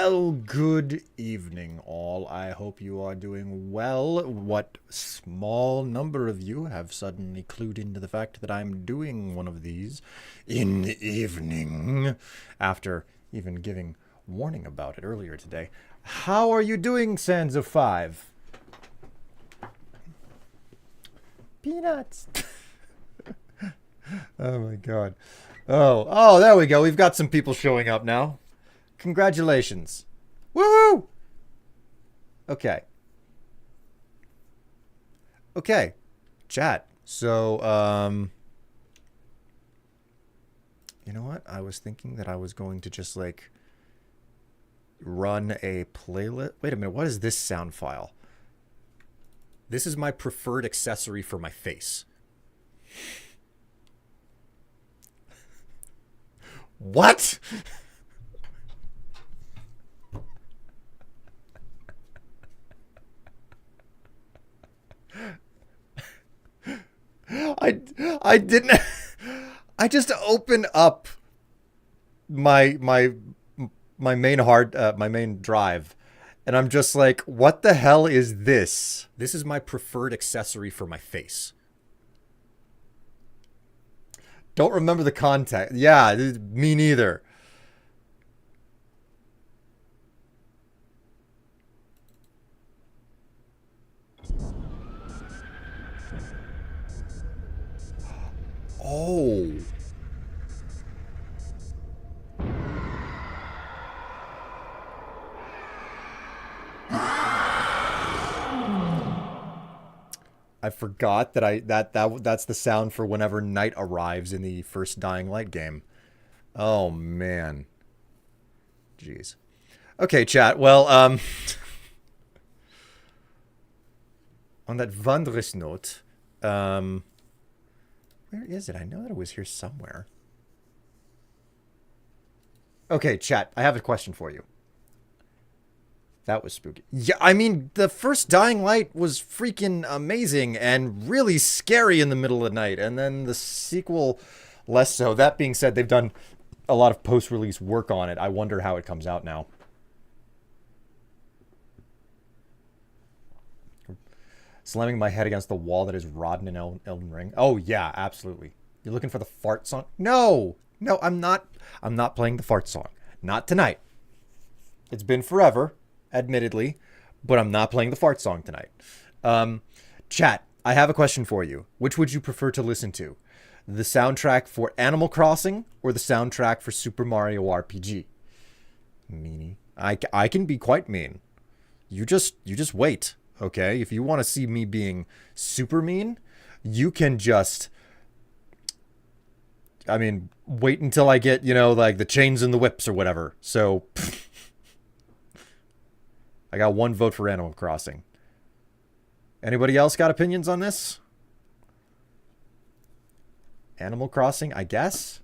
Well, good evening, all. I hope you are doing well. What small number of you have suddenly clued into the fact that I'm doing one of these in the evening, after even giving warning about it earlier today. How are you doing, Sands of Five? Peanuts. Oh my god. Oh, there we go. We've got some people showing up now. Congratulations. Woohoo! Okay. Okay. Chat. So, you know what? I was thinking that I was going to just, like, run a playlist. Wait a minute. What is this sound file? This is my preferred accessory for my face. What? I didn't. I just opened up my main drive, and I'm just like, what the hell is this? This is my preferred accessory for my face. Don't remember the context. Yeah, me neither. Oh. I forgot that that's the sound for whenever night arrives in the first Dying Light game. Oh man. Jeez. Okay, chat. Well, on that wondrous note, where is it? I know that it was here somewhere. Okay, chat. I have a question for you. That was spooky. Yeah, I mean, the first Dying Light was freaking amazing and really scary in the middle of the night. And then the sequel, less so. That being said, they've done a lot of post-release work on it. I wonder how it comes out now. Slamming my head against the wall that is rotten in Elden Ring. Oh, yeah, absolutely. You're looking for the fart song? No! No, I'm not. I'm not playing the fart song. Not tonight. It's been forever, admittedly, but I'm not playing the fart song tonight. Chat, I have a question for you. Which would you prefer to listen to? The soundtrack for Animal Crossing or the soundtrack for Super Mario RPG? Meanie. I can be quite mean. You just wait. Okay, if you want to see me being super mean, you can just, I mean, wait until I get, you know, like the chains and the whips or whatever. So, I got one vote for Animal Crossing. Anybody else got opinions on this? Animal Crossing, I guess?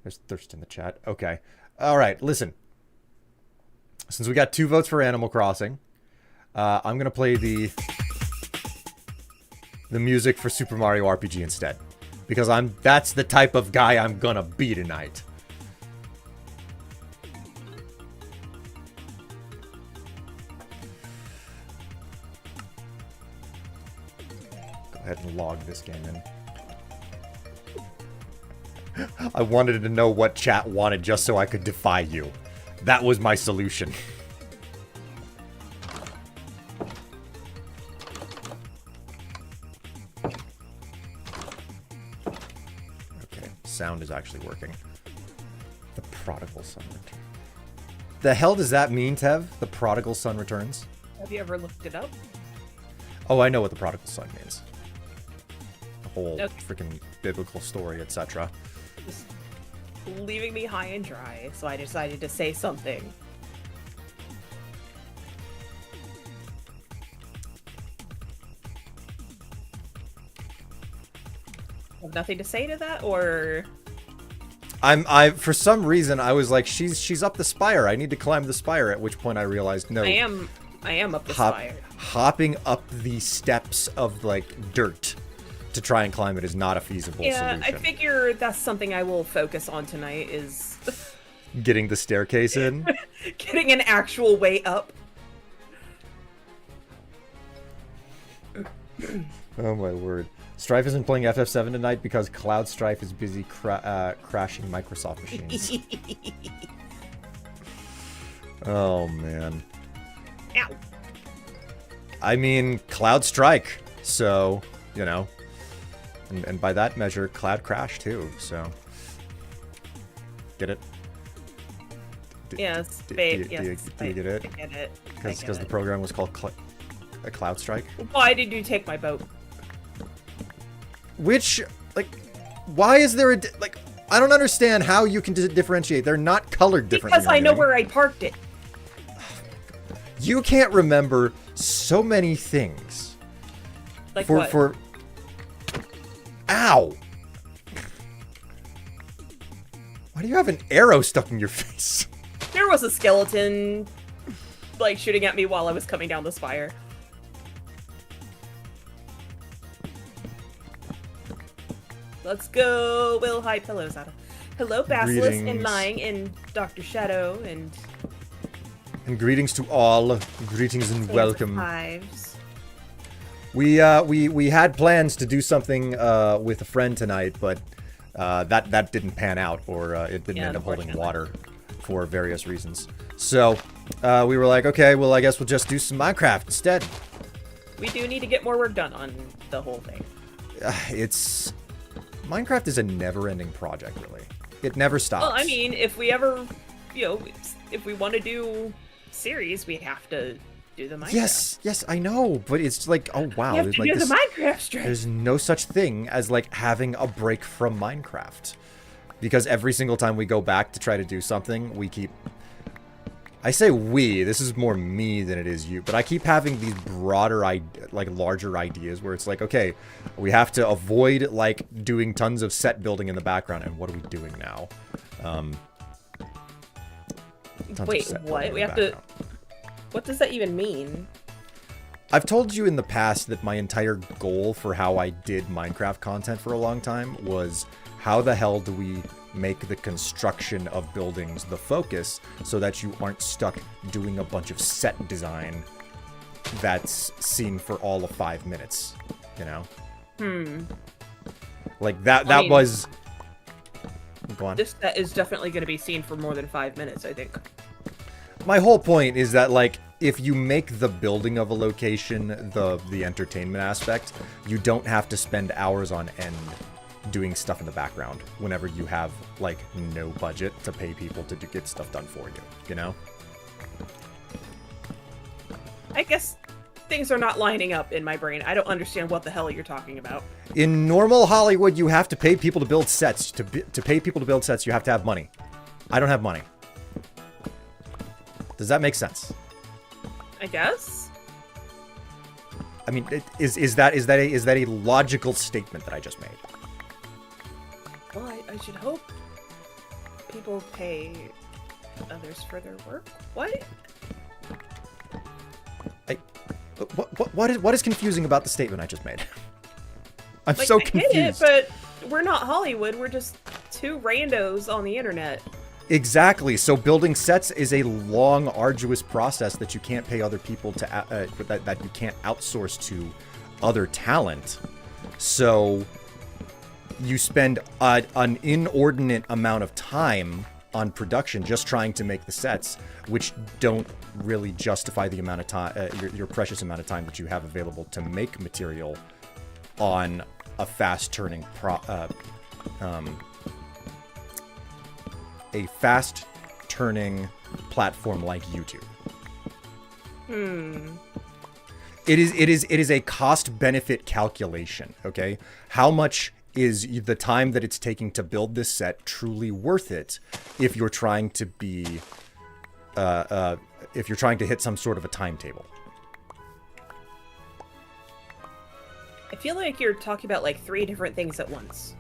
There's thirst in the chat. Okay. All right, listen. Since we got 2 votes for Animal Crossing, I'm going to play the music for Super Mario RPG instead. Because that's the type of guy I'm going to be tonight. Go ahead and log this game in. I wanted to know what chat wanted just so I could defy you. That was my solution. Okay, sound is actually working. The prodigal son returns. The hell does that mean, Tev? The prodigal son returns? Have you ever looked it up? Oh, I know what the prodigal son means. The whole Okay. freaking biblical story, etc. Just leaving me high and dry, so I decided to say something. Have nothing to say to that, or I for some reason I was like, she's up the spire. I need to climb the spire. At which point I realized no. I am up the spire. Hopping up the steps of like dirt to try and climb it is not a feasible Yeah, solution. I figure that's something I will focus on tonight is Getting the staircase in. getting an actual way up. Oh my word. Strife isn't playing FF7 tonight because Cloud Strife is busy crashing Microsoft machines. Oh man. Ow. I mean, Cloud Strike. So, you know. And by that measure, Cloud Crash too. So. Get it? Yes, Do babe, you yes. get it? I get it. Because the program was called Cloud Strike? Why did you take my boat? Which, like, why is there a... Like, I don't understand how you can differentiate. They're not colored differently. Because I know where I parked it. You can't remember so many things. Like what? For ow! Why do you have an arrow stuck in your face? There was a skeleton, like, shooting at me while I was coming down the spire. Let's go, Will hide pillows out of. Hello, Basilisk, and Greetings. Lying, and Dr. Shadow, and... And greetings to all. Greetings and welcome. Hives. We had plans to do something with a friend tonight, but that didn't pan out, or it didn't end up holding water for various reasons. So we were like, okay, well, I guess we'll just do some Minecraft instead. We do need to get more work done on the whole thing. Minecraft is a never-ending project, really. It never stops. Well, I mean, if we ever, if we want to do series, we have to do the Minecraft. Yes, I know, but it's like, oh wow, We have to do the Minecraft strip. There's no such thing as like having a break from Minecraft, because every single time we go back to try to do something, we keep. I say we. This is more me than it is you, but I keep having these broader, like larger ideas where it's like, okay, we have to avoid like doing tons of set building in the background, and what are we doing now? Wait, what? We have to. What does that even mean? I've told you in the past that my entire goal for how I did Minecraft content for a long time was how the hell do we make the construction of buildings the focus so that you aren't stuck doing a bunch of set design that's seen for all of 5 minutes, you know? Like that I mean, was... Go on. This set is definitely going to be seen for more than 5 minutes, I think. My whole point is that, like, if you make the building of a location the entertainment aspect, you don't have to spend hours on end doing stuff in the background whenever you have, like, no budget to pay people to get stuff done for you, you know? I guess things are not lining up in my brain. I don't understand what the hell you're talking about. In normal Hollywood, you have to pay people to build sets. To pay people to build sets, you have to have money. I don't have money. Does that make sense? I guess. I mean, is that a logical statement that I just made? Well, I should hope people pay others for their work. What? What is confusing about the statement I just made? I'm Like, so I confused. get it, but we're not Hollywood. We're just two randos on the internet. Exactly. So building sets is a long, arduous process that you can't pay other people to that you can't outsource to other talent. So you spend an inordinate amount of time on production just trying to make the sets, which don't really justify the amount of time, your precious amount of time that you have available to make material on a fast-turning platform like YouTube. It is a cost-benefit calculation, okay? How much is the time that it's taking to build this set truly worth it if you're trying to be if you're trying to hit some sort of a timetable? I feel like you're talking about like 3 different things at once.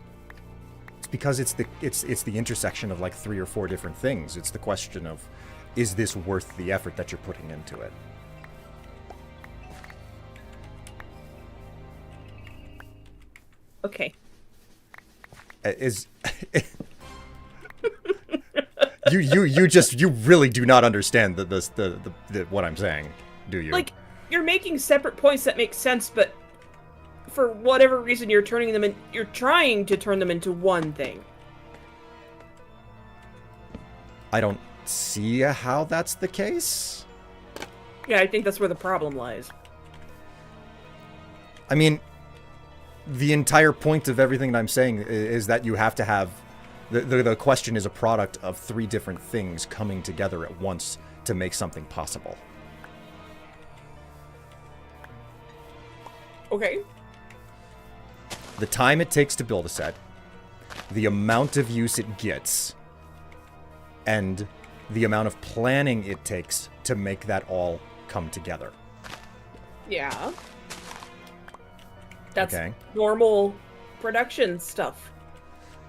It's because it's the intersection of like 3 or 4 different things. It's the question of, is this worth the effort that you're putting into it? Okay. Is you really do not understand the what I'm saying, do you? Like, you're making separate points that make sense, but for whatever reason you're trying to turn them into one thing. I don't see how that's the case. Yeah, I think that's where the problem lies. I mean, the entire point of everything that I'm saying is that you have to have the question is a product of 3 different things coming together at once to make something possible. Okay. The time it takes to build a set, the amount of use it gets, and the amount of planning it takes to make that all come together. Yeah. That's Okay. normal production stuff.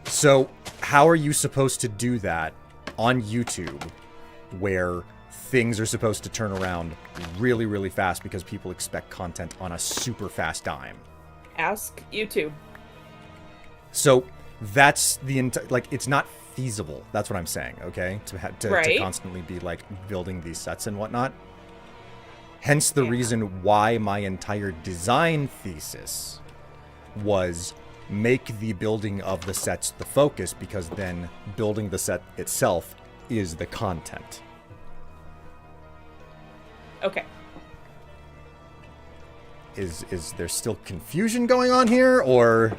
So, how are you supposed to do that on YouTube where things are supposed to turn around really, really fast because people expect content on a super fast dime? Ask YouTube. So, that's the like, it's not feasible. That's what I'm saying, okay? To constantly be, like, building these sets and whatnot. Hence the reason why my entire design thesis was make the building of the sets the focus, because then building the set itself is the content. Okay. Is there still confusion going on here, or...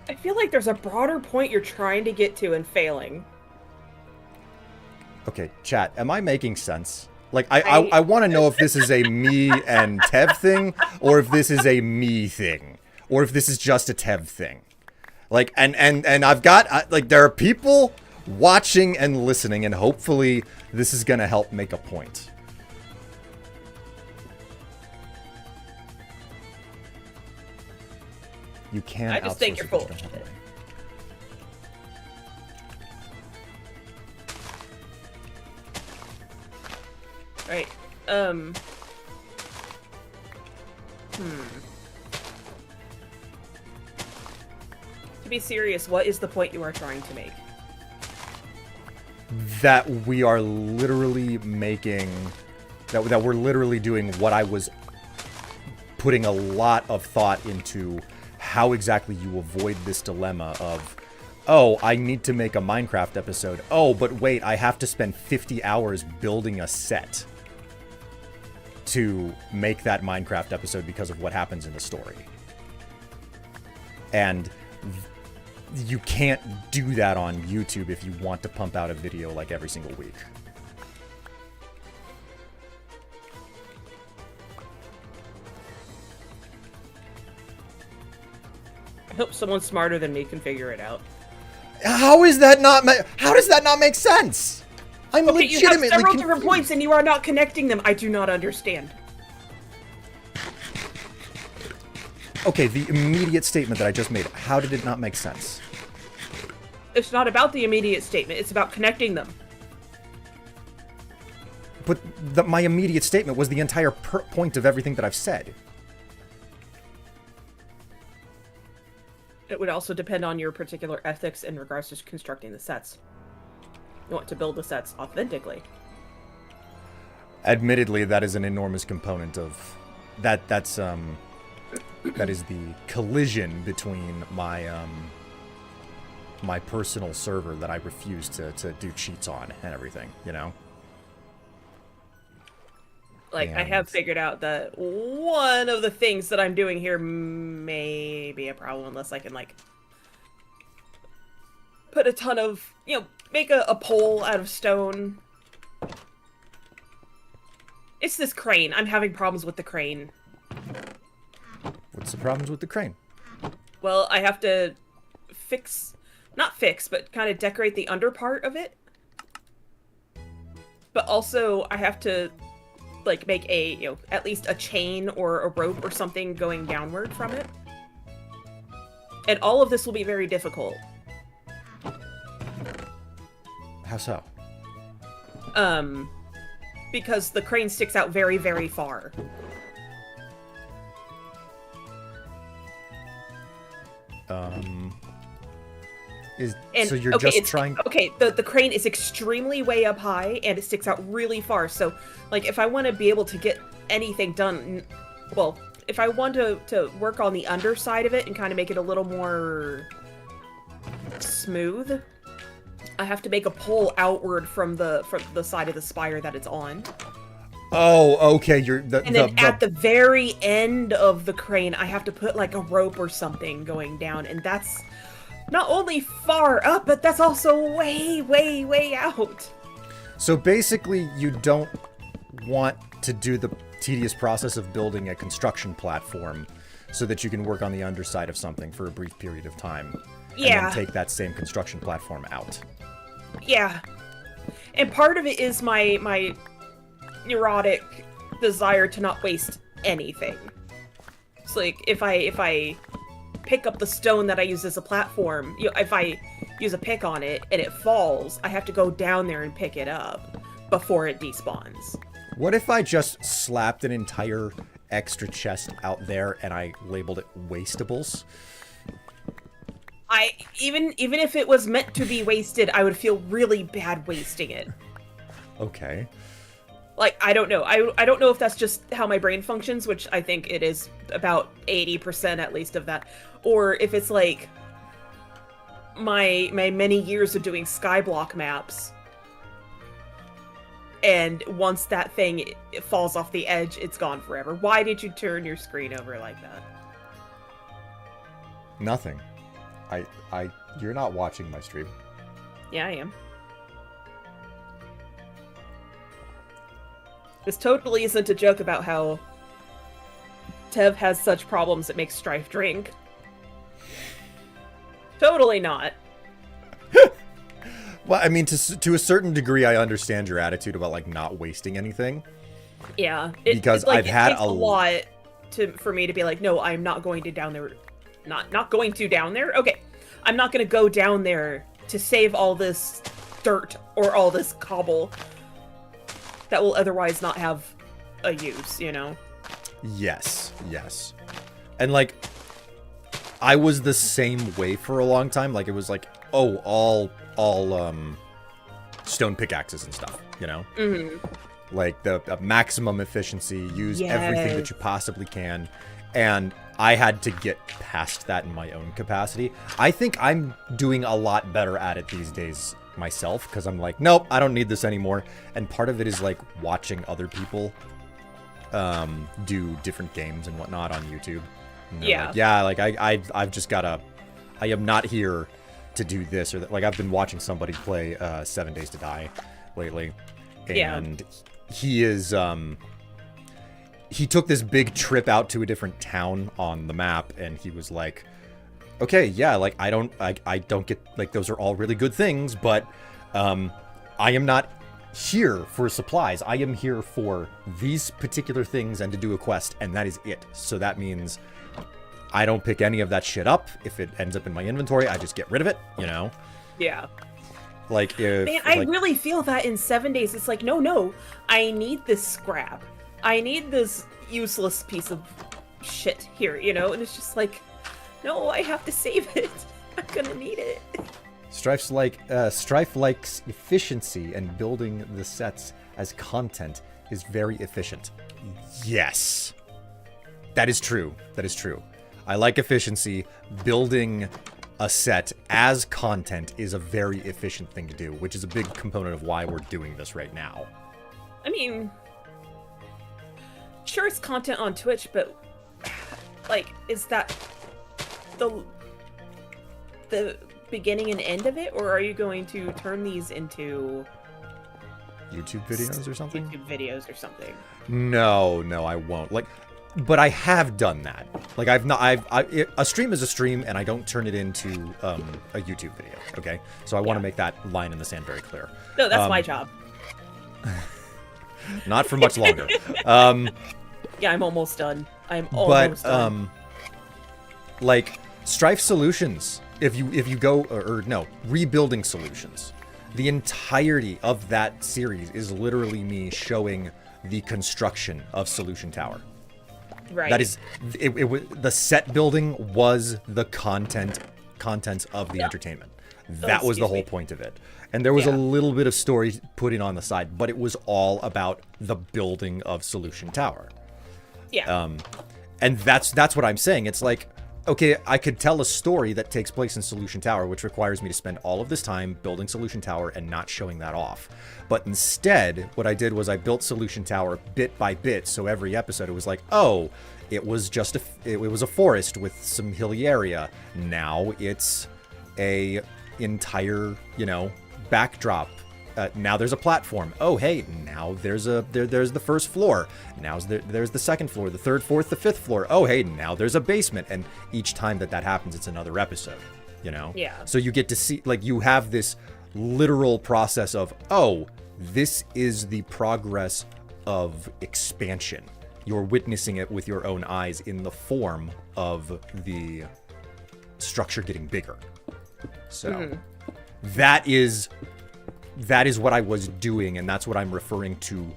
I feel like there's a broader point you're trying to get to and failing. Okay, chat, am I making sense? Like, I want to know if this is a me and Tev thing, or if this is a me thing, or if this is just a Tev thing. Like, and I've got, like, there are people watching and listening, and hopefully this is going to help make a point. You can. I just think you're full of shit. Right. To be serious, what is the point you are trying to make? That we are literally making... That we're literally doing what I was putting a lot of thought into, how exactly you avoid this dilemma of, oh, I need to make a Minecraft episode. Oh, but wait, I have to spend 50 hours building a set to make that Minecraft episode because of what happens in the story. And you can't do that on YouTube if you want to pump out a video like every single week. I hope someone smarter than me can figure it out. How is that not? How does that not make sense? I'm Okay, you have legitimately several confused. different points and you are not connecting them. I do not understand. Okay, the immediate statement that I just made, how did it not make sense? It's not about the immediate statement. It's about connecting them. But my immediate statement was the entire point of everything that I've said. It would also depend on your particular ethics in regards to constructing the sets. You want to build the sets authentically. Admittedly, that is an enormous component of that. That is the collision between my my personal server that I refuse to do cheats on and everything, you know? Like, I have figured out that one of the things that I'm doing here may be a problem unless I can, like, put a ton of, you know, make a pole out of stone. It's this crane. I'm having problems with the crane. What's the problems with the crane? Well, I have to not fix, but kind of decorate the under part of it. But also, I have to, like, make a, you know, at least a chain or a rope or something going downward from it. And all of this will be very difficult. How so? Because the crane sticks out very, very far. So you're just trying. Okay, the crane is extremely way up high and it sticks out really far. So, like, if I want to be able to get anything done, well, if I want to work on the underside of it and kind of make it a little more smooth, I have to make a pole outward from the side of the spire that it's on. Oh, okay. And then at the very end of the crane, I have to put like a rope or something going down, and that's not only far up, but that's also way, way, way out. So basically, you don't want to do the tedious process of building a construction platform so that you can work on the underside of something for a brief period of time. Yeah. And then take that same construction platform out. Yeah. And part of it is my neurotic desire to not waste anything. It's like, if I pick up the stone that I use as a platform, if I use a pick on it and it falls, I have to go down there and pick it up before it despawns. What if I just slapped an entire extra chest out there and I labeled it wastables? Even if it was meant to be wasted, I would feel really bad wasting it. Okay. Like, I don't know. I don't know if that's just how my brain functions, which I think it is about 80% at least of that. Or if it's like my many years of doing skyblock maps. And once that thing it falls off the edge, it's gone forever. Why did you turn your screen over like that? Nothing. You're not watching my stream. Yeah, I am. This totally isn't a joke about how Tev has such problems that makes Strife drink. Totally not. Well, I mean, to a certain degree, I understand your attitude about, like, not wasting anything. Yeah. Because I've had a lot for me to be like, no, I'm not going to down there. Not going to down there? Okay. I'm not going to go down there to save all this dirt or all this cobble that will otherwise not have a use, you know? Yes, yes. And, like, I was the same way for a long time. Like, it was like, oh, all stone pickaxes and stuff, you know? Mm-hmm. Like, the maximum efficiency, use everything that Yes. you possibly can. And I had to get past that in my own capacity. I think I'm doing a lot better at it these days myself, because I'm like, nope, I don't need this anymore. And part of it is like watching other people do different games and whatnot on YouTube. And Yeah. Like, I've just gotta, I am not here to do this or that. Like, I've been watching somebody play 7 Days to Die lately, and he is he took this big trip out to a different town on the map, and he was like, okay, yeah, like, I don't get, like, those are all really good things, but I am not here for supplies. I am here for these particular things and to do a quest, and that is it. So that means I don't pick any of that shit up. If it ends up in my inventory, I just get rid of it, you know? Yeah. Like, if... Man, I really feel that in 7 days. It's like, no, I need this scrap. I need this useless piece of shit here, you know? And it's just like, no, I have to save it. I'm gonna need it. Strife likes efficiency, and building the sets as content is very efficient. Yes. That is true. That is true. I like efficiency. Building a set as content is a very efficient thing to do, which is a big component of why we're doing this right now. I mean, sure, it's content on Twitch, but like, is that the beginning and end of it, or are you going to turn these into YouTube videos or something? YouTube videos or something. No, I won't. Like, but I have done that. Like, a stream is a stream, and I don't turn it into a YouTube video. Okay, so I want to make that line in the sand very clear. No, that's my job. Not for much longer. Yeah, I'm almost done. I'm almost done. Like, Strife Solutions, if you go, or no, Rebuilding Solutions, the entirety of that series is literally me showing the construction of Solution Tower. Right. That is, the set building was the contents of the entertainment. That was the whole point of it. And there was a little bit of story put in on the side, but it was all about the building of Solution Tower. Yeah. And that's what I'm saying. It's like, okay, I could tell a story that takes place in Solution Tower, which requires me to spend all of this time building Solution Tower and not showing that off. But instead, what I did was I built Solution Tower bit by bit. So every episode, it was like, oh, it was just it was a forest with some hilly area. Now it's a entire, backdrop. Now there's a platform. Oh, hey, now there's the first floor. Now there's the second floor, the third, fourth, the fifth floor. Oh, hey, now there's a basement. And each time that happens, it's another episode, Yeah. So you get to see, like, you have this literal process of, oh, this is the progress of expansion. You're witnessing it with your own eyes in the form of the structure getting bigger. So that is what I was doing, and that's what I'm referring to.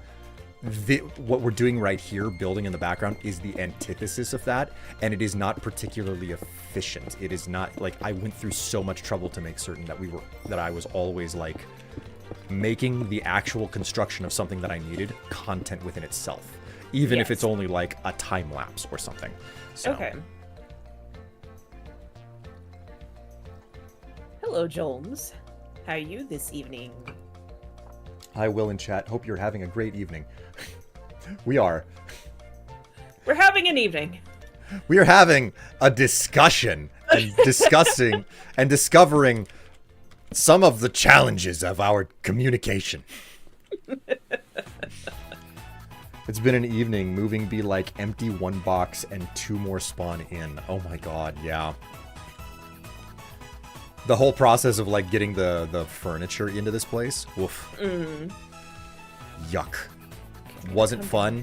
What we're doing right here, building in the background, is the antithesis of that, and it is not particularly efficient. It is not, like, I went through so much trouble to make certain that I was always, like, making the actual construction of something that I needed content within itself, even if it's only like a time lapse or something. So. Okay. Hello, Jolmes. How are you this evening? Hi, Will and chat. Hope you're having a great evening. We are. We're having an evening. We are having a discussion and discussing and discovering some of the challenges of our communication. It's been an evening. Moving be like empty one box and two more spawn in. Oh my god, yeah. The whole process of, like, getting the furniture into this place. Woof. Yuck. Wasn't fun.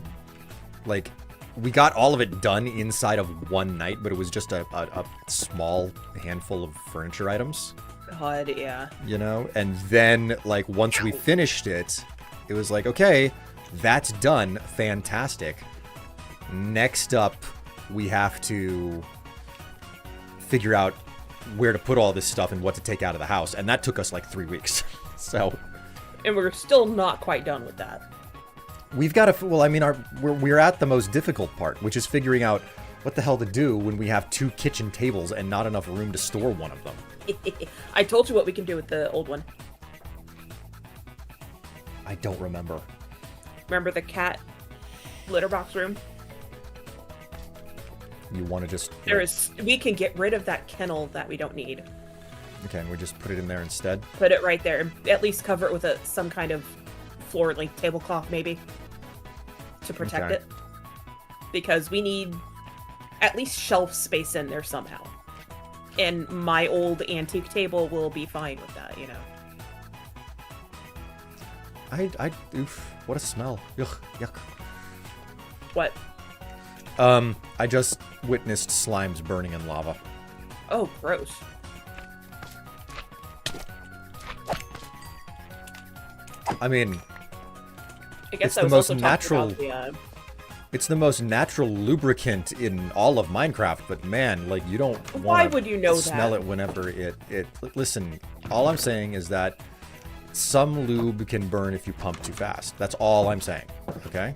Like, we got all of it done inside of one night, but it was just a small handful of furniture items. God, yeah. And then, like, once we finished it, it was like, okay, that's done. Fantastic. Next up, we have to figure out where to put all this stuff and what to take out of the house. And that took us like 3 weeks. So. And we're still not quite done with that. We've got to, well, I mean, we're at the most difficult part, which is figuring out what the hell to do when we have 2 kitchen tables and not enough room to store one of them. I told you what we can do with the old one. I don't remember. Remember the cat litter box room? You want to just... We can get rid of that kennel that we don't need. Okay, and we just put it in there instead? Put it right there. At least cover it with some kind of floor, like tablecloth, maybe. To protect it. Because we need at least shelf space in there somehow. And my old antique table will be fine with that, Oof, what a smell. Ugh, yuck. What? I just witnessed slimes burning in lava. Oh, gross. I mean, I guess it's I the was most also natural. talking about It's the most natural lubricant in all of Minecraft, but man, like, you don't Why want would you know to smell that? it whenever it. Listen, all I'm saying is that some lube can burn if you pump too fast. That's all I'm saying. Okay.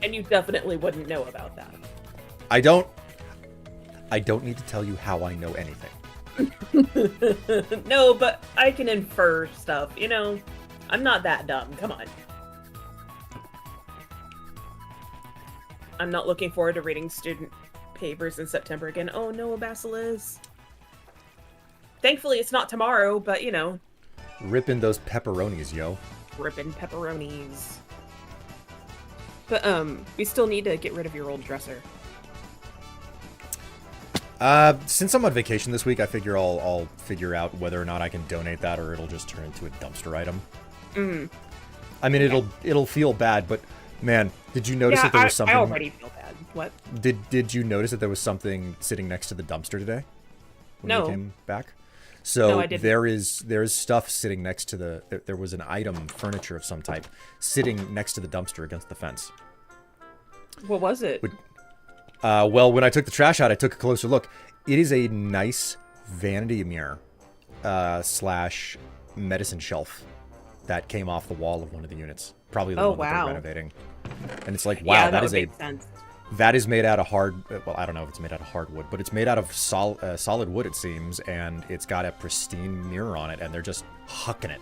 and you definitely wouldn't know about that. I don't need to tell you how I know anything. No, but I can infer stuff, I'm not that dumb, come on. I'm not looking forward to reading student papers in September again. Oh no, a basilisk. Thankfully it's not tomorrow, but Ripping those pepperonis, yo. ripping pepperonis. But we still need to get rid of your old dresser. Since I'm on vacation this week, I figure I'll figure out whether or not I can donate that, or it'll just turn into a dumpster item. I mean, it'll feel bad, but man, did you notice that there was something? I already feel bad. What? Did you notice that there was something sitting next to the dumpster today? When we came back. So No, I didn't. there is stuff sitting next to there was an item, furniture of some type, sitting next to the dumpster against the fence. What was it? Well, when I took the trash out, I took a closer look. It is a nice vanity mirror slash medicine shelf that came off the wall of one of the units. Probably the one that they're renovating. And it's like, wow, Yeah, that is would make sense. that is made out of well, I don't know if it's made out of hardwood, but it's made out of solid wood, it seems, and it's got a pristine mirror on it, and they're just hucking it.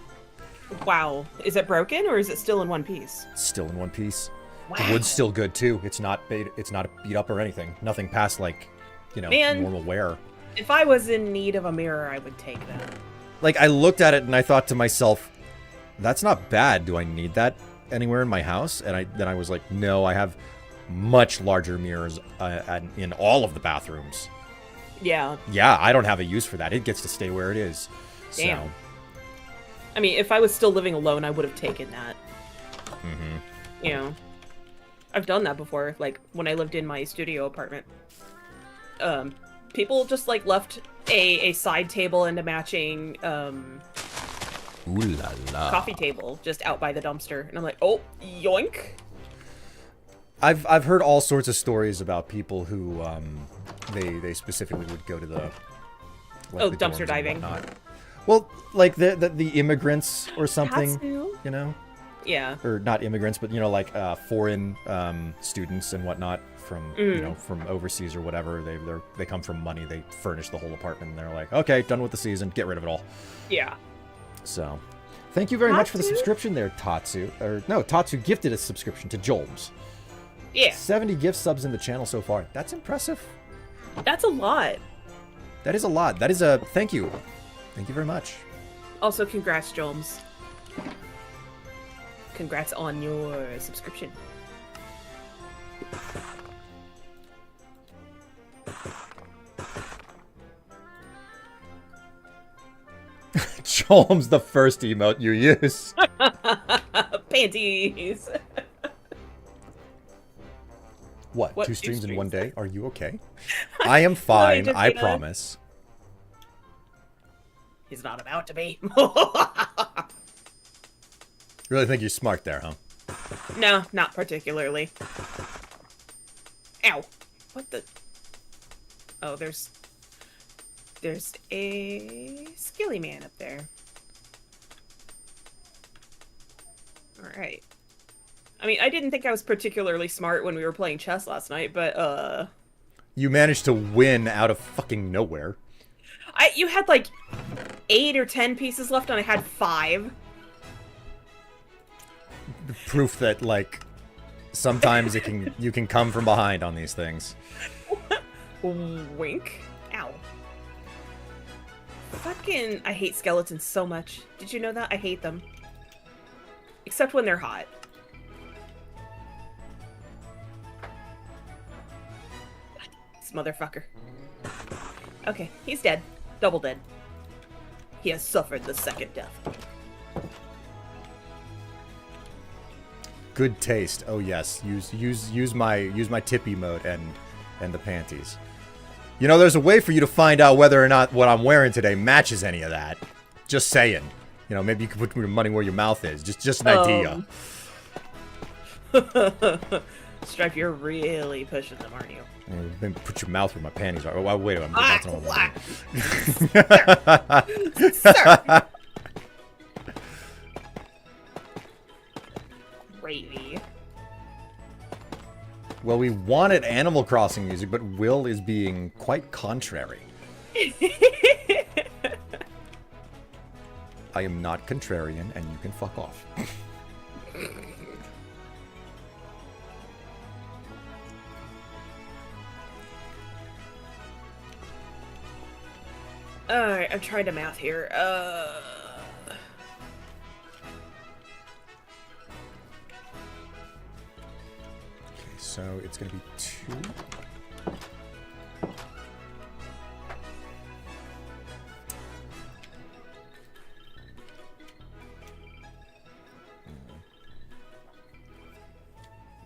Wow. Is it broken or is it still in one piece? It's still in one piece. Wow. The wood's still good too. It's not beat up or anything. Nothing past like, Man, normal wear. If I was in need of a mirror, I would take that. Like, I looked at it and I thought to myself, that's not bad. Do I need that anywhere in my house? And then I was like, no, I have much larger mirrors in all of the bathrooms. Yeah. Yeah, I don't have a use for that. It gets to stay where it is. Damn. So. I mean, if I was still living alone, I would have taken that. Mm-hmm. I've done that before. Like, when I lived in my studio apartment. People just, like, left a side table and a matching, Ooh la la. coffee table just out by the dumpster. And I'm like, oh, yoink. I've heard all sorts of stories about people who they specifically would go to the the dumpster dorms diving. and whatnot. Well, like the immigrants or something, Katsu. Yeah. or not immigrants, but like foreign students and whatnot from from overseas or whatever. They come from money. They furnish the whole apartment. And they're like, okay, done with the season, get rid of it all. Yeah. So, thank you very much for the Tatsu? subscription there, Tatsu. Or no, Tatsu gifted a subscription to Jolms. Yeah. 70 gift subs in the channel so far. That's impressive. That's a lot. That is a lot. That is a thank you. Thank you very much. Also, congrats, Jones. Congrats on your subscription. Cholm's the first emote you use. Panties. What? What, 2 2 streams in streams? one day? Are you okay? I am fine. just I gonna- promise. He's not about to be. Really think you're smart there, huh? No, not particularly. Ow. What the? Oh, there's a skilly man up there. Alright. I mean, I didn't think I was particularly smart when we were playing chess last night, but, You managed to win out of fucking nowhere. you had, like, 8 or 10 pieces left, and I had 5. Proof that, like, sometimes you can come from behind on these things. Wink. Ow. Fucking, I hate skeletons so much. Did you know that? I hate them. Except when they're hot. This motherfucker. Okay, he's dead. Double dead. He has suffered the second death. Good taste. Oh yes. Use my tip emote and the panties. There's a way for you to find out whether or not what I'm wearing today matches any of that. Just saying. Maybe you can put your money where your mouth is. Just an idea. Strife, you're really pushing them, aren't you? Then put your mouth where my panties are. Oh, wait a minute. That's not what I'm doing. Sir! Gravy. Well, we wanted Animal Crossing music, but Will is being quite contrary. I am not contrarian, and you can fuck off. Alright, I'm trying to math here. Okay, so it's gonna be 2.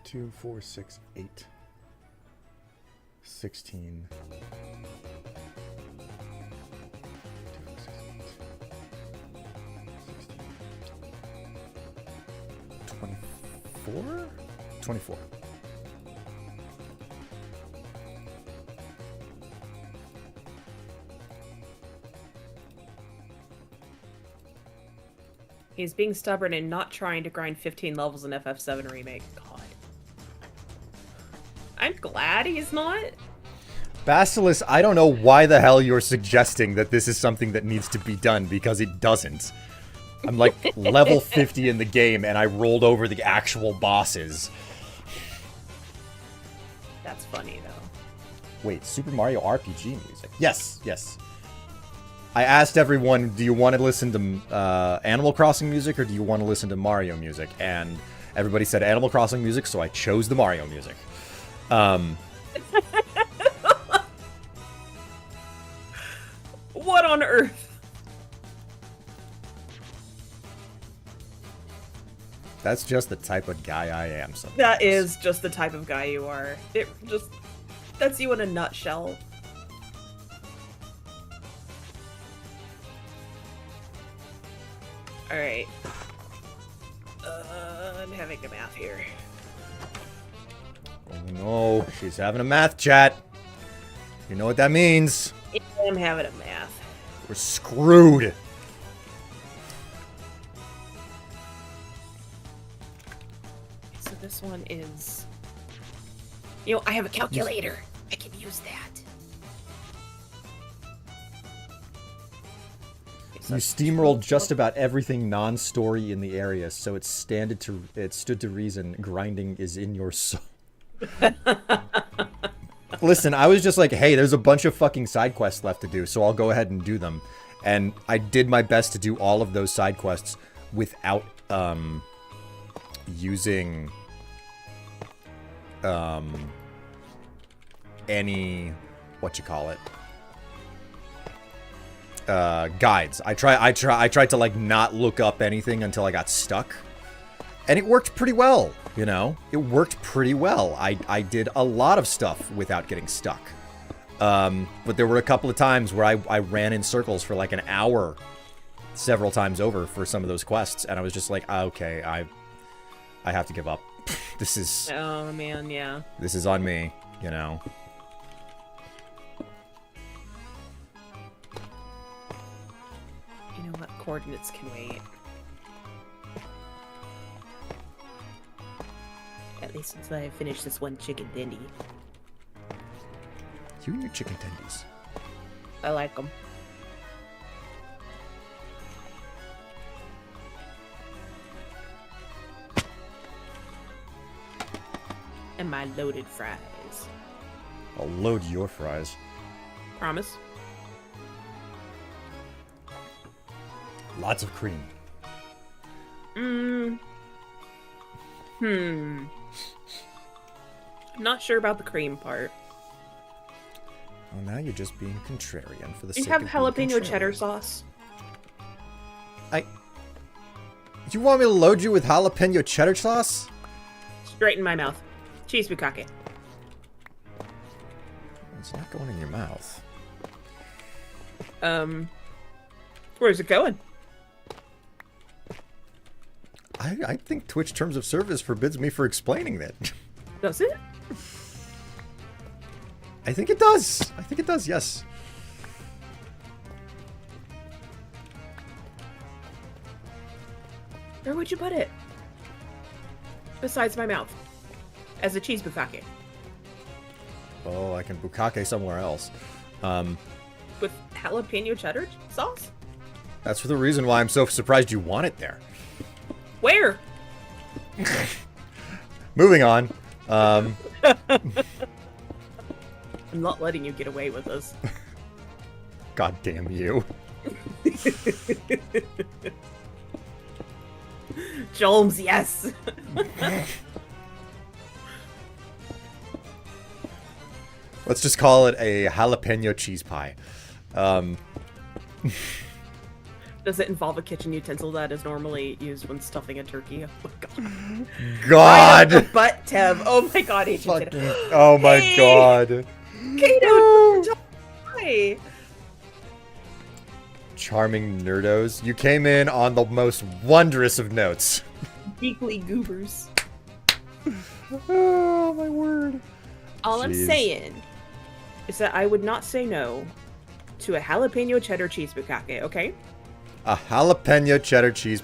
Two, 4, 6, 8, 16. 24? 24. He's being stubborn and not trying to grind 15 levels in FF7 Remake. God. I'm glad he's not. Basilisk, I don't know why the hell you're suggesting that this is something that needs to be done, because it doesn't. I'm like level 50 in the game, and I rolled over the actual bosses. That's funny, though. Wait, Super Mario RPG music? Yes, yes. I asked everyone, do you want to listen to Animal Crossing music, or do you want to listen to Mario music? And everybody said Animal Crossing music, so I chose the Mario music. What on earth? That's just the type of guy I am sometimes. That is just the type of guy you are. That's you in a nutshell. Alright. I'm having a math here. Oh no, she's having a math chat. You know what that means. I'm having a math. We're screwed. So this one is... You know, I have a calculator. I can use that. You steamrolled just about everything non-story in the area, so it stood to reason grinding is in your soul. Listen, I was just like, hey, there's a bunch of fucking side quests left to do, so I'll go ahead and do them. And I did my best to do all of those side quests without using any guides. I tried to like not look up anything until I got stuck. And it worked pretty well, you know? It worked pretty well. I did a lot of stuff without getting stuck. But there were a couple of times where I ran in circles for like an hour several times over for some of those quests. And I was just like, okay, I have to give up. This is... Oh, man, yeah. This is on me, you know? You know what? Coordinates can wait. At least until I finish this one chicken dindy. You and your chicken tendies. I like them. And my loaded fries. I'll load your fries. Promise? Lots of cream. I'm not sure about the cream part. Well, now you're just being contrarian for the Do you sake have of being jalapeno contrarian. cheddar sauce? You want me to load you with jalapeno cheddar sauce? Straight in my mouth. Cheese bukkake. It's not going in your mouth. Where's it going? I think Twitch Terms of Service forbids me for explaining that. Does it? I think it does. I think it does, yes. Where would you put it? Besides my mouth. As a cheese bukkake. Oh, I can bukkake somewhere else. With jalapeno cheddar sauce? That's the reason why I'm so surprised you want it there. Where? Moving on. I'm not letting you get away with this. God damn you. Jolmes, yes. Let's just call it a jalapeno cheese pie. Does it involve a kitchen utensil that is normally used when stuffing a turkey? Oh my god. God! Right up the butt, Tev. Oh my god, Agent Fucking, Kato. oh my Hey! god. Kato! Hi. Charming nerdos. You came in on the most wondrous of notes. Geekly goobers. Oh, my word. All I'm Jeez. saying is that I would not say no to a jalapeno cheddar cheese bukkake, okay? A jalapeno cheddar cheese.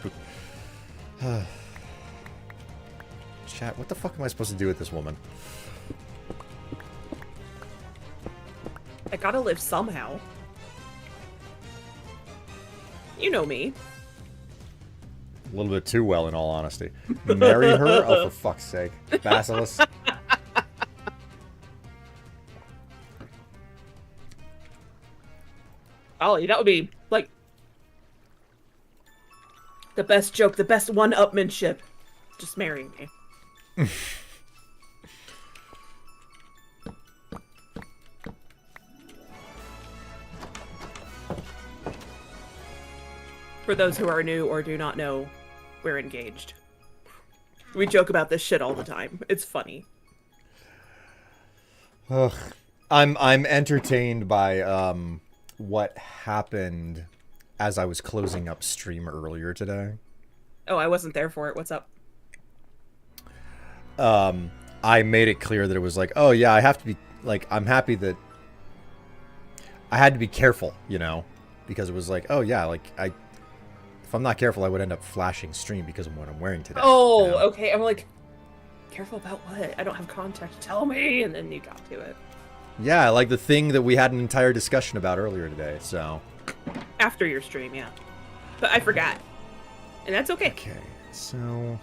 Chat, what the fuck am I supposed to do with this woman? I gotta live somehow. You know me. A little bit too well, in all honesty. Marry her? Oh, for fuck's sake. Basilisk. Ollie, that would be, like, the best joke, the best one-upmanship. Just marrying me. For those who are new or do not know, we're engaged. We joke about this shit all the time. It's funny. Ugh. I'm entertained by what happened as I was closing up stream earlier today. Oh, I wasn't there for it. What's up? I made it clear that it was like, oh yeah, I have to be like, I'm happy that I had to be careful, you know, because it was like, oh yeah, like if I'm not careful, I would end up flashing stream because of what I'm wearing today. Oh, you know? okay. I'm like, careful about what? I don't have contact. Tell me, and then you got to it. Yeah, like the thing that we had an entire discussion about earlier today. So After your stream, yeah. But I forgot, and that's okay. okay, so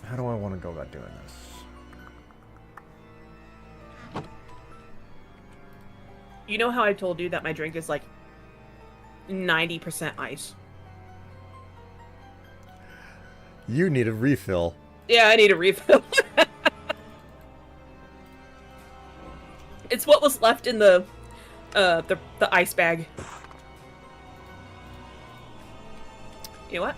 how do I want to go about doing this? You know how I told you that my drink is like 90% ice? You need a refill. Yeah, I need a refill. It's what was left in the ice bag. You know what?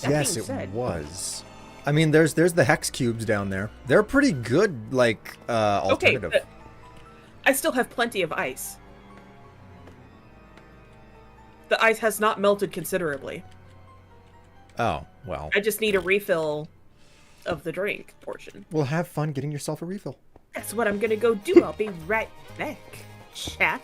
That Yes, being it said, was. I mean, there's the hex cubes down there. They're pretty good, like alternative. Okay, but I still have plenty of ice. The ice has not melted considerably. Oh, well. I just need a refill of the drink portion. Well, have fun getting yourself a refill. That's what I'm gonna go do. I'll be right back. Chat.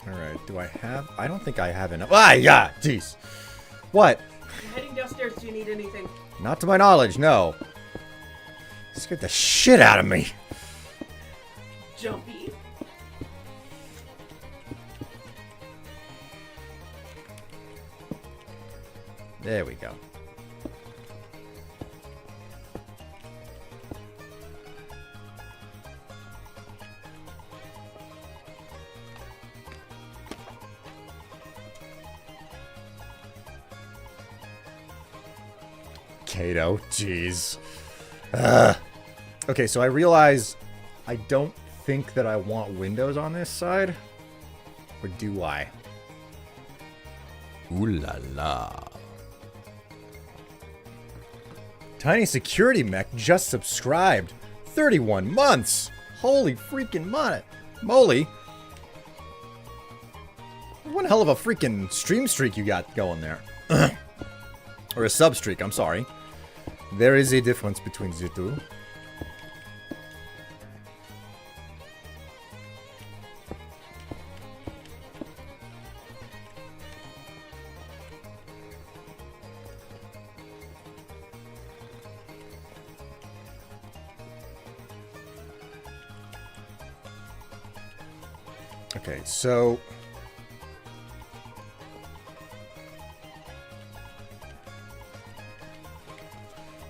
Alright, do I have... I don't think I have enough... Ah, yeah! Jeez. What? I'm heading downstairs. Do you need anything? Not to my knowledge, no. Scared the shit out of me. Jumpy. There we go. Kato, jeez. Okay, so I realize I don't think that I want windows on this side. Or do I? Ooh la la. Tiny Security Mech just subscribed. 31 months. Holy freaking moly. One hell of a freaking stream streak you got going there. Or a sub streak, I'm sorry. There is a difference between the two. Okay, so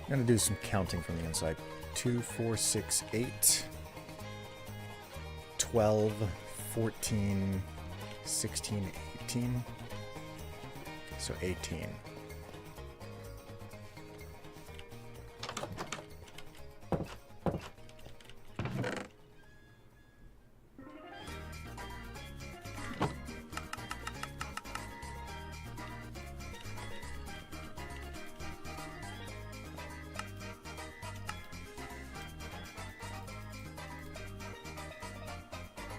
I'm gonna do some counting from the inside. 2, 4, 6, 8, 12, 14, 16, 18. So 18.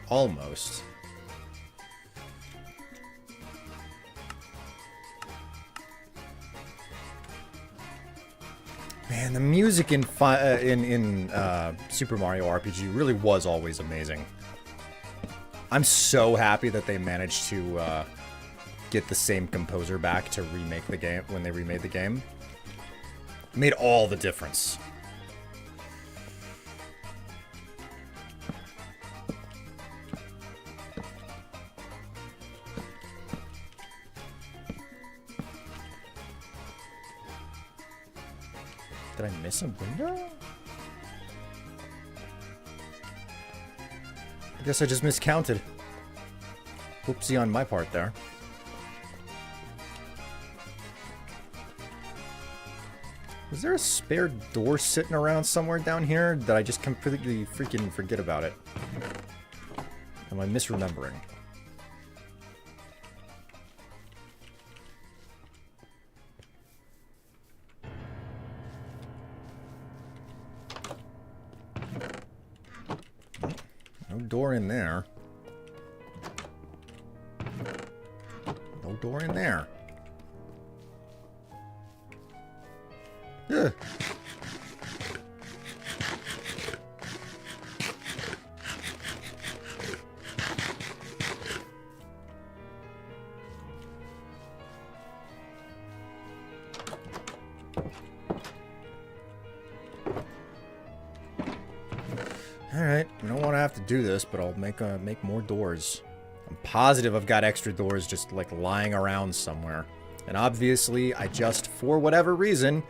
Almost. Man, the music in Super Mario RPG really was always amazing. I'm so happy that they managed to get the same composer back to remake the game when they remade the game. It made all the difference. Did I miss a window? I guess I just miscounted. Oopsie on my part there. Was there a spare door sitting around somewhere down here that I just completely freaking forget about it? Am I misremembering? No door in there. No door in there. Ugh. Alright, I don't want to have to do this, but I'll make more doors. I'm positive I've got extra doors just, like, lying around somewhere. And obviously, I just, for whatever reason,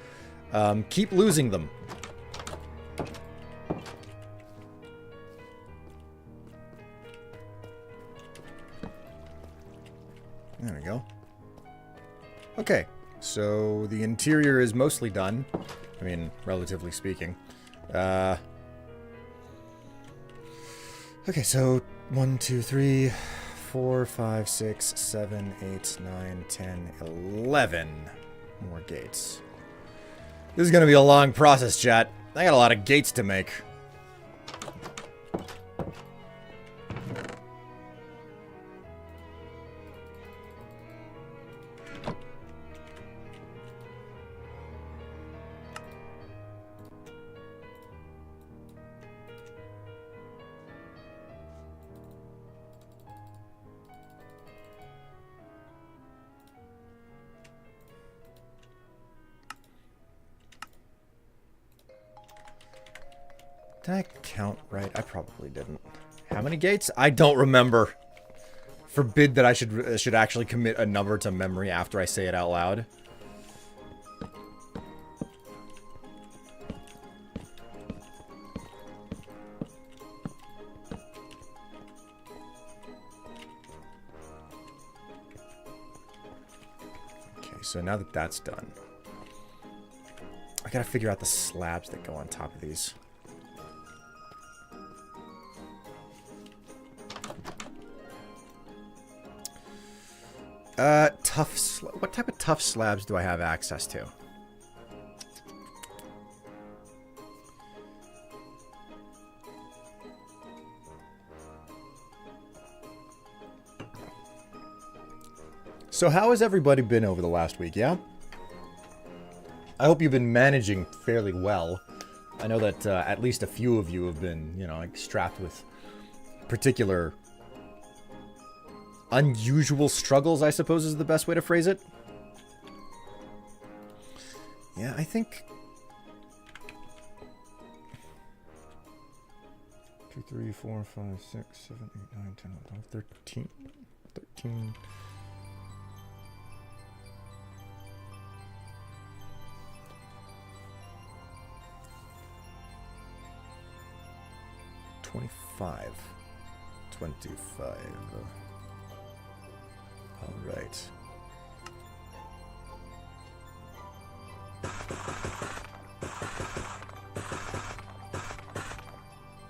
keep losing them. There we go. Okay, so the interior is mostly done. I mean, relatively speaking. Okay, so 1, 2, 3, 4, 5, 6, 7, 8, 9, 10, 11 more gates. This is gonna be a long process, chat. I got a lot of gates to make. Did I count right? I probably didn't. How many gates? I don't remember. Forbid that I should actually commit a number to memory after I say it out loud. Okay, so now that that's done, I gotta figure out the slabs that go on top of these. What type of tough slabs do I have access to? So how has everybody been over the last week, yeah? I hope you've been managing fairly well. I know that at least a few of you have been, you know, like strapped with particular unusual struggles, I suppose is the best way to phrase it. Yeah, I think 2, 3, 4, 5, 6, 7, 8, 9, 10, 11, 13. 13. $25. All right.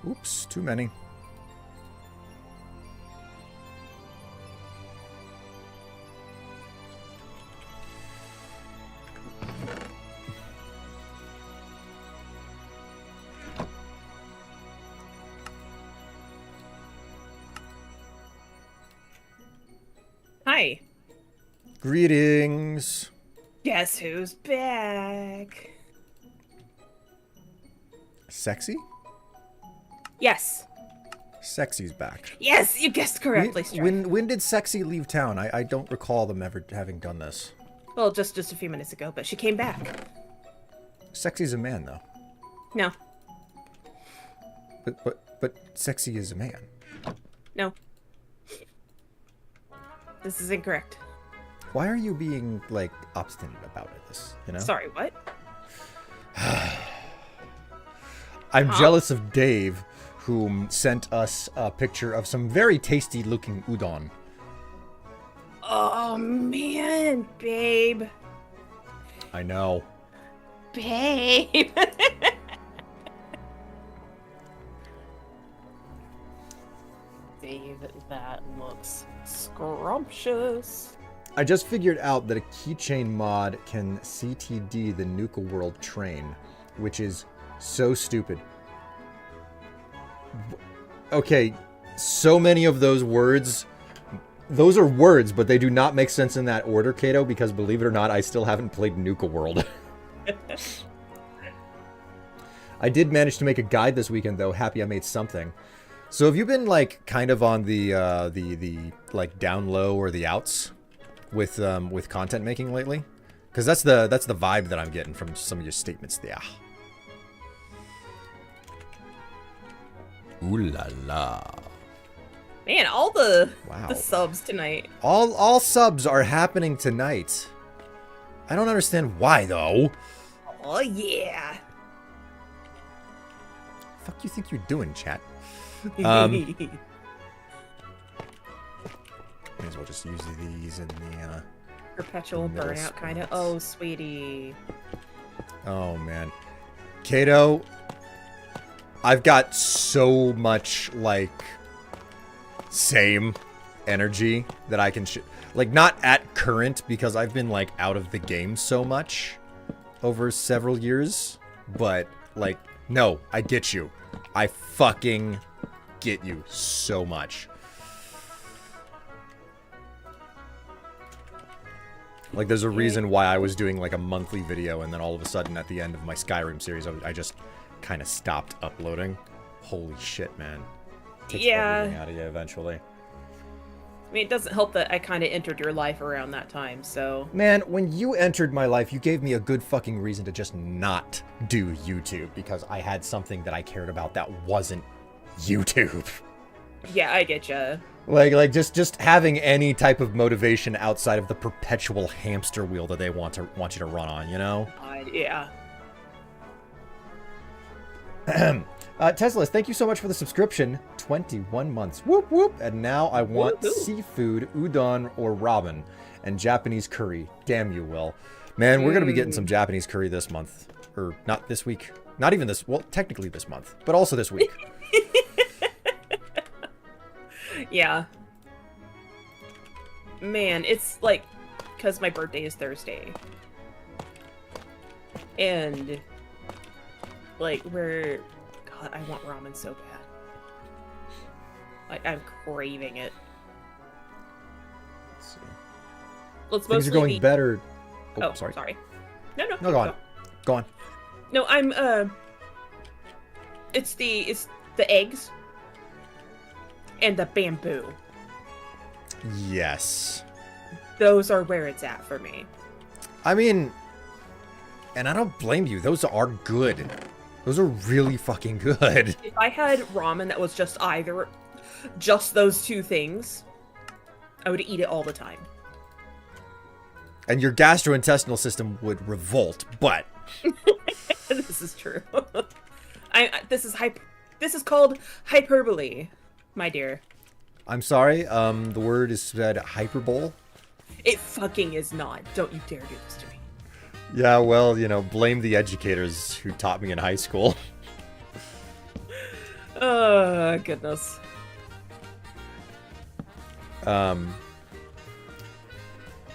Oops, too many. Hi. Greetings. Guess who's back? Sexy? Yes. Sexy's back. Yes, you guessed correctly, Strife. When did Sexy leave town? I don't recall them ever having done this. Well, just a few minutes ago, but she came back. Sexy's a man, though. No. But Sexy is a man. No. This is incorrect. Why are you being, like, obstinate about this, you know? Sorry, what? I'm jealous of Dave, who sent us a picture of some very tasty-looking udon. Oh, man, babe. I know. Babe. Dave, that looks scrumptious. I just figured out that a keychain mod can CTD the Nuka World train, which is so stupid. Okay, so many of those words, those are words, but they do not make sense in that order, Kato, because believe it or not, I still haven't played Nuka World. I did manage to make a guide this weekend, though. Happy I made something. So have you been, like, kind of on the like, down low or the outs with content making lately? Because that's the vibe that I'm getting from some of your statements there. Ooh la la. Man, all the Wow. subs tonight. All subs are happening tonight. I don't understand why, though. Oh, yeah. Fuck you think you're doing, chat? May as well just use these in the Perpetual middle burnout, kind of. spots. Oh, sweetie. Oh man, Kato, I've got so much like same energy that I can like not at current because I've been like out of the game so much over several years, but like no, I get you. I fucking get you so much. Like, there's a reason why I was doing, like, a monthly video, and then all of a sudden, at the end of my Skyrim series, I just kind of stopped uploading. Holy shit, man. Takes everything out of you eventually. I mean, it doesn't help that I kind of entered your life around that time, so... Man, when you entered my life, you gave me a good fucking reason to just not do YouTube, because I had something that I cared about that wasn't YouTube. Yeah, I get ya. Like just having any type of motivation outside of the perpetual hamster wheel that they want you to run on, you know? Yeah. Tesla, thank you so much for the subscription. 21 months. Whoop whoop. And now I want Woohoo. seafood, udon, or ramen, and Japanese curry. Damn you, Will. Man, we're gonna be getting some Japanese curry this month, or not this week. Not even this. Well, technically this month, but also this week. Yeah. Man, it's like, because my birthday is Thursday. And, like, God, I want ramen so bad. Like, I'm craving it. Let's see. Let's Things mostly are going be... better. Oh, sorry. No, No, go on. Go on. No, it's the eggs and the bamboo. Yes. Those are where it's at for me. I mean, and I don't blame you. Those are good. Those are really fucking good. If I had ramen that was just those two things, I would eat it all the time. And your gastrointestinal system would revolt, but This is true. This is called hyperbole, my dear. I'm sorry. The word is said hyperbole. It fucking is not. Don't you dare do this to me. Yeah, well, you know, blame the educators who taught me in high school. Oh, goodness.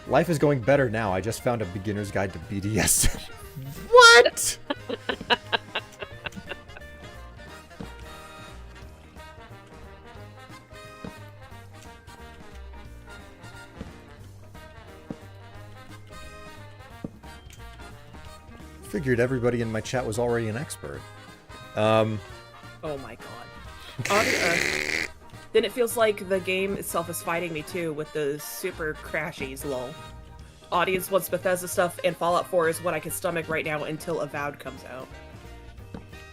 Life is going better now. I just found a beginner's guide to BDS. What? Figured everybody in my chat was already an expert. Oh my god. Then it feels like the game itself is fighting me too with the super crashies, lol. Audience wants Bethesda stuff, and Fallout 4 is what I can stomach right now until Avowed comes out.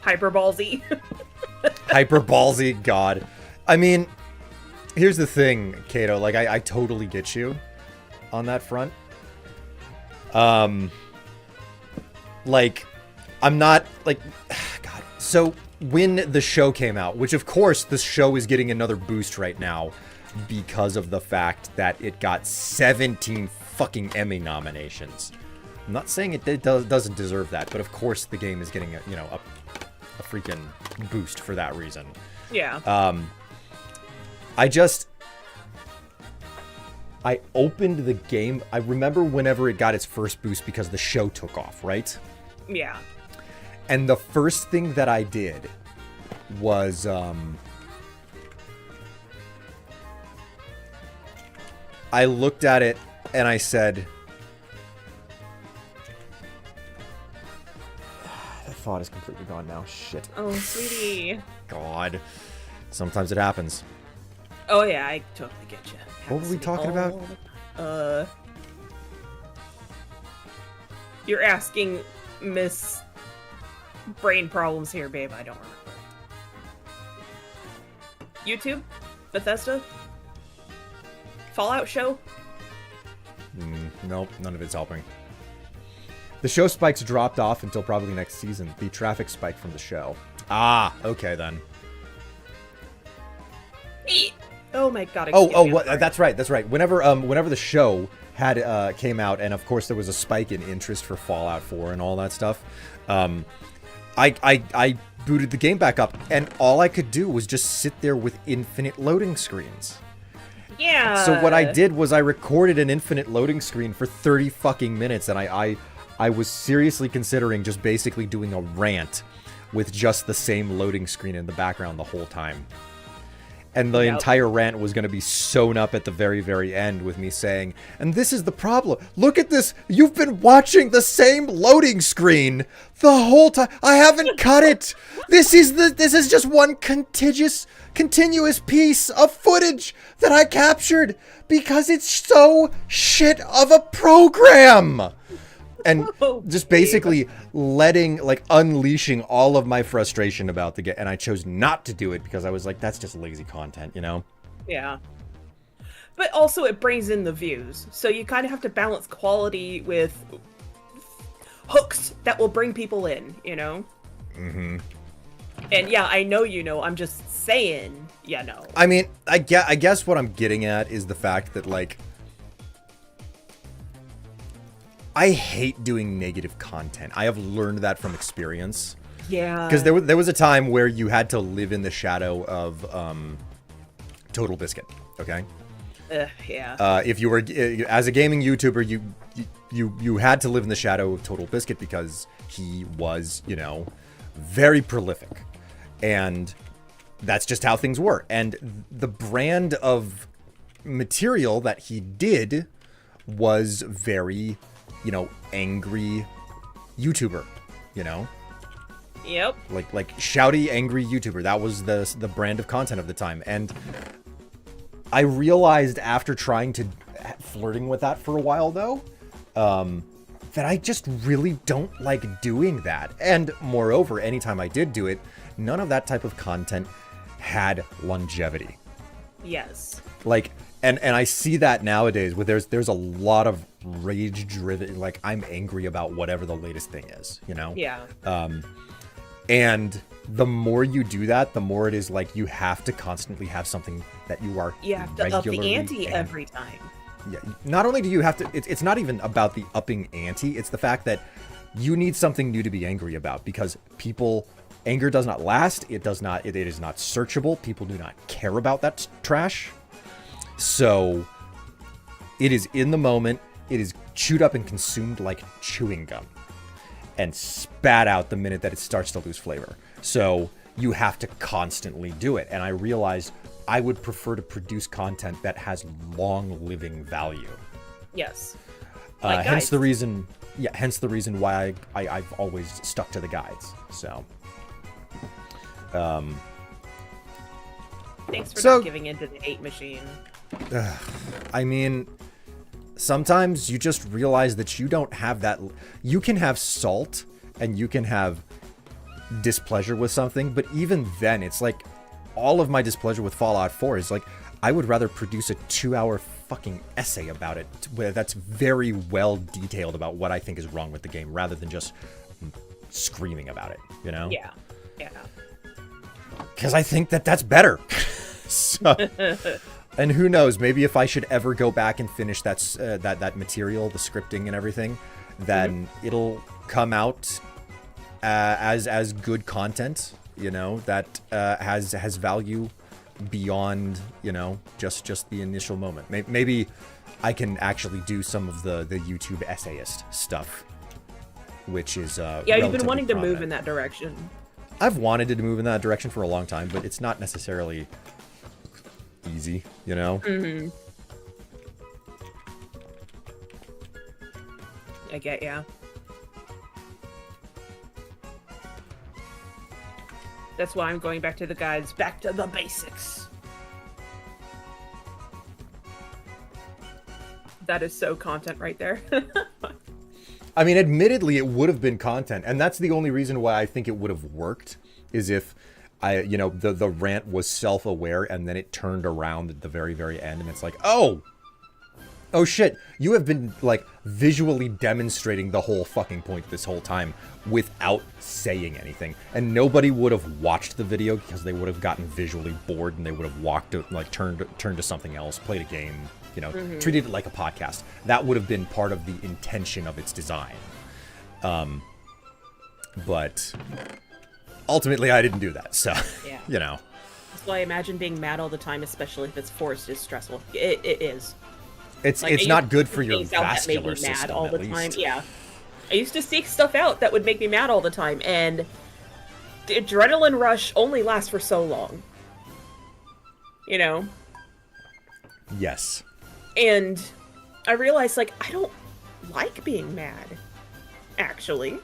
Hyper ballsy. Hyper ballsy, god. I mean, here's the thing, Kato. Like, I totally get you on that front. Like, I'm not, like, god. So, when the show came out, which of course the show is getting another boost right now because of the fact that it got 17 fucking Emmy nominations. I'm not saying it doesn't deserve that, but of course the game is getting a freaking boost for that reason. Yeah. I opened the game. I remember whenever it got its first boost because the show took off, right? Yeah. And the first thing that I did was, I looked at it and I said, that thought is completely gone now. Shit. Oh, sweetie. God. Sometimes it happens. Oh yeah, I totally get you. What were we talking about? You're asking Miss Brain Problems here, babe. I don't remember. YouTube? Bethesda? Fallout show? Nope, none of it's helping. The show spikes dropped off until probably next season. The traffic spike from the show. Ah, okay then. Oh my god. That's right. Whenever the show had came out, and of course there was a spike in interest for Fallout 4 and all that stuff, I booted the game back up, and all I could do was just sit there with infinite loading screens. Yeah. So what I did was I recorded an infinite loading screen for 30 fucking minutes, and I was seriously considering just basically doing a rant with just the same loading screen in the background the whole time. And the entire rant was going to be sewn up at the very, very end with me saying, and this is the problem. Look at this. You've been watching the same loading screen the whole time. I haven't cut it. This is just one continuous piece of footage that I captured because it's so shit of a program. And just basically unleashing all of my frustration about the game. And I chose not to do it because I was like, that's just lazy content, you know? Yeah. But also it brings in the views. So you kind of have to balance quality with hooks that will bring people in, you know? Mm-hmm. And yeah, I know you know, I'm just saying, yeah, no. I mean, I guess what I'm getting at is the fact that, like, I hate doing negative content. I have learned that from experience. Yeah. Because there was a time where you had to live in the shadow of Total Biscuit. Okay. Yeah. If you were as a gaming YouTuber, you had to live in the shadow of Total Biscuit because he was, you know, very prolific, and that's just how things were. And the brand of material that he did was very, you know, angry YouTuber, you know? Yep. Like shouty, angry YouTuber. That was the brand of content of the time. And I realized after flirting with that for a while, though, that I just really don't like doing that. And moreover, anytime I did do it, none of that type of content had longevity. Yes. Like, and I see that nowadays where there's a lot of rage driven, like, I'm angry about whatever the latest thing is, you know? Yeah. And the more you do that, the more it is like you have to constantly have something that you are have to up the ante every time. Yeah. Not only do you have to, it's not even about the upping ante. It's the fact that you need something new to be angry about, because anger does not last. It is not searchable. People do not care about that trash. So it is in the moment. It is chewed up and consumed like chewing gum and spat out the minute that it starts to lose flavor. So you have to constantly do it. And I realized I would prefer to produce content that has long living value. Yes. Hence the reason why I've always stuck to the guides. So Thanks for So- not giving in to the hate machine. I mean, sometimes you just realize that you don't have that. You can have salt and you can have displeasure with something, but even then, it's like all of my displeasure with Fallout 4 is like I would rather produce a 2-hour fucking essay about it where that's very well detailed about what I think is wrong with the game rather than just screaming about it, you know? Yeah. Yeah. Because I think that that's better. So, and who knows, maybe if I should ever go back and finish that material, the scripting and everything, then it'll come out as good content, you know, that has value beyond, you know, just the initial moment. Maybe I can actually do some of the YouTube essayist stuff, which is Yeah, you've been wanting to move in that direction. I've wanted to move in that direction for a long time, but it's not necessarily easy, you know? Mm-hmm. I get ya. That's why I'm going back to the guides, back to the basics. That is so content right there. I mean, admittedly, it would have been content, and that's the only reason why I think it would have worked, is if you know, the rant was self-aware, and then it turned around at the very, very end, and it's like, oh shit, you have been, like, visually demonstrating the whole fucking point this whole time without saying anything, and nobody would have watched the video because they would have gotten visually bored, and they would have walked out, like, turned to something else, played a game, you know, treated it like a podcast. That would have been part of the intention of its design. But ultimately, I didn't do that, so, Yeah. you know. That's why I imagine being mad all the time, especially if it's forced, is stressful. It is. It's Like, it's I not used good to for your seek things out that made me vascular mad system, all at the least. time. Yeah, I used to seek stuff out that would make me mad all the time, and the adrenaline rush only lasts for so long. You know, Yes. and I realized, like, I don't like being mad. Actually,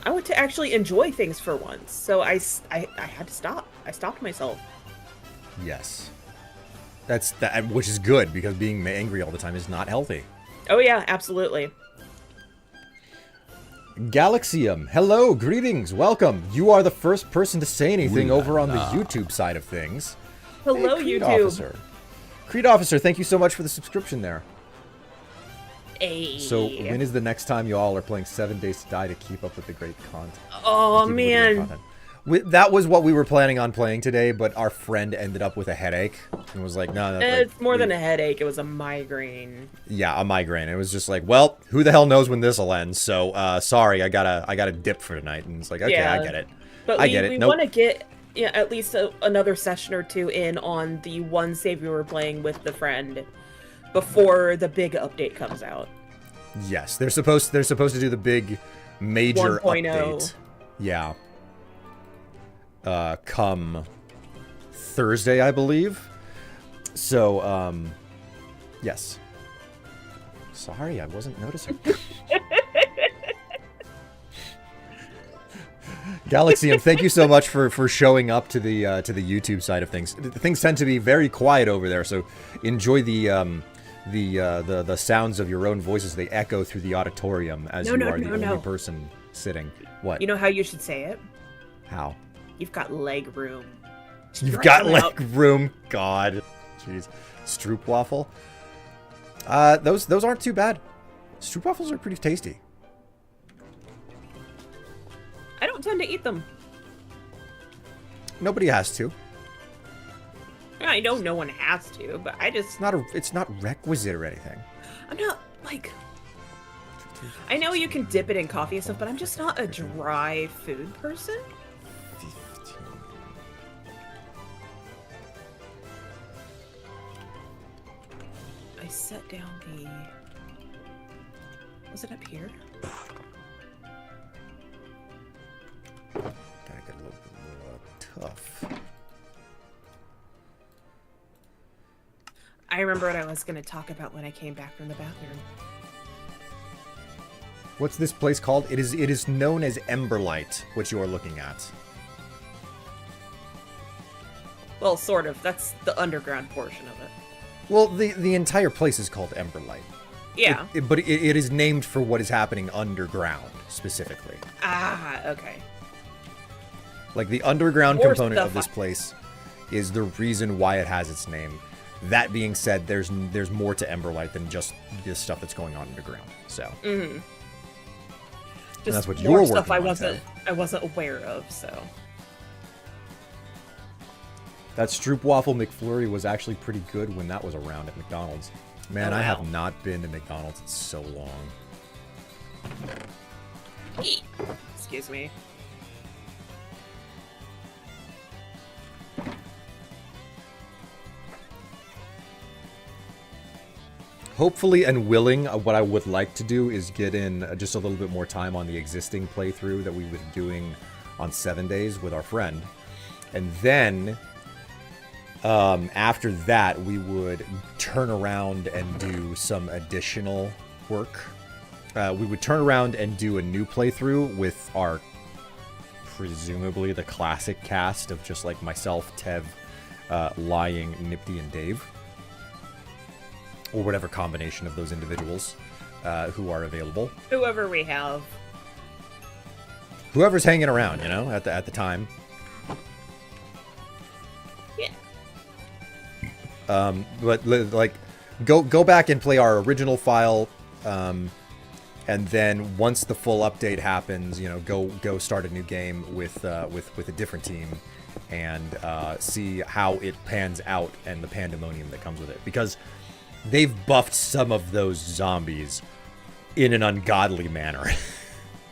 I want to actually enjoy things for once. So I had to stop. I stopped myself. Yes. That's that, which is good, because being angry all the time is not healthy. Oh yeah, absolutely. Galaxium, hello, greetings, welcome. You are the first person to say anything Ooh la over on the la. YouTube side of things. Hello, Hey, Creed YouTube. Officer. Creed Officer, thank you so much for the subscription there. Hey. So, when is the next time you all are playing 7 Days to Die to keep up with the great content? Oh Keep up with the great man. content? That was what we were planning on playing today, but our friend ended up with a headache and was like, no, It's more than a headache. It was a migraine. Yeah, a migraine. It was just like, well, who the hell knows when this'll end? So, sorry, I gotta dip for tonight. And it's like, okay, Yeah. I get it. But I get it. we Nope. want to get at least another session or two in on the one save we were playing with the friend before the big update comes out. Yes, they're supposed to do the big major 1.0. update. Yeah. Come Thursday, I believe. So, yes. Sorry, I wasn't noticing. Galaxium, thank you so much for showing up to the YouTube side of things. Things tend to be very quiet over there, so enjoy the sounds of your own voices. They echo through the auditorium as you are the only person sitting. What? You know how you should say it? How? You've got leg room. You've Stretch got them out. leg room. God. Jeez. Stroopwafel. Those aren't too bad. Stroopwafels are pretty tasty. I don't tend to eat them. Nobody has to. I know no one has to, but I just... It's not requisite or anything. I'm not, like... I know you can dip it in coffee and stuff, but I'm just not a dry food person. 15. I set down the... Was it up here? Gotta get a little bit more tough. I remember what I was going to talk about when I came back from the bathroom. What's this place called? It is known as Emberlight, what you are looking at. Well, sort of. That's the underground portion of it. Well, the entire place is called Emberlight. Yeah. But it is named for what is happening underground, specifically. Ah, okay. Like, the underground More component stuff of this place is the reason why it has its name. That being said, there's more to Emberlight than just this stuff that's going on underground. So. Mm-hmm. And that's what more you're stuff working on, I wasn't aware of, so. That Stroopwafel McFlurry was actually pretty good when that was around at McDonald's. Man, Oh, I wow. have not been to McDonald's in so long. Excuse me. Hopefully and willing, what I would like to do is get in just a little bit more time on the existing playthrough that we were doing on 7 days with our friend. And then, after that, we would turn around and do some additional work. We would turn around and do a new playthrough with our, presumably, the classic cast of just like myself, Tev, Lying, Nipty, and Dave. Or whatever combination of those individuals who are available. Whoever we have. Whoever's hanging around, you know, at the time. Yeah. But like, go back and play our original file, and then once the full update happens, you know, go start a new game with a different team, and see how it pans out and the pandemonium that comes with it, because they've buffed some of those zombies in an ungodly manner.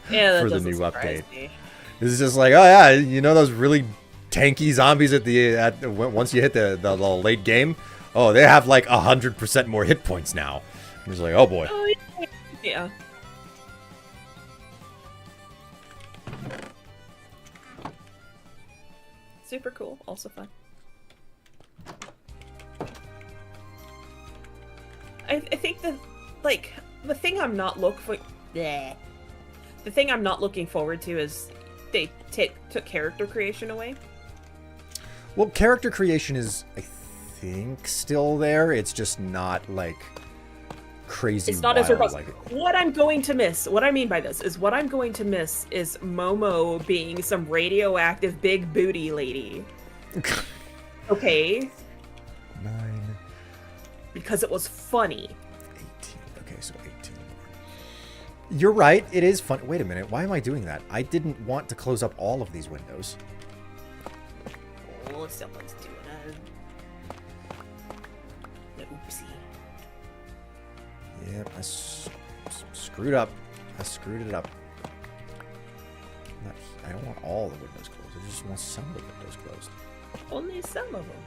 Yeah, that for the doesn't new surprise update. me. This is just like, oh yeah, you know those really tanky zombies once you hit the late game? Oh, they have like 100% more hit points now. I'm just like, oh boy. Oh, yeah. Super cool. Also fun. I think that, like, the thing I'm not the thing I'm not looking forward to is they took character creation away. Well, character creation is, I think, still there. It's just not like crazy. It's not wild, as robust. like What I'm going to miss, what I mean by this, is what I'm going to miss is Momo being some radioactive big booty lady. Okay? 9, Because it was funny. 18. Okay, so 18. You're right. It is fun. Wait a minute. Why am I doing that? I didn't want to close up all of these windows. Oh, someone's doing a oopsie. Yep, I screwed up. I screwed it up. I don't want all the windows closed. I just want some of the windows closed. Only some of them.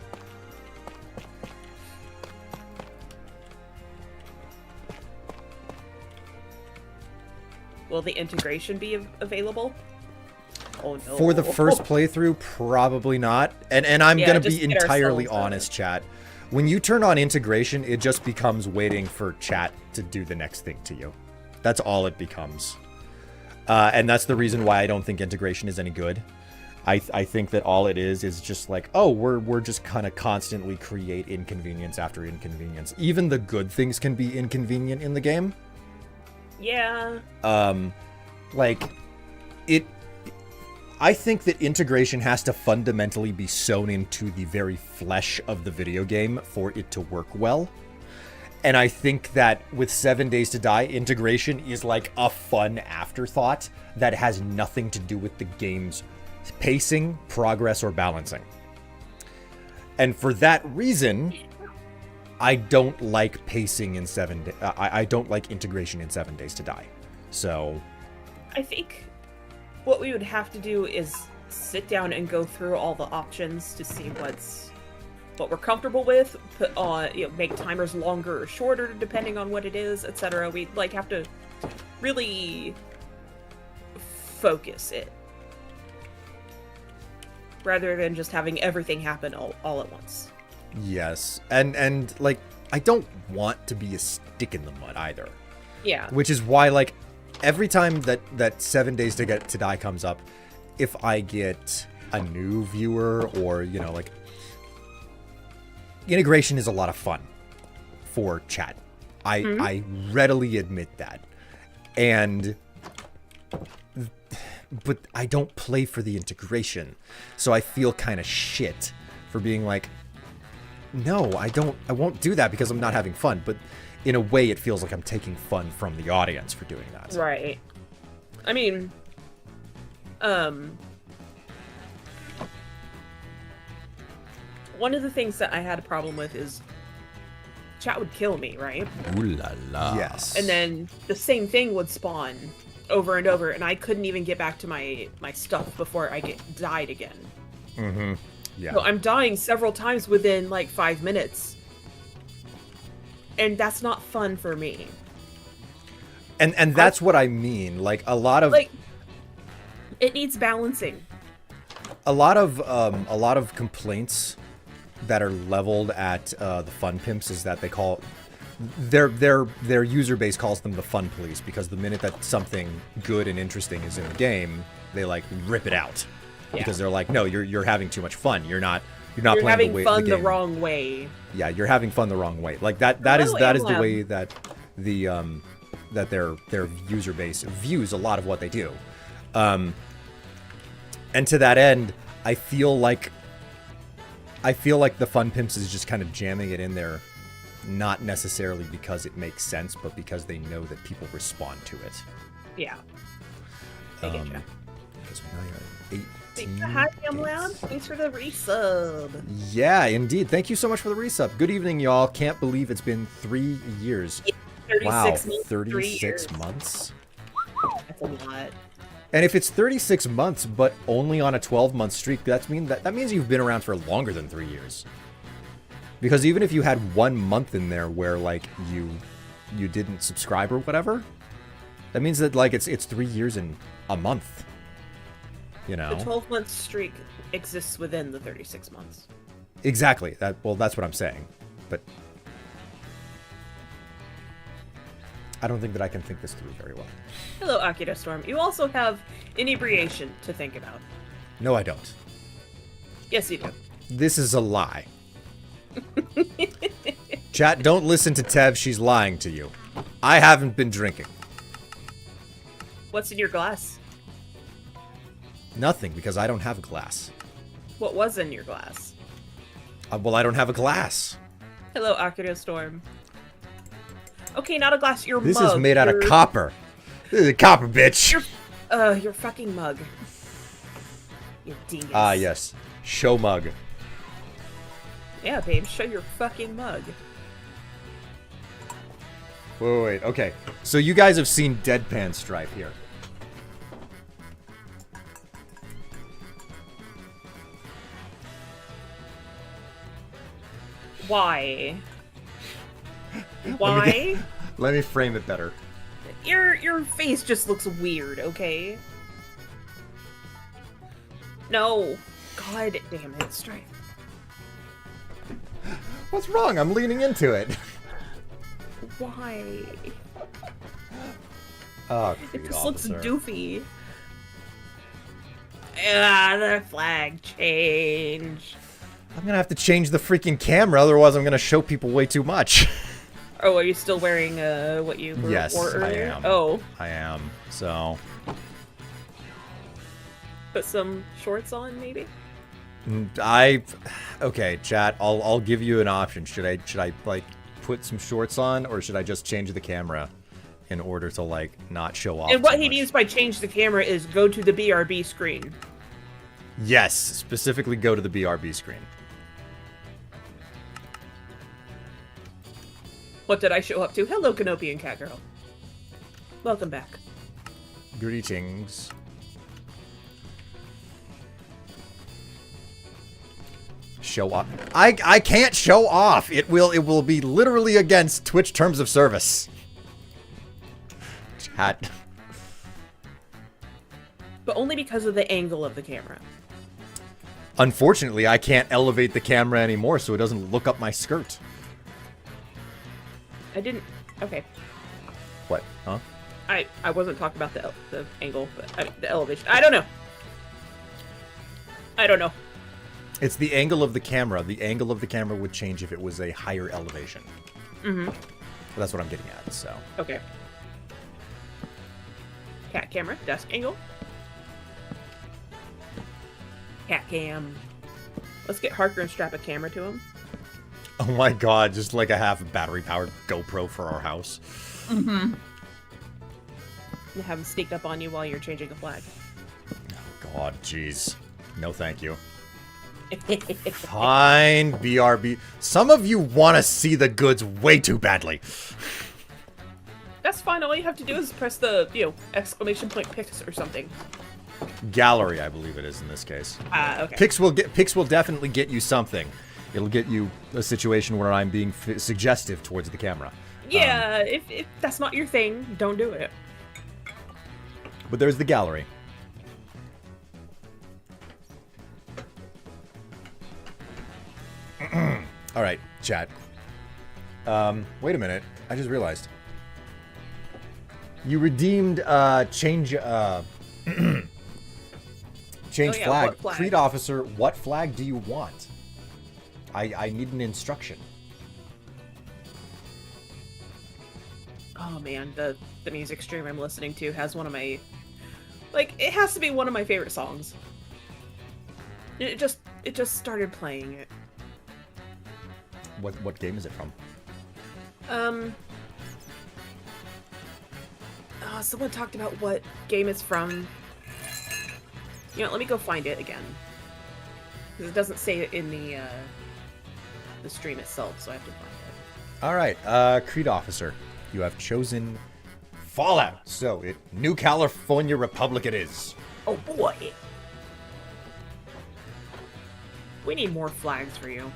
Will the integration be available? Oh no. For the first playthrough, probably not. And I'm Yeah, going to just be get entirely ourselves honest, chat. When you turn on integration, it just becomes waiting for chat to do the next thing to you. That's all it becomes. And that's the reason why I don't think integration is any good. I think that all it is just like, oh, we're just kind of constantly create inconvenience after inconvenience. Even the good things can be inconvenient in the game. Yeah. Like, I think that integration has to fundamentally be sewn into the very flesh of the video game for it to work well. And I think that with 7 Days to Die, integration is like a fun afterthought that has nothing to do with the game's pacing, progress, or balancing. And for that reason, I don't like pacing in I don't like integration in 7 Days to Die. So I think what we would have to do is sit down and go through all the options to see what we're comfortable with, put on, make timers longer or shorter depending on what it is, etc. We'd like have to really focus it rather than just having everything happen all at once. yes, and like, I don't want to be a stick in the mud either. Yeah. Which is why, like, every time that 7 Days to Die comes up, if I get a new viewer or, like, integration is a lot of fun for chat. I readily admit that. But I don't play for the integration. So I feel kind of shit for being like, no, I won't do that because I'm not having fun. But in a way, it feels like I'm taking fun from the audience for doing that. Right. I mean, one of the things that I had a problem with is chat would kill me, right? Ooh la la. Yes. And then the same thing would spawn over and over, and I couldn't even get back to my stuff before I died again. Mm-hmm. Yeah. So I'm dying several times within like 5 minutes. And that's not fun for me. And that's what I mean. Like a lot of it needs balancing. a lot of complaints that are leveled at the fun pimps is that they call their user base calls them the fun police, because the minute that something good and interesting is in the game, they like rip it out. Yeah. Because they're like, no, you're having too much fun. You're not playing having the way fun the the game. wrong way. Yeah, you're having fun the wrong way. Like that is the way that the that their user base views a lot of what they do. And to that end, I feel like the fun pimps is just kind of jamming it in there, not necessarily because it makes sense, but because they know that people respond to it. Yeah. I get ya. Because now you're at 18. Hi, Hamlab. Thanks for the resub. Yeah, indeed. Thank you so much for the resub. Good evening, y'all. Can't believe it's been 3 years. 36 Wow, months, 36 months? That's a lot. And if it's 36 months, but only on a 12-month streak, that means you've been around for longer than 3 years. Because even if you had 1 month in there where like you didn't subscribe or whatever, that means that like it's 3 years and a month. You know? The 12-month streak exists within the 36 months. Exactly. That's what I'm saying. But I don't think that I can think this through very well. Hello, Akira Storm. You also have inebriation to think about. No, I don't. Yes, you do. This is a lie. Chat, don't listen to Tev. She's lying to you. I haven't been drinking. What's in your glass? Nothing, because I don't have a glass. What was in your glass? Well, I don't have a glass. Hello, Akira Storm. Okay, not a glass. Your This mug. is made out of copper. This is a copper, bitch. Your fucking mug. You dingus. Ah, yes. Show mug. Yeah, babe, show your fucking mug. Wait. Okay. So you guys have seen Deadpan Strife here. Why? Why? Let me frame it better. Your face just looks weird, okay? No. God damn it, Strife. What's wrong? I'm leaning into it. Why? Oh, It Creed just looks officer. doofy. Ah, the flag change. I'm gonna have to change the freaking camera, otherwise I'm gonna show people way too much. Oh, are you still wearing what you wore Yes, I earlier? am. Oh, I am. So put some shorts on, maybe. okay, chat. I'll give you an option. Should I like put some shorts on, or should I just change the camera in order to like not show off? And what too he much? means by change the camera is go to the BRB screen. Yes, specifically go to the BRB screen. What did I show up to? Hello, Canopy and Catgirl. Welcome back. Greetings. Show off. I can't show off. It will be literally against Twitch terms of service. Chat. But only because of the angle of the camera. Unfortunately, I can't elevate the camera anymore, so it doesn't look up my skirt. I didn't... Okay. What? Huh? I wasn't talking about the angle, but the elevation. I don't know. It's the angle of the camera. The angle of the camera would change if it was a higher elevation. Mm-hmm. That's what I'm getting at, so. Okay. Cat camera, desk angle. Cat cam. Let's get Harker and strap a camera to him. Oh my god, just like a half battery-powered GoPro for our house. Mm-hmm. And have him sneak up on you while you're changing a flag. Oh god, jeez. No thank you. Fine, BRB. Some of you want to see the goods way too badly. That's fine. All you have to do is press the, exclamation point pics or something. Gallery, I believe it is in this case. Okay. Pics will definitely get you something. It'll get you a situation where I'm being suggestive towards the camera. Yeah, if that's not your thing, don't do it. But there's the gallery. All right, chat. Wait a minute. I just realized. You redeemed change change flag. What flag? Creed officer, what flag do you want? I need an instruction. Oh man, the music stream I'm listening to has one of my, it has to be one of my favorite songs. It just started playing it. What game is it from? Someone talked about what game it's from. Let me go find it again. Because it doesn't say it in the stream itself, so I have to find it. All right, Creed officer, you have chosen Fallout. So New California Republic it is. Oh boy. We need more flags for you.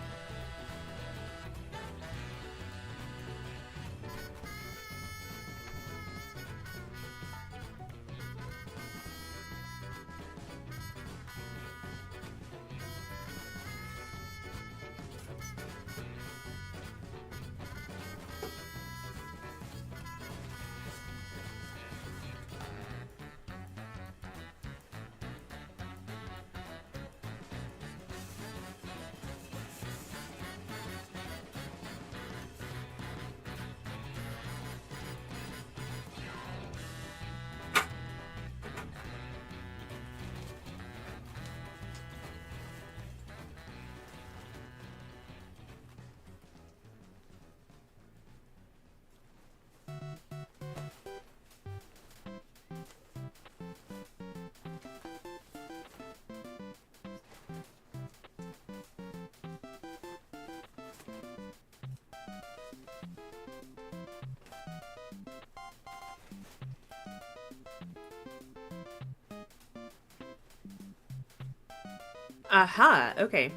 Aha, okay.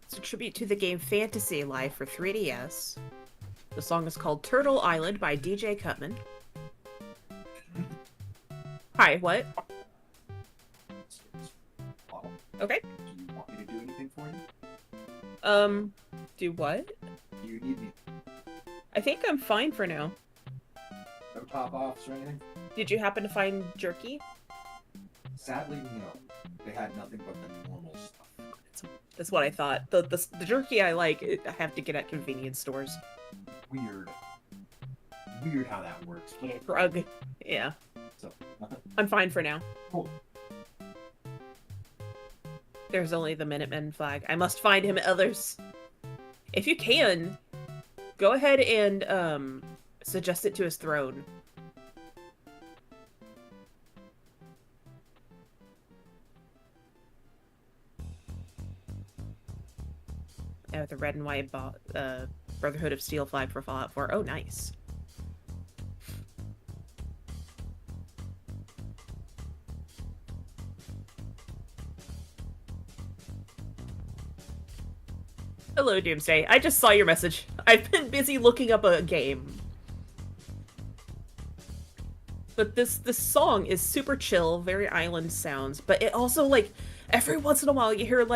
It's a tribute to the game Fantasy Life for 3DS. The song is called Turtle Island by DJ Cutman. Hi, what? Okay. Do you want me to do anything for you? Do what? Do you need me? I think I'm fine for now. No top offs or anything? Did you happen to find jerky? Sadly, no. They had nothing but the normal stuff. That's what I thought. The jerky I like, I have to get at convenience stores. Weird. Weird how that works. But Drug. Yeah. so, I'm fine for now. cool. There's only the Minutemen flag. I must find him others. If you can, go ahead and suggest it to his throne. With the red and white Brotherhood of Steel flag for Fallout 4. Oh, nice. Hello, Doomsday. I just saw your message. I've been busy looking up a game. But this song is super chill, very island sounds, but it also, every once in a while you hear,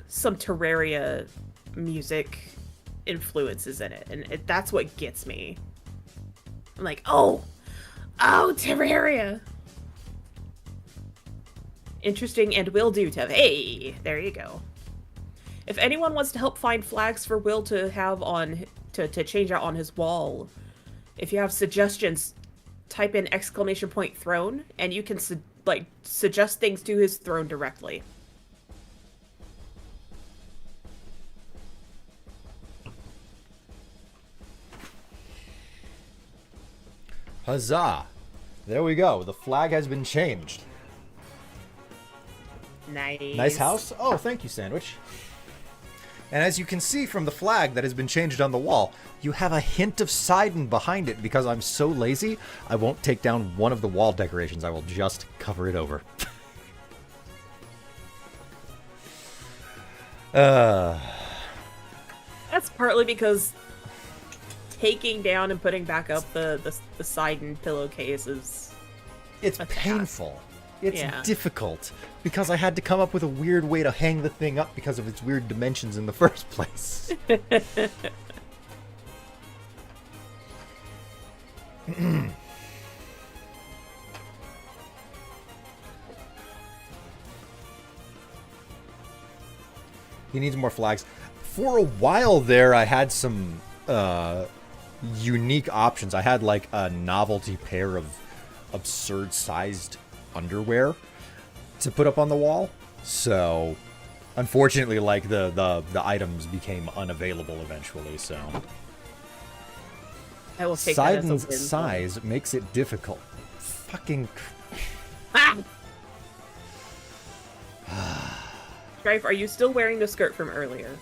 some Terraria music influences in it, and that's what gets me. I'm like, oh, Terraria! Interesting and will do, Tev. Hey, there you go. If anyone wants to help find flags for Will to have on to change out on his wall, if you have suggestions, type in !throne and you can suggest things to his throne directly. Huzzah! There we go. The flag has been changed. Nice. Nice house? Oh, thank you, Sandwich. And as you can see from the flag that has been changed on the wall, you have a hint of Sidon behind it. Because I'm so lazy, I won't take down one of the wall decorations. I will just cover it over. That's partly because taking down and putting back up the Sidon pillowcase is... It's painful. It's difficult. Because I had to come up with a weird way to hang the thing up because of its weird dimensions in the first place. He needs more flags. For a while there, I had some unique options. I had like a novelty pair of absurd-sized underwear to put up on the wall. So, unfortunately, like the items became unavailable eventually. So, I will take Sidon's that as a win. size makes it difficult. Fucking. Strife, are you still wearing the skirt from earlier?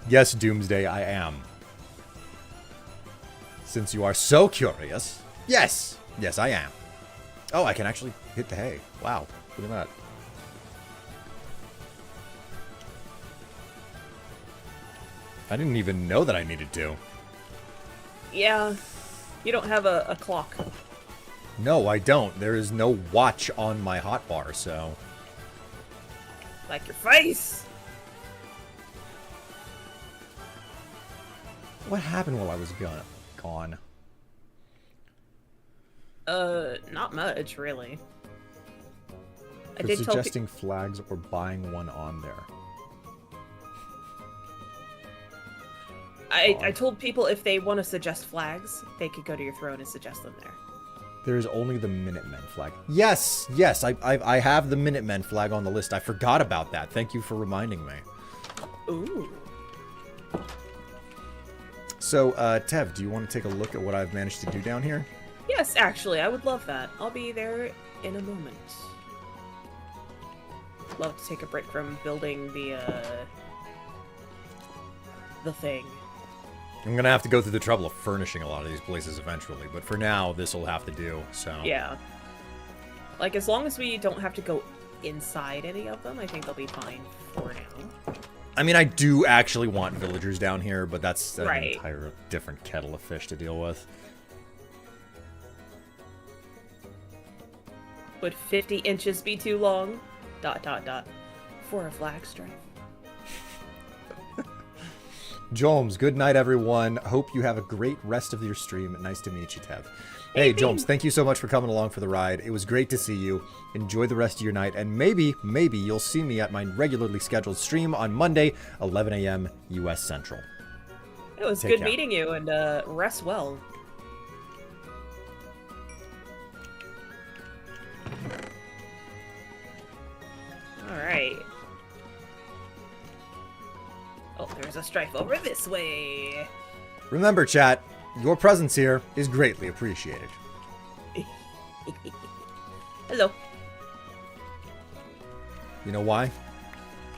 Yes, Doomsday, I am. Since you are so curious. Yes! Yes, I am. Oh, I can actually hit the hay. Wow, look at that. I didn't even know that I needed to. Yeah. You don't have a clock. No, I don't. There is no watch on my hotbar, so... Like your face! What happened while I was gone? Not much, really. I For did tell suggesting flags or buying one on there. I told people if they want to suggest flags, they could go to your throne and suggest them there. There is only the Minutemen flag. Yes, yes, I have the Minutemen flag on the list. I forgot about that. Thank you for reminding me. Ooh. So, Tev, do you want to take a look at what I've managed to do down here? Yes, actually, I would love that. I'll be there in a moment. Love to take a break from building the thing. I'm gonna have to go through the trouble of furnishing a lot of these places eventually, but for now, this will have to do, so... Yeah. Like, as long as we don't have to go inside any of them, I think they'll be fine for now. I mean, I do actually want villagers down here, but that's an Right. entire different kettle of fish to deal with. Would 50 inches be too long? ... For a flag stripe. Jomes, good night, everyone. Hope you have a great rest of your stream. Nice to meet you, Tev. Hey, Jomes, thank you so much for coming along for the ride. It was great to see you. Enjoy the rest of your night, and maybe you'll see me at my regularly scheduled stream on Monday, 11 a.m. U.S. Central. It was Take good care. meeting you, and rest well. Alright. Oh, there's a Strife over this way. Remember, chat, your presence here is greatly appreciated. Hello. You know why?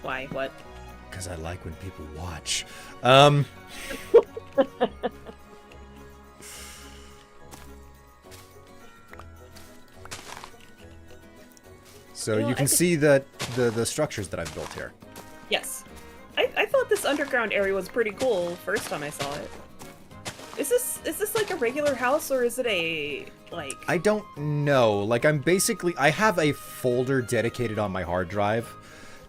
Why? What? Because I like when people watch. So you can see the structures that I've built here. Yes. I thought this underground area was pretty cool first time I saw it. Is this like a regular house, or is it a, like... I don't know. Like, I have a folder dedicated on my hard drive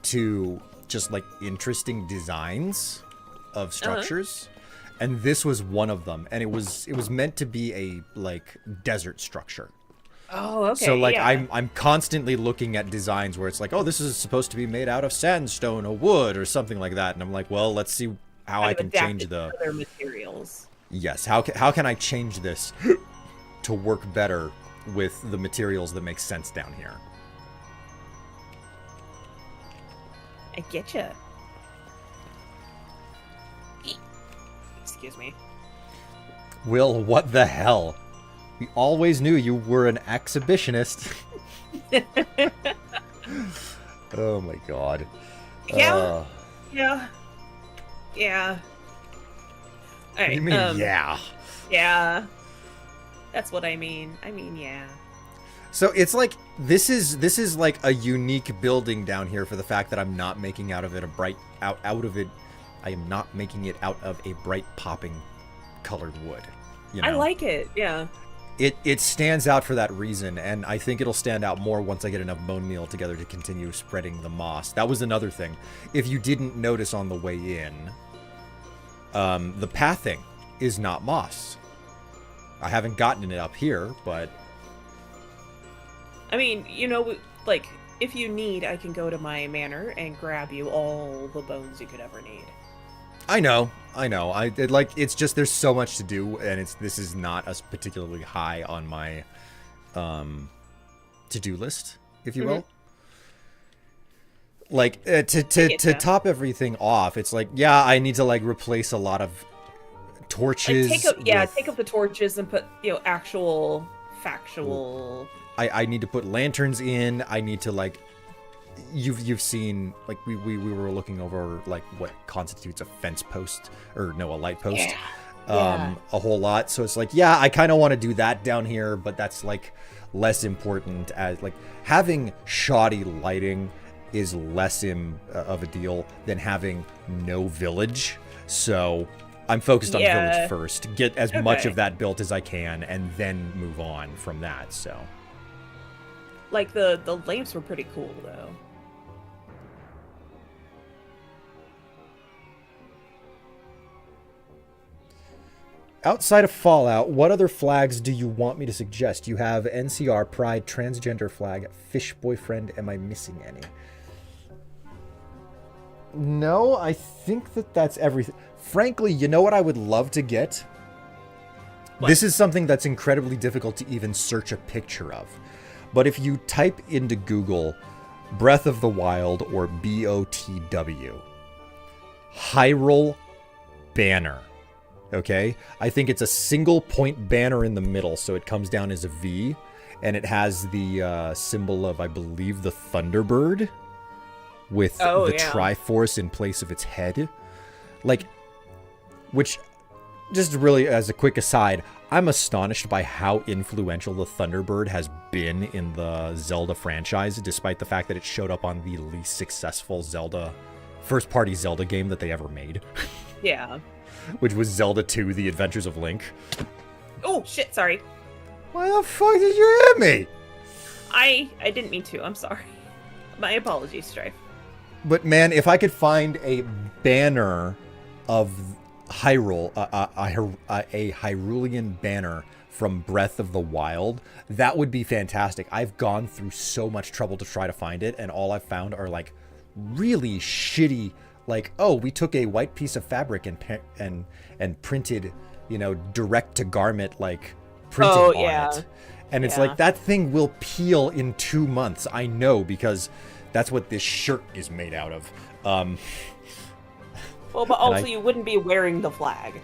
to just, like, interesting designs of structures. And this was one of them. And it was meant to be a, like, desert structure. Oh, okay. So like yeah. I'm constantly looking at designs where it's like, oh, this is supposed to be made out of sandstone or wood or something like that, and I'm like, well, let's see how Kind I of can adapt change it the to other materials. yes, how can I change this to work better with the materials that make sense down here. I get you. Excuse me. Will, what the hell? We always knew you were an exhibitionist. Oh my god. Yeah. Yeah. Yeah. All What right. do you mean, yeah? Yeah. That's what I mean. I mean, yeah. So it's like this is like a unique building down here for the fact that I'm not making out of it a bright out of it. I am not making it out of a bright popping colored wood. You know? I like it. Yeah. It stands out for that reason, and I think it'll stand out more once I get enough bone meal together to continue spreading the moss. That was another thing. If you didn't notice on the way in, the pathing is not moss. I haven't gotten it up here, but I mean, you know, like, if you need, I can go to my manor and grab you all the bones you could ever need. I know. It's just there's so much to do, and this is not as particularly high on my to-do list, if you will. Like to top everything off, it's like, yeah, I need to like replace a lot of torches. Like, take up the torches and put, you know, actual factual. I need to put lanterns in. I need to like. You've seen, like, we were looking over like what constitutes a fence post, or no, a light post. Yeah. A whole lot. So it's like, yeah, I kind of want to do that down here, but that's like less important, as like having shoddy lighting is less of a deal than having no village. So I'm focused on village first, get as much of that built as I can, and then move on from that. So like the lamps were pretty cool though. outside of Fallout, what other flags do you want me to suggest? You have NCR, Pride, Transgender flag, Fish Boyfriend. Am I missing any? No, I think that's everything. Frankly, you know what I would love to get? What? This is something that's incredibly difficult to even search a picture of. But if you type into Google Breath of the Wild or BOTW, Hyrule banner. Okay? I think it's a single point banner in the middle, so it comes down as a V, and it has the symbol of, I believe, the Thunderbird with the Triforce in place of its head. Like, which, just really as a quick aside, I'm astonished by how influential the Thunderbird has been in the Zelda franchise, despite the fact that it showed up on the least successful first-party Zelda game that they ever made. Yeah. Which was Zelda 2, The Adventures of Link. Oh, shit, sorry. Why the fuck did you hit me? I didn't mean to, I'm sorry. My apologies, Strife. But man, if I could find a banner of Hyrule, a Hyrulean banner from Breath of the Wild, that would be fantastic. I've gone through so much trouble to try to find it, and all I've found are like really shitty, like, oh, we took a white piece of fabric and printed, you know, direct to garment like printing on it. And it's like, that thing will peel in 2 months. I know, because that's what this shirt is made out of. Well, but also you wouldn't be wearing the flag.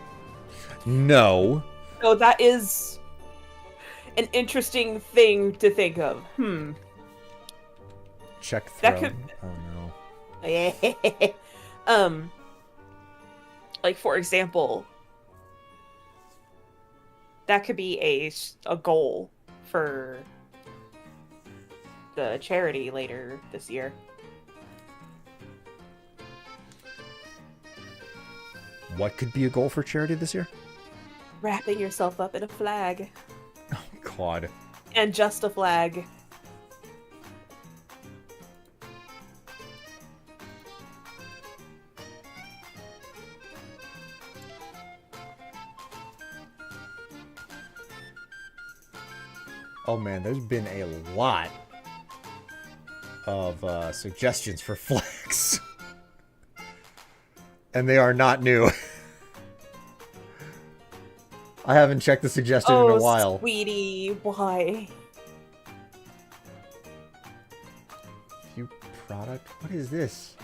No. So that is an interesting thing to think of. Check throne. Oh no. Like, for example, that could be a goal for the charity later this year. What could be a goal for charity this year? Wrapping yourself up in a flag. Oh, God. And just a flag. Oh man, there's been a lot of suggestions for flags. And they are not new. I haven't checked the suggestion in a while. Oh, sweetie, why? View product? What is this?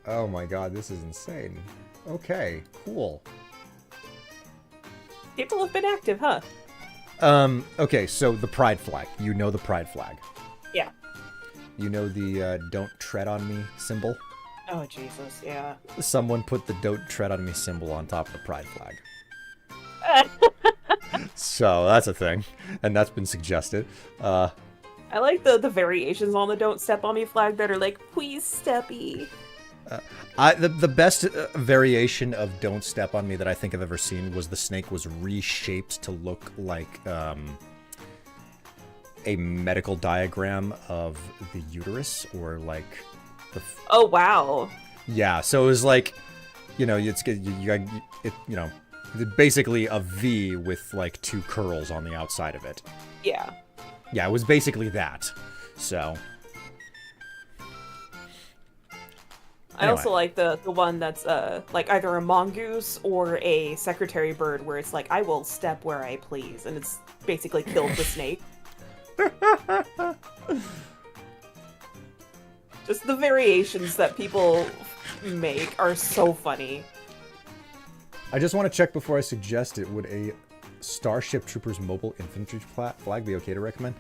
Oh my god, this is insane. Okay, cool. People have been active, huh? Okay, so the pride flag. You know the pride flag. Yeah. You know the don't tread on me symbol? Oh, Jesus, yeah. Someone put the don't tread on me symbol on top of the pride flag. So that's a thing, and that's been suggested. I like the variations on the don't step on me flag that are like, please steppy. The best variation of "Don't Step on Me" that I think I've ever seen was the snake was reshaped to look like a medical diagram of the uterus, or like the. Oh wow! Yeah, so it was like, you know, it's basically a V with like two curls on the outside of it. Yeah. Yeah, it was basically that. So. I also like the one that's like either a mongoose or a secretary bird, where it's like, I will step where I please, and it's basically killed the snake. Just the variations that people make are so funny. I just want to check before I suggest it. Would a Starship Troopers mobile infantry flag be okay to recommend?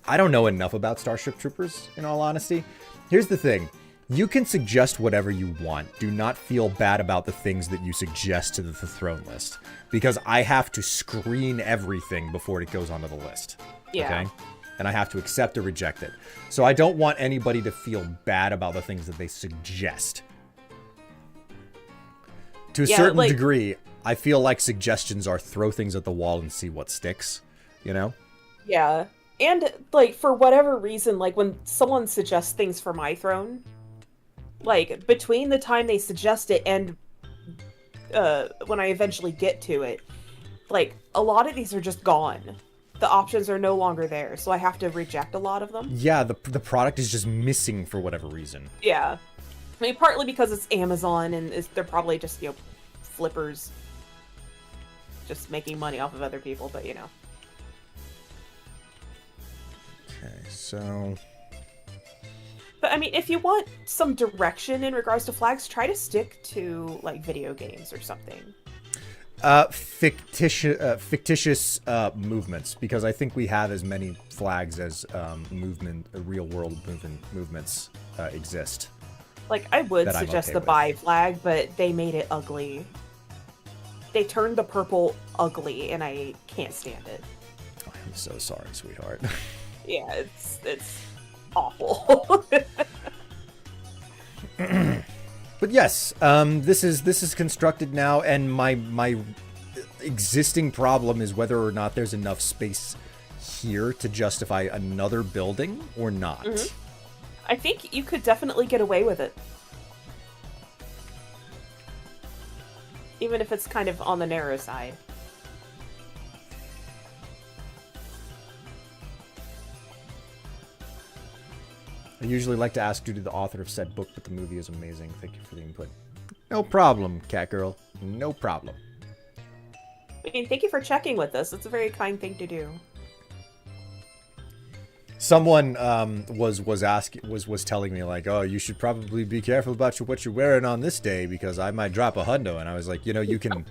I don't know enough about Starship Troopers, in all honesty. Here's the thing. You can suggest whatever you want. Do not feel bad about the things that you suggest to the throne list, because I have to screen everything before it goes onto the list. Yeah. Okay? And I have to accept or reject it. So I don't want anybody to feel bad about the things that they suggest. To a certain degree, I feel like suggestions are throw things at the wall and see what sticks, you know? Yeah. And, like, for whatever reason, like, when someone suggests things for my throne, like, between the time they suggest it and when I eventually get to it, like, a lot of these are just gone. The options are no longer there, so I have to reject a lot of them. Yeah, the product is just missing for whatever reason. Yeah. I mean, partly because it's Amazon, and they're probably just, you know, flippers just making money off of other people, but, you know. Okay, so... But, I mean, if you want some direction in regards to flags, try to stick to, like, video games or something. Fictitious movements, because I think we have as many flags as real-world movements exist. Like, I would that I'm suggest okay the with. buy flag, but they made it ugly. They turned the purple ugly, and I can't stand it. Oh, I'm so sorry, sweetheart. Yeah, it's awful. But yes, this is constructed now, and my existing problem is whether or not there's enough space here to justify another building or not. Mm-hmm. I think you could definitely get away with it. Even if it's kind of on the narrow side. I usually like to ask due to the author of said book, but the movie is amazing. Thank you for the input. No problem, cat girl. No problem. I mean, thank you for checking with us. It's a very kind thing to do. Someone was telling me, like, oh, you should probably be careful about what you're wearing on this day, because I might drop a hundo. And I was like, you know, you can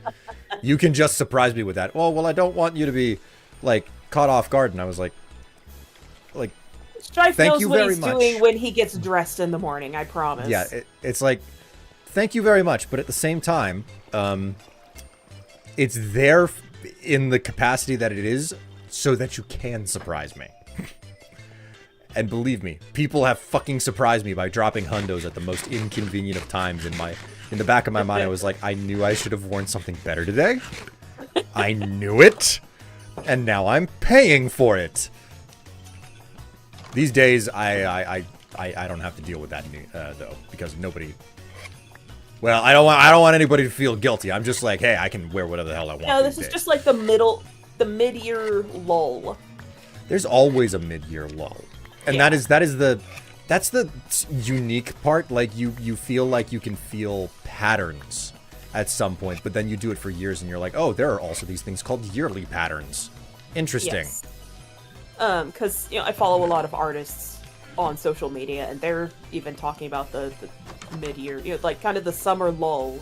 just surprise me with that. Oh, well, I don't want you to be like caught off guard. And I was like Strife thank knows you what very he's much. doing when he gets dressed in the morning, I promise. Yeah, it's like, thank you very much, but at the same time, it's there in the capacity that it is, so that you can surprise me. And believe me, people have fucking surprised me by dropping hundos at the most inconvenient of times. In the back of my mind, I was like, I knew I should have worn something better today. I knew it, and now I'm paying for it. These days, I don't have to deal with that though, because nobody Well, I don't want anybody to feel guilty. I'm just like, hey, I can wear whatever the hell I want. No, this these is days. just like the mid-year lull. There's always a mid-year lull, and Yeah. that's the unique part. Like you feel like you can feel patterns at some point, but then you do it for years, and you're like, oh, there are also these things called yearly patterns. Interesting. Yes. Because I follow a lot of artists on social media, and they're even talking about the mid-year, like kind of the summer lull.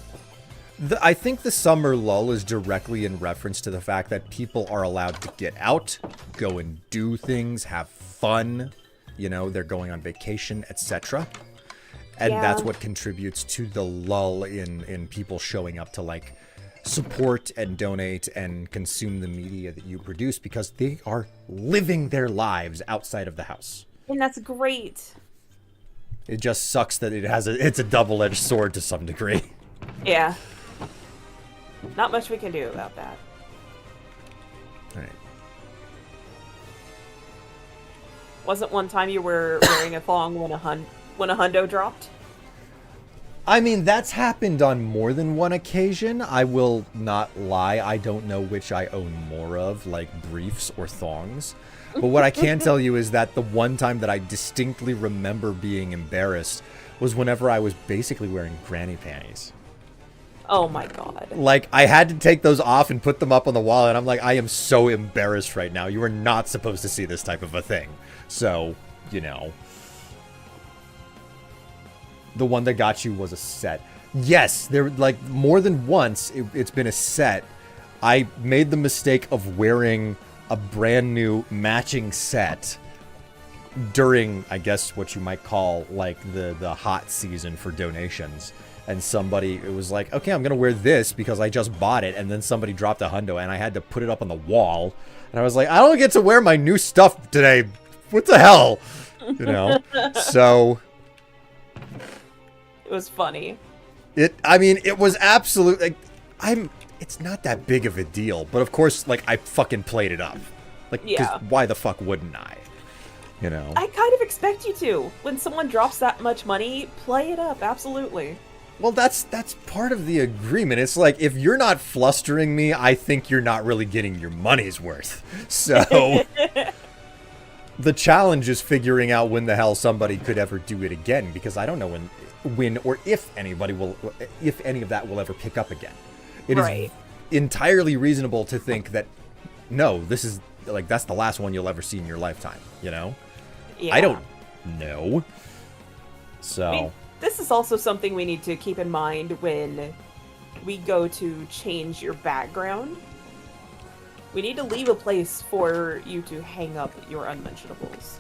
I think the summer lull is directly in reference to the fact that people are allowed to get out, go and do things, have fun. They're going on vacation, etc. And Yeah. that's what contributes to the lull in people showing up to like support and donate and consume the media that you produce because they are living their lives outside of the house. And that's great. It just sucks that it's a double-edged sword to some degree. Yeah. Not much we can do about that. All right. Wasn't one time you were wearing a thong when a hundo dropped? I mean, that's happened on more than one occasion. I will not lie. I don't know which I own more of, like briefs or thongs. But what I can tell you is that the one time that I distinctly remember being embarrassed was whenever I was basically wearing granny panties. Oh my god. Like, I had to take those off and put them up on the wall, and I'm like, I am so embarrassed right now. You are not supposed to see this type of a thing. So, the one that got you was a set. Yes, there like more than once it's been a set. I made the mistake of wearing a brand new matching set during, I guess, what you might call like the hot season for donations. And it was like, okay, I'm gonna wear this because I just bought it, and then somebody dropped a hundo, and I had to put it up on the wall, and I was like, I don't get to wear my new stuff today. What the hell, So It was funny. It was absolute. It's not that big of a deal, but of course, like I fucking played it up, like, 'cause Yeah. why the fuck wouldn't I? I kind of expect you to. When someone drops that much money, play it up, absolutely. Well, that's part of the agreement. It's like, if you're not flustering me, I think you're not really getting your money's worth. So the challenge is figuring out when the hell somebody could ever do it again, because I don't know when or if any of that will ever pick up again. It Right. is entirely reasonable to think that, no, this is like, that's the last one you'll ever see in your lifetime, Yeah. I don't know. So I mean, this is also something we need to keep in mind when we go to change your background. We need to leave a place for you to hang up your unmentionables.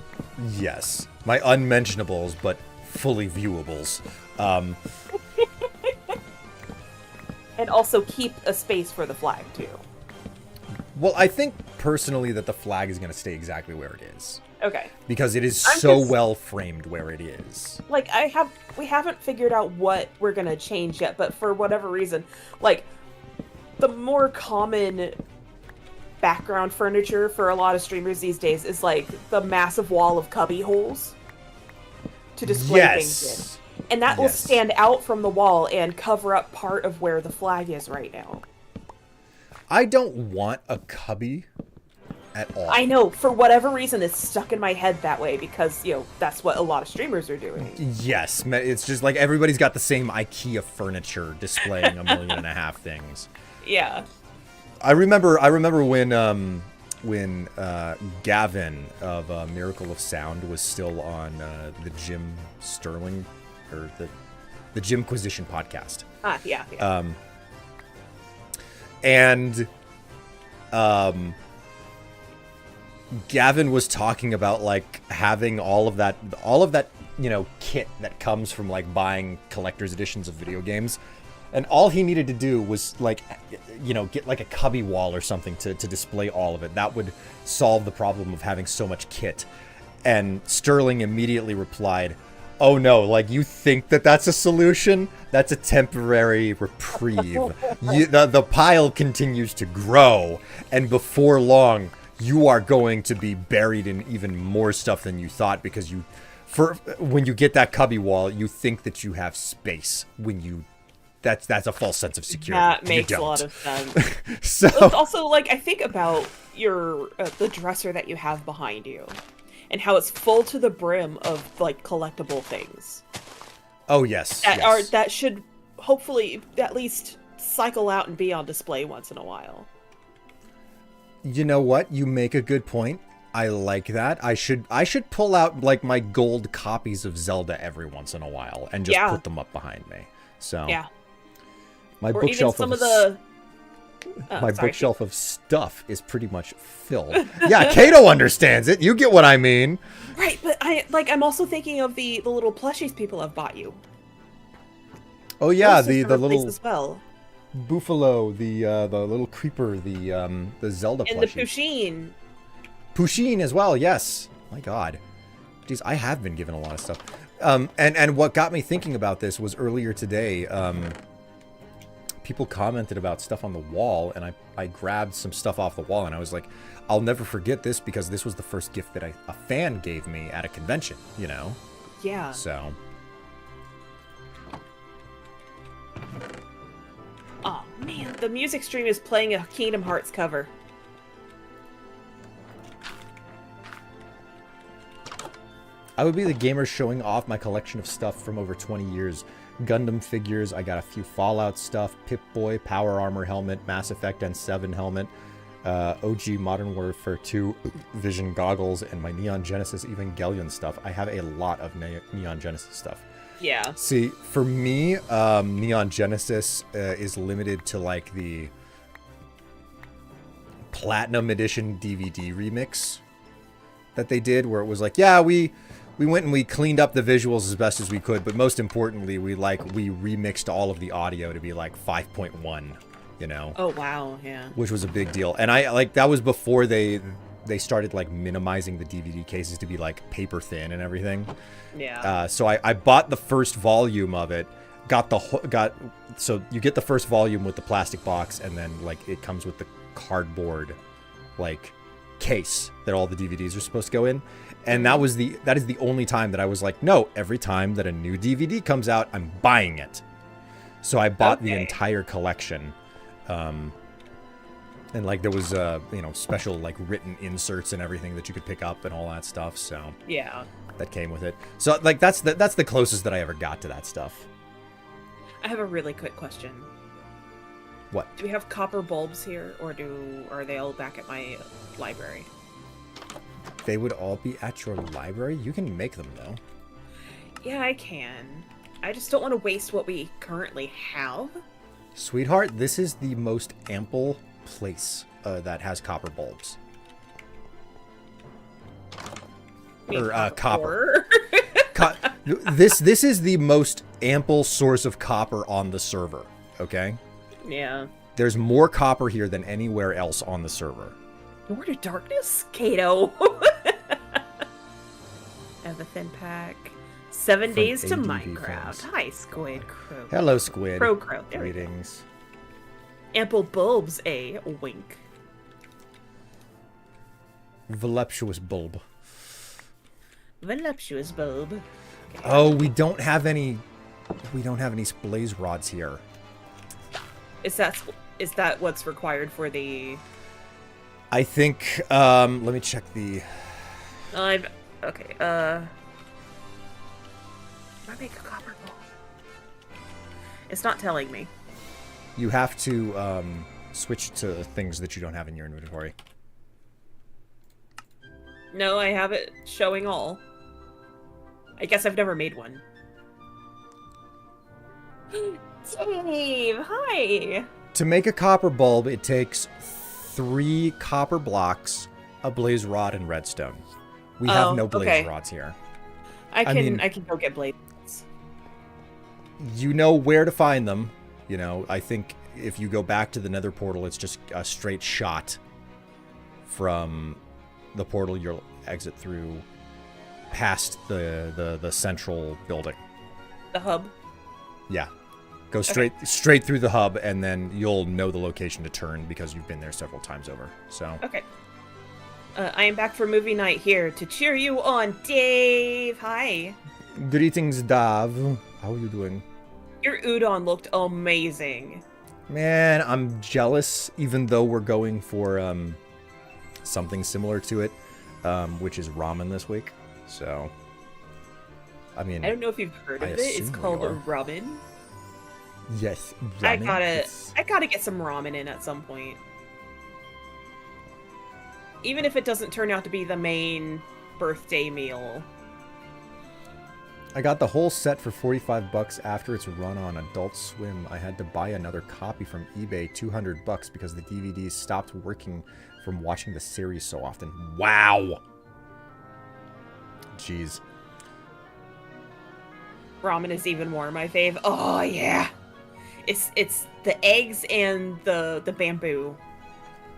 yes, my unmentionables, but fully viewables. And also keep a space for the flag, too. Well, I think personally that the flag is going to stay exactly where it is. Okay. Because it is I'm so just- well framed where it is. Like, we haven't figured out what we're gonna change yet, but for whatever reason, like, the more common background furniture for a lot of streamers these days is, like, the massive wall of cubby holes to display things Yes. in. And that will Yes. stand out from the wall and cover up part of where the flag is right now. I don't want a cubby at all. I know, for whatever reason, it's stuck in my head that way because, that's what a lot of streamers are doing. Yes, it's just like everybody's got the same IKEA furniture displaying 1.5 million things. Yeah. I remember when Gavin of Miracle of Sound was still on the Jim Sterling, or the Jimquisition podcast. Yeah, yeah. And Gavin was talking about like having all of that kit that comes from like buying collector's editions of video games, and all he needed to do was like get like a cubby wall or something to display all of it. That would solve the problem of having so much kit. And Sterling immediately replied, "Oh no, like you think that's a solution? That's a temporary reprieve. The pile continues to grow, and before long, you are going to be buried in even more stuff than you thought, because when you get that cubby wall, you think that you have space when you that's a false sense of security. That You makes a don't. lot of sense. So It's also, like, I think about your the dresser that you have behind you, and how it's full to the brim of like collectible things oh yes, that yes. that should hopefully at least cycle out and be on display once in a while. You know what? You make a good point. I like that. I should pull out like my gold copies of Zelda every once in a while and just put them up behind me. So Yeah. my Or even bookshelf some of of the my bookshelf of stuff is pretty much filled. Yeah, Kato understands it. You get what I mean. Right, but I'm also thinking of the little plushies people have bought you. Oh yeah, Those the deserve a place little as well. buffalo, the little creeper, the Zelda And the plushie. Pusheen. Pusheen as well, yes. My God. Jeez, I have been given a lot of stuff. And what got me thinking about this was earlier today, people commented about stuff on the wall, and I grabbed some stuff off the wall, and I was like, I'll never forget this because this was the first gift that a fan gave me at a convention, you know? Yeah. So, Oh man, the music stream is playing a Kingdom Hearts cover. I would be the gamer showing off my collection of stuff from over 20 years. Gundam figures, I got a few Fallout stuff, Pip-Boy, Power Armor helmet, Mass Effect N7 helmet, OG Modern Warfare 2 Vision goggles, and my Neon Genesis Evangelion stuff. I have a lot of Neon Genesis stuff. Yeah. See, for me, Neon Genesis is limited to like the Platinum Edition DVD remix that they did, where it was like, yeah, we went and we cleaned up the visuals as best as we could, but most importantly, we remixed all of the audio to be like 5.1, you know? Oh wow, yeah. Which was a big deal. And I like that was before they started like minimizing the DVD cases to be like paper thin and everything. Yeah. So I bought the first volume of it, so you get the first volume with the plastic box, and then like it comes with the cardboard like case that all the DVDs are supposed to go in. And that is the only time that I was like, no, every time that a new DVD comes out, I'm buying it. So I bought the entire collection. And like there was special like written inserts and everything that you could pick up and all that stuff. So Yeah. that came with it. So like that's the closest that I ever got to that stuff. I have a really quick question. What? Do we have copper bulbs here, or are they all back at my library? They would all be at your library? You can make them though. Yeah, I can. I just don't want to waste what we currently have. Sweetheart, this is the most ample place that has copper bulbs. Copper. This is the most ample source of copper on the server, okay? Yeah. There's more copper here than anywhere else on the server. Lord of Darkness? Kato. I have a thin pack. 7 days to ADV Minecraft. fans. Hi, Squid Crow. Hello, Squid. Crow. There we go. Greetings. Ample bulbs, a wink. Voluptuous bulb. Voluptuous bulb. Okay. Oh, we don't have any blaze rods here. Is that what's required for the? I think. Let me check the. Okay. I make a copper bulb. It's not telling me. You have to switch to things that you don't have in your inventory. No, I have it showing all. I guess I've never made one. Dave, hi. To make a copper bulb, it takes 3 copper blocks, a blaze rod, and redstone. We have no blaze rods here. I mean, can go get blades. You know where to find them. You know, I think if you go back to the nether portal, it's just a straight shot from the portal you'll exit through past the central building. The hub? Yeah. Go straight through the hub, and then you'll know the location to turn because you've been there several times over. So Okay. I am back for movie night here to cheer you on, Dave. Hi. greetings, Dav. How are you doing? Your udon looked amazing. Man, I'm jealous, even though we're going for something similar to it, which is ramen this week. So, I mean, I don't know if you've heard of it. It's assume we called are. ramen. Yes, I ramen. gotta, I gotta get some ramen in at some point. Even if it doesn't turn out to be the main birthday meal. I got the whole set for $45 after its run on Adult Swim. I had to buy another copy from eBay, $200 because the DVDs stopped working from watching the series so often. Wow. Jeez. Ramen is even more my fave. Oh yeah, it's the eggs and the bamboo.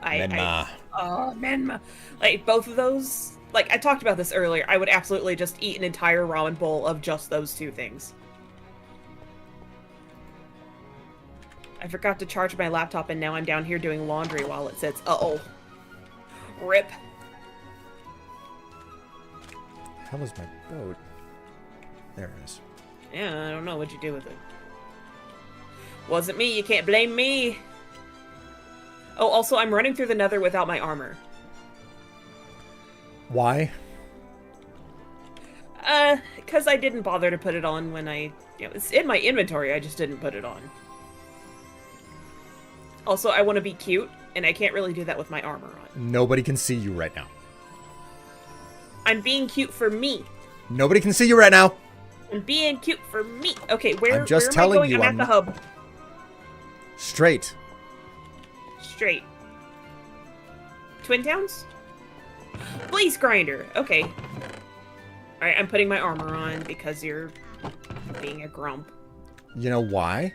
Menma. Oh menma, like both of those. Like I talked about this earlier, I would absolutely just eat an entire ramen bowl of just those two things. I forgot to charge my laptop and now I'm down here doing laundry while it sits. Uh-oh. Rip. How was my boat? There it is. Yeah, I don't know what you do with it. Wasn't me, you can't blame me. Oh, also, I'm running through the nether without my armor. Why? Because I didn't bother to put it on when it's in my inventory, I just didn't put it on. Also, I want to be cute, and I can't really do that with my armor on. Nobody can see you right now. I'm being cute for me. Nobody can see you right now. I'm being cute for me. Okay, where, I'm just where am telling I going? you, I'm at the hub. Straight. Straight. Twin Towns? Blaze Grinder. Okay. Alright, I'm putting my armor on because you're being a grump. You know why?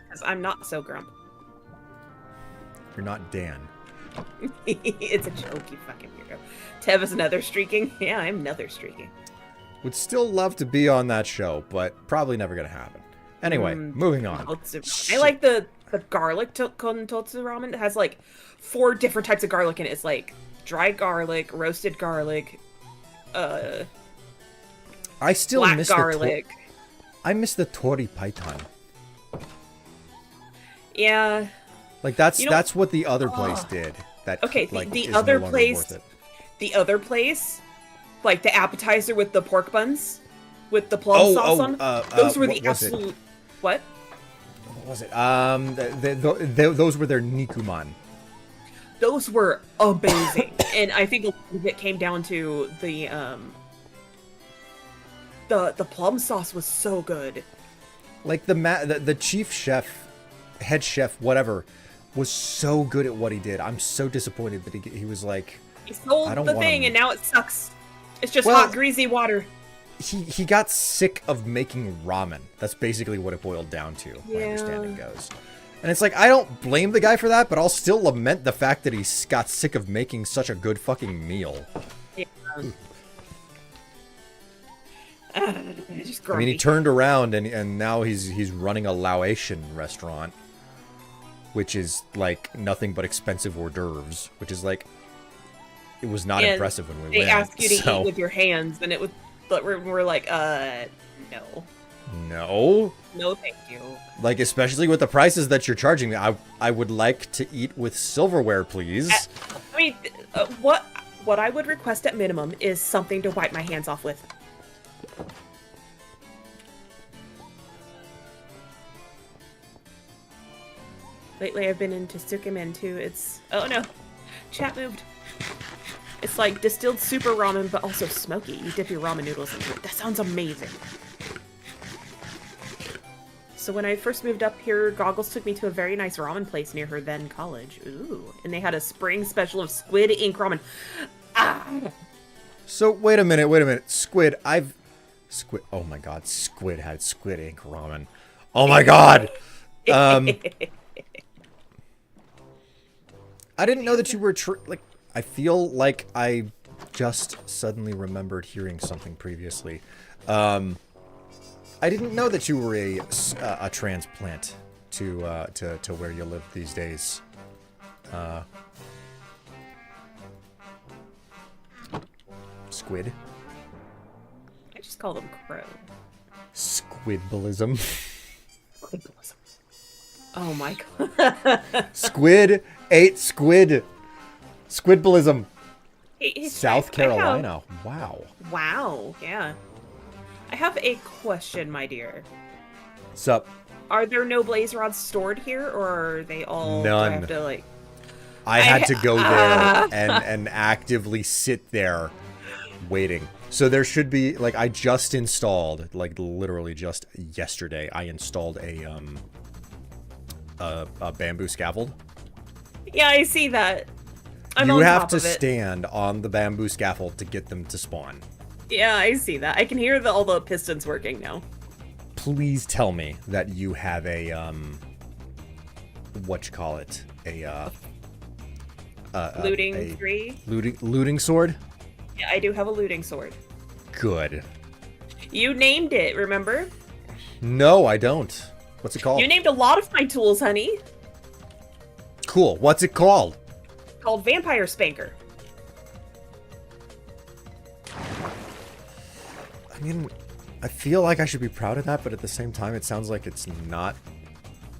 Because I'm not so grump. You're not Dan. It's a joke, you fucking weirdo. Tev is nether streaking. Yeah, I'm nether streaking. Would still love to be on that show, but probably never gonna happen. Anyway, moving on. I like the garlic kontotsu ramen. It has like 4 different types of garlic in it. It's like dry garlic, roasted garlic, I still black miss garlic. I miss the tori python. Yeah. Like that's You know- what the other place did. That Okay, like, the is other no longer place, worth it. the other place, like the appetizer with the pork buns, with the plum sauce on. Those were the what was it? absolute. What? What was it? Those were their nikuman. Those were amazing, and I think a lot of it came down to the plum sauce was so good. Like the chief chef, head chef, whatever, was so good at what he did. I'm so disappointed that he was like, He sold I don't the want thing, him. and now it sucks. It's just Well- hot, greasy water. he got sick of making ramen. That's basically what it boiled down to. My Yeah. understanding goes. And it's like, I don't blame the guy for that, but I'll still lament the fact that he got sick of making such a good fucking meal. Yeah. It's just I grumpy. mean, he turned around and now he's running a Laotian restaurant, which is like nothing but expensive hors d'oeuvres, which is like, it was not And impressive when we they went. ask you to so, eat with your hands, and it was, but we're like, no, no, thank you. like especially with the prices that you're charging me, I would like to eat with silverware, please. I mean, what I would request at minimum is something to wipe my hands off with. Lately, I've been into Tsukemen too. It's oh no, chat moved. It's like distilled super ramen, but also smoky. You dip your ramen noodles into it. That sounds amazing. So when I first moved up here, Goggles took me to a very nice ramen place near her then college. Ooh, and they had a spring special of squid ink ramen. Ah, So wait a minute, Squid. Oh my God, Squid had squid ink ramen. Oh my God. I didn't know that you were like. I feel like I just suddenly remembered hearing something previously. I didn't know that you were a transplant to where you live these days. Squid. I just call them crow. Squidbalism. Squidballism. Oh my god. Squid ate squid. Squidballism. Hey, South Carolina. Wow. Wow, yeah. I have a question, my dear. Sup? Are there no blaze rods stored here, or are they all... None. Do I have to, like... I had to go there and actively sit there waiting. So there should be, like, I just installed, like, literally just yesterday, I installed a bamboo scaffold. Yeah, I see that. I'm you on have top to of it. stand on the bamboo scaffold to get them to spawn. Yeah, I see that. I can hear all the pistons working now. Please tell me that you have a, whatchamacallit, Looting 3? Looting sword? Yeah, I do have a looting sword. Good. You named it, remember? No, I don't. What's it called? You named a lot of my tools, honey. Cool. What's it called? Called Vampire Spanker. I mean, I feel like I should be proud of that, but at the same time, it sounds like it's not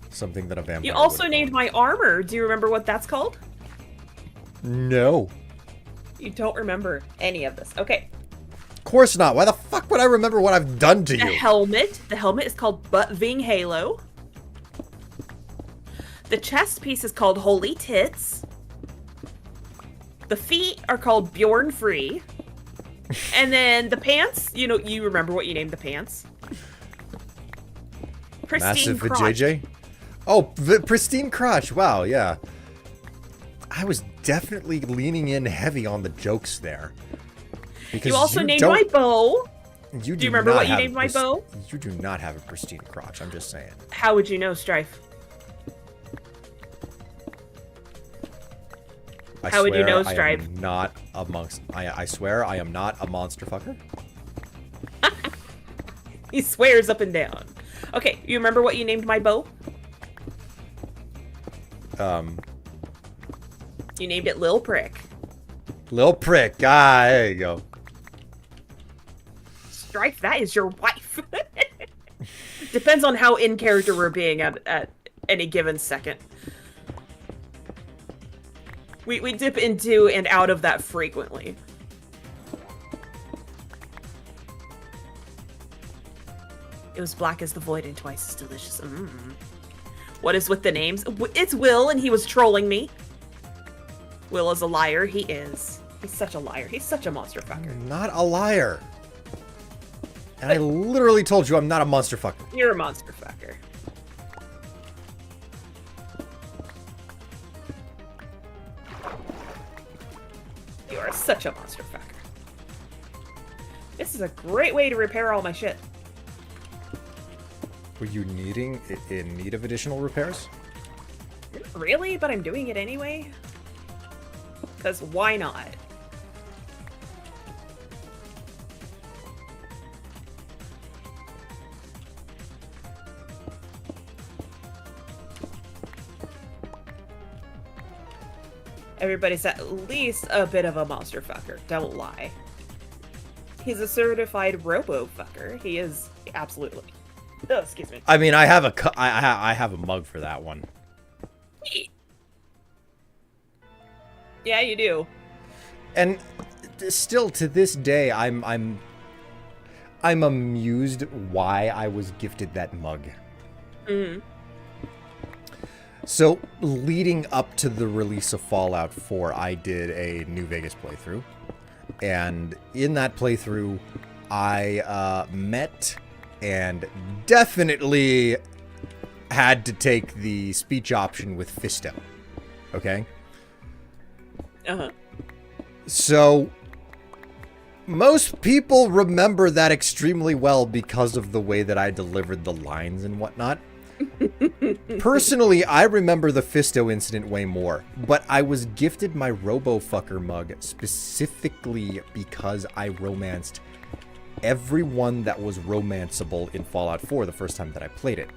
something that a vampire You also would named call. my armor. Do you remember what that's called? No. You don't remember any of this. Okay. Of course not. Why the fuck would I remember what I've done to The you? helmet. The helmet is called Buttving Halo. The chest piece is called Holy Tits. The feet are called Bjorn Free. And then the pants, you remember what you named the pants? Pristine Massive for crotch. JJ? Oh, pristine crotch. Wow, yeah. I was definitely leaning in heavy on the jokes there. Because You also named don't- my bow. You Do you remember not what you have a named my bow? You do not have a pristine crotch, I'm just saying. How would you know, Strife? How would you know, I Stripe? am not amongst. I swear I am not a monster fucker. He swears up and down. Okay, you remember what you named my bow? You named it Lil Prick. Lil prick. Ah, there you go. Strife, that is your wife. Depends on how in character we're being at any given second. We dip into and out of that frequently. It was black as the void and twice as delicious. What is with the names? It's Will, and he was trolling me. Will is a liar. He is. He's such a liar. He's such a monster fucker. Not a liar. And I literally told you I'm not a monster fucker. You're a monster fucker. You are such a monster fucker. This is a great way to repair all my shit. Were you in need of additional repairs? Really? But I'm doing it anyway? Because why not? Everybody's at least a bit of a monster fucker, don't lie. He's a certified robo fucker. He is absolutely. Oh, excuse me. I mean, I have a mug for that one. Yeah, you do. And still to this day, I'm amused why I was gifted that mug. So, leading up to the release of Fallout 4, I did a New Vegas playthrough. And in that playthrough, I met and definitely had to take the speech option with Fisto. Okay? Uh-huh. So, most people remember that extremely well because of the way that I delivered the lines and whatnot. Personally, I remember the Fisto incident way more, but I was gifted my RoboFucker mug specifically because I romanced everyone that was romanceable in Fallout 4 the first time that I played it.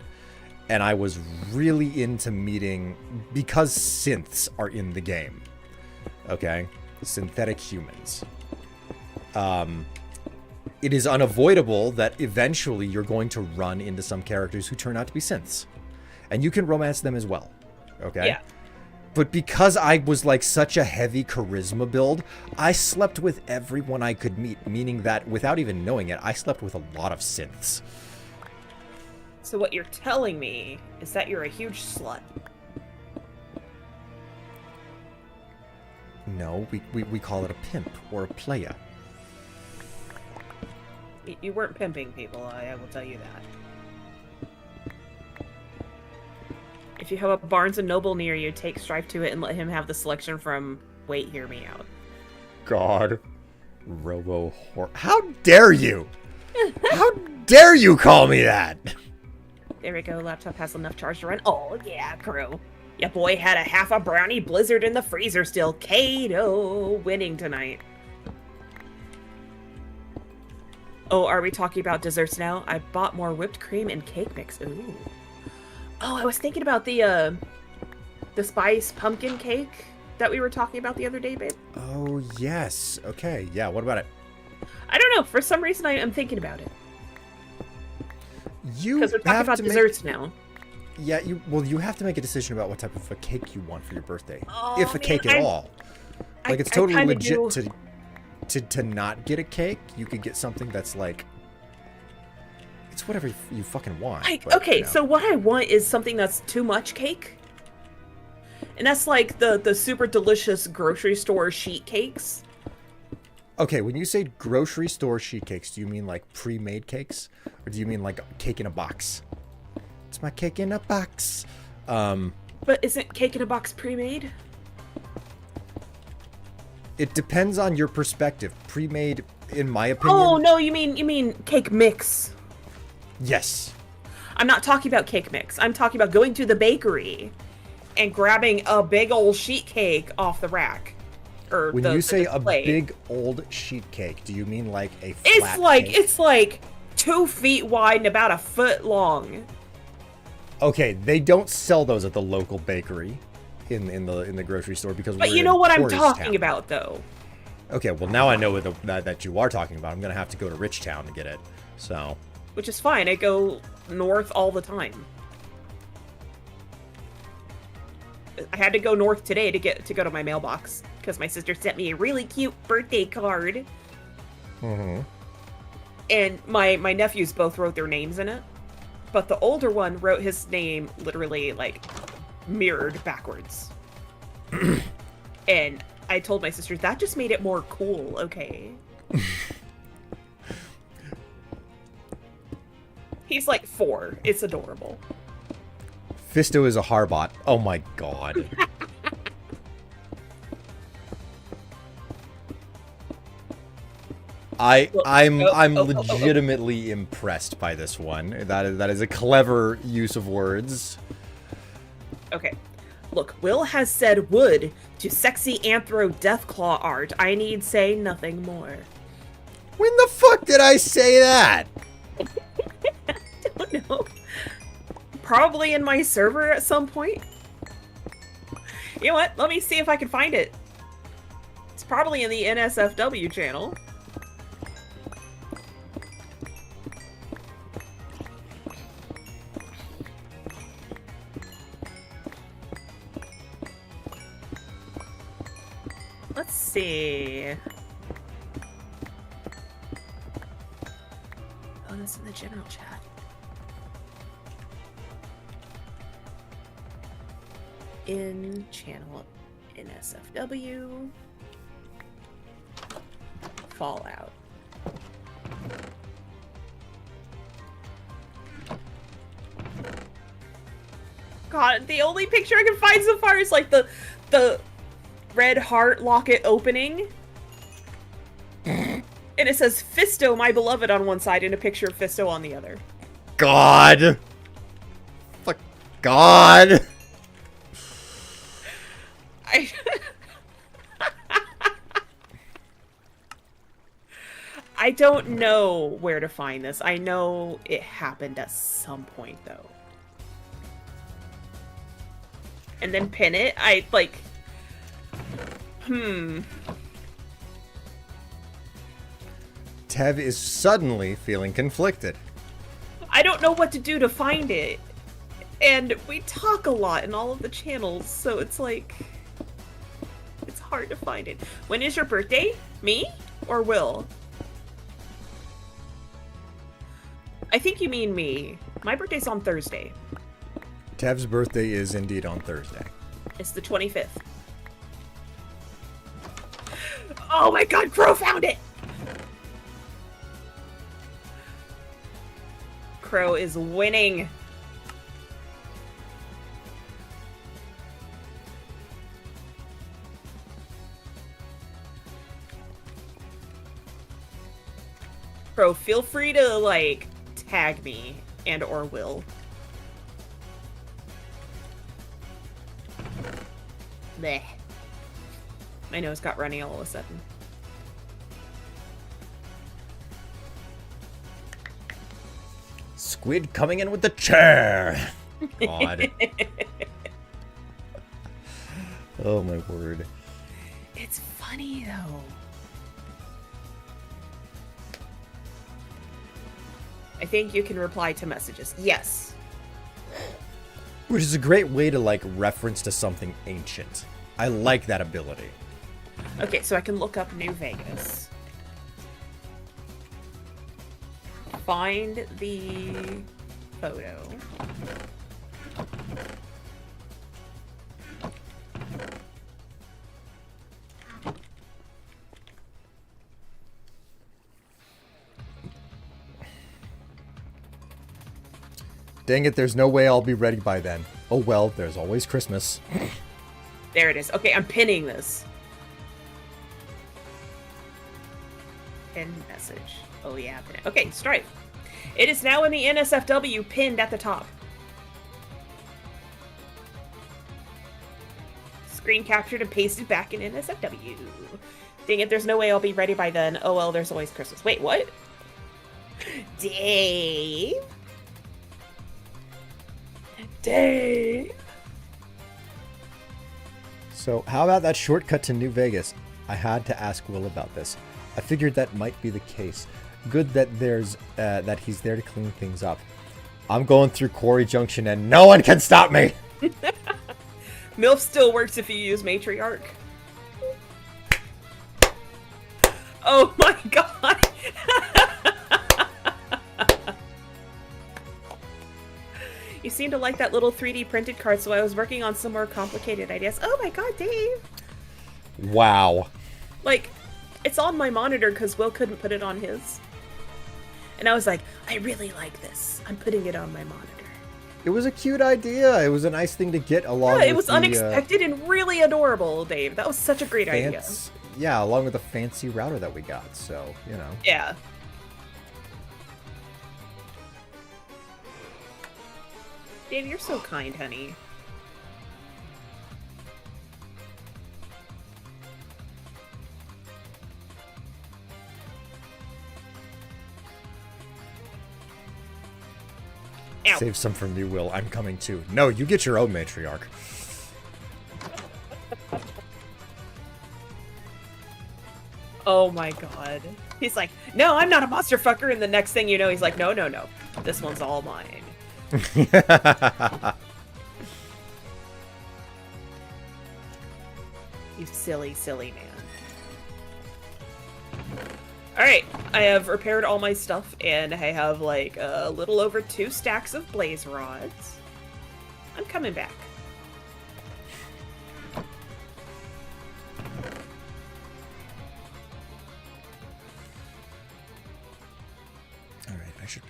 And I was really into meeting, because synths are in the game, it is unavoidable that eventually you're going to run into some characters who turn out to be synths. And you can romance them as well. Okay? Yeah. But because I was like such a heavy charisma build, I slept with everyone I could meet, meaning that without even knowing it, I slept with a lot of synths. So what you're telling me is that you're a huge slut. No, we call it a pimp or a playa. You weren't pimping people, I will tell you that. If you have a Barnes & Noble near you, take Strife to it and let him have the selection from... Wait, hear me out. God. How dare you? How dare you call me that? There we go, laptop has enough charge to run. Oh, yeah, crew. Ya boy had a half a brownie blizzard in the freezer still. Kato winning tonight. Oh, are we talking about desserts now? I bought more whipped cream and cake mix. Ooh. Oh, I was thinking about the spice pumpkin cake that we were talking about the other day, babe. Oh, yes. Okay, yeah, what about it? I don't know. For some reason, I am thinking about it. You Because we're talking about desserts now. Yeah, you have to make a decision about what type of a cake you want for your birthday. Oh, if a cake at all. Like, it's totally legit to not get a cake. You could get something that's like... It's whatever you fucking want. Okay, so what I want is something that's too much cake. And that's like the super delicious grocery store sheet cakes. Okay, when you say grocery store sheet cakes, do you mean like pre-made cakes? Or do you mean like cake in a box? It's my cake in a box. But isn't cake in a box pre-made? It depends on your perspective. Pre-made, in my opinion... Oh, no, you mean cake mix. Yes. I'm not talking about cake mix. I'm talking about going to the bakery and grabbing a big old sheet cake off the rack. Or when you say a big old sheet cake, do you mean like a flat cake? It's like 2 feet wide and about a foot long. Okay, they don't sell those at the local bakery in the grocery store because But we're you know in what I'm tourist talking town. about, though. Okay, well now I know what that you are talking about. I'm gonna have to go to Rich Town to get it. So. Which is fine. I go north all the time. I had to go north today to go to my mailbox because my sister sent me a really cute birthday card. Mm-hmm. And my nephews both wrote their names in it. But the older one wrote his name literally, like, mirrored backwards. And I told my sister, that just made it more cool, okay? He's like 4. It's adorable. Fisto is a Harbot. Oh my god. I'm legitimately impressed by this one. That is a clever use of words. Okay. Look, Will has said wood to sexy anthro deathclaw art. I need say nothing more. When the fuck did I say that? I don't know. Probably in my server at some point. You know what? Let me see if I can find it. It's probably in the NSFW channel. Let's see. Oh, that's in the general chat. In channel NSFW Fallout. God, the only picture I can find so far is like the red heart locket opening. And it says Fisto, my beloved on one side and a picture of Fisto on the other. God. Fuck God. I don't know where to find this. I know it happened at some point, though. And then pin it. Tev is suddenly feeling conflicted. I don't know what to do to find it. And we talk a lot in all of the channels, so it's like... It's hard to find it. When is your birthday? Me? Or Will? I think you mean me. My birthday's on Thursday. Tev's birthday is indeed on Thursday. It's the 25th. Oh my god, Crow found it! Crow is winning. Crow, feel free to, like, tag me and or Will. Bleh. My nose got runny all of a sudden. Squid coming in with the chair. God. Oh my word. It's funny though. I think you can reply to messages. Yes. Which is a great way to, like, reference to something ancient. I like that ability. Okay, so I can look up New Vegas. Find the photo. Dang it, there's no way I'll be ready by then. Oh well, there's always Christmas. There it is. Okay, I'm pinning this. Pin message. Oh yeah, pin it. Okay, Strife. It is now in the NSFW pinned at the top. Screen captured and pasted back in NSFW. Dang it, there's no way I'll be ready by then. Oh well, there's always Christmas. Wait, what? Dave? Dave? So, how about that shortcut to New Vegas? I had to ask Will about this. I figured that might be the case. Good that that he's there to clean things up. I'm going through Quarry Junction and no one can stop me! MILF still works if you use Matriarch. Oh my god! You seem to like that little 3D printed card, so I was working on some more complicated ideas. Oh my god, Dave! Wow. Like, it's on my monitor because Will couldn't put it on his. And I was like, I really like this. I'm putting it on my monitor. It was a cute idea. It was a nice thing to get along with Yeah, it was unexpected and really adorable, Dave. That was such a great idea. Yeah, along with the fancy router that we got, so, you know. Yeah. Dave, you're so kind, honey. Ow. Save some from you, Will. I'm coming too. No, you get your own matriarch. Oh my god. He's like, no, I'm not a monster fucker. And the next thing you know, he's like, no, no, no. This one's all mine. You silly, silly man. Alright, I have repaired all my stuff, and I have, like, a little over 2 stacks of blaze rods. I'm coming back. Alright, I should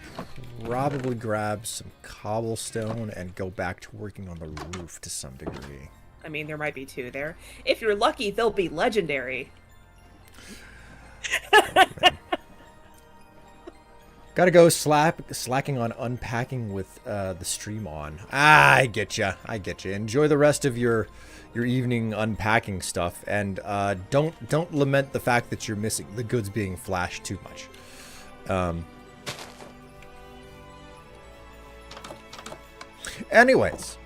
probably grab some cobblestone and go back to working on the roof to some degree. I mean, there might be 2 there. If you're lucky, they'll be legendary. Gotta go slacking on unpacking with the stream on. Ah, I get you. I get you. Enjoy the rest of your evening unpacking stuff, and don't lament the fact that you're missing the goods being flashed too much. Anyways.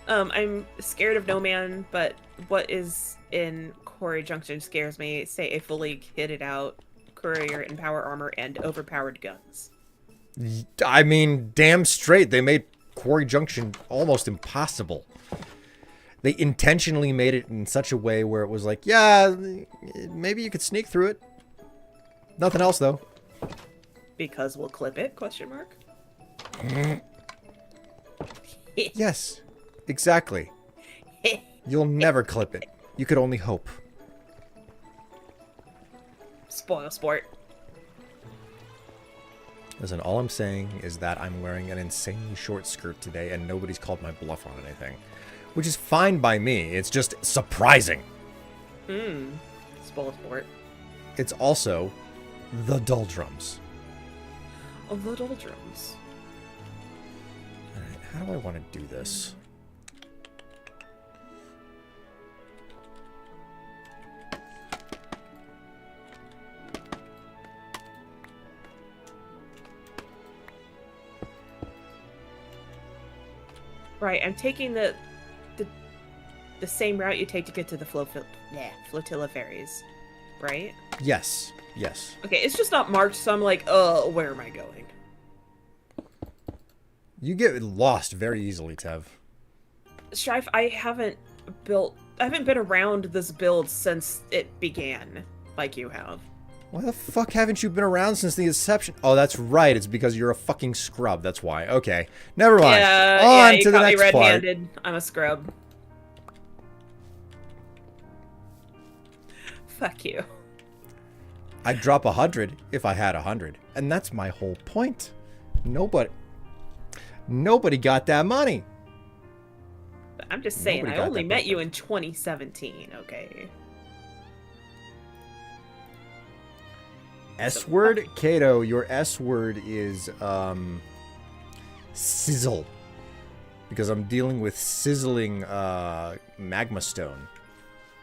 I'm scared of no man, but what is in Quarry Junction scares me. Say a fully kitted out courier in power armor and overpowered guns. I mean, damn straight. They made Quarry Junction almost impossible. They intentionally made it in such a way where it was like, yeah, maybe you could sneak through it. Nothing else, though. Because we'll clip it, question mark? Yes, exactly. You'll never clip it. You could only hope. Spoil sport. Listen, all I'm saying is that I'm wearing an insanely short skirt today and nobody's called my bluff on anything. Which is fine by me. It's just surprising. Spoil sport. It's also the doldrums. Oh, the doldrums. Alright, how do I want to do this? Right, I'm taking the same route you take to get to the flotilla ferries, right? Yes. Yes. Okay, it's just not marked, so I'm like, where am I going? You get lost very easily, Tev. Strife, I haven't been around this build since it began, like you have. Why the fuck haven't you been around since the inception? Oh, that's right. It's because you're a fucking scrub. That's why. Okay. Never mind. On you to the caught me next part. red-handed. I'm a scrub. Fuck you. I'd drop 100 if I had 100. And that's my whole point. Nobody got that money. I'm just saying, Nobody I got only that met you perfect. in 2017, okay? S word, Kato, your S word is sizzle. Because I'm dealing with sizzling magma stone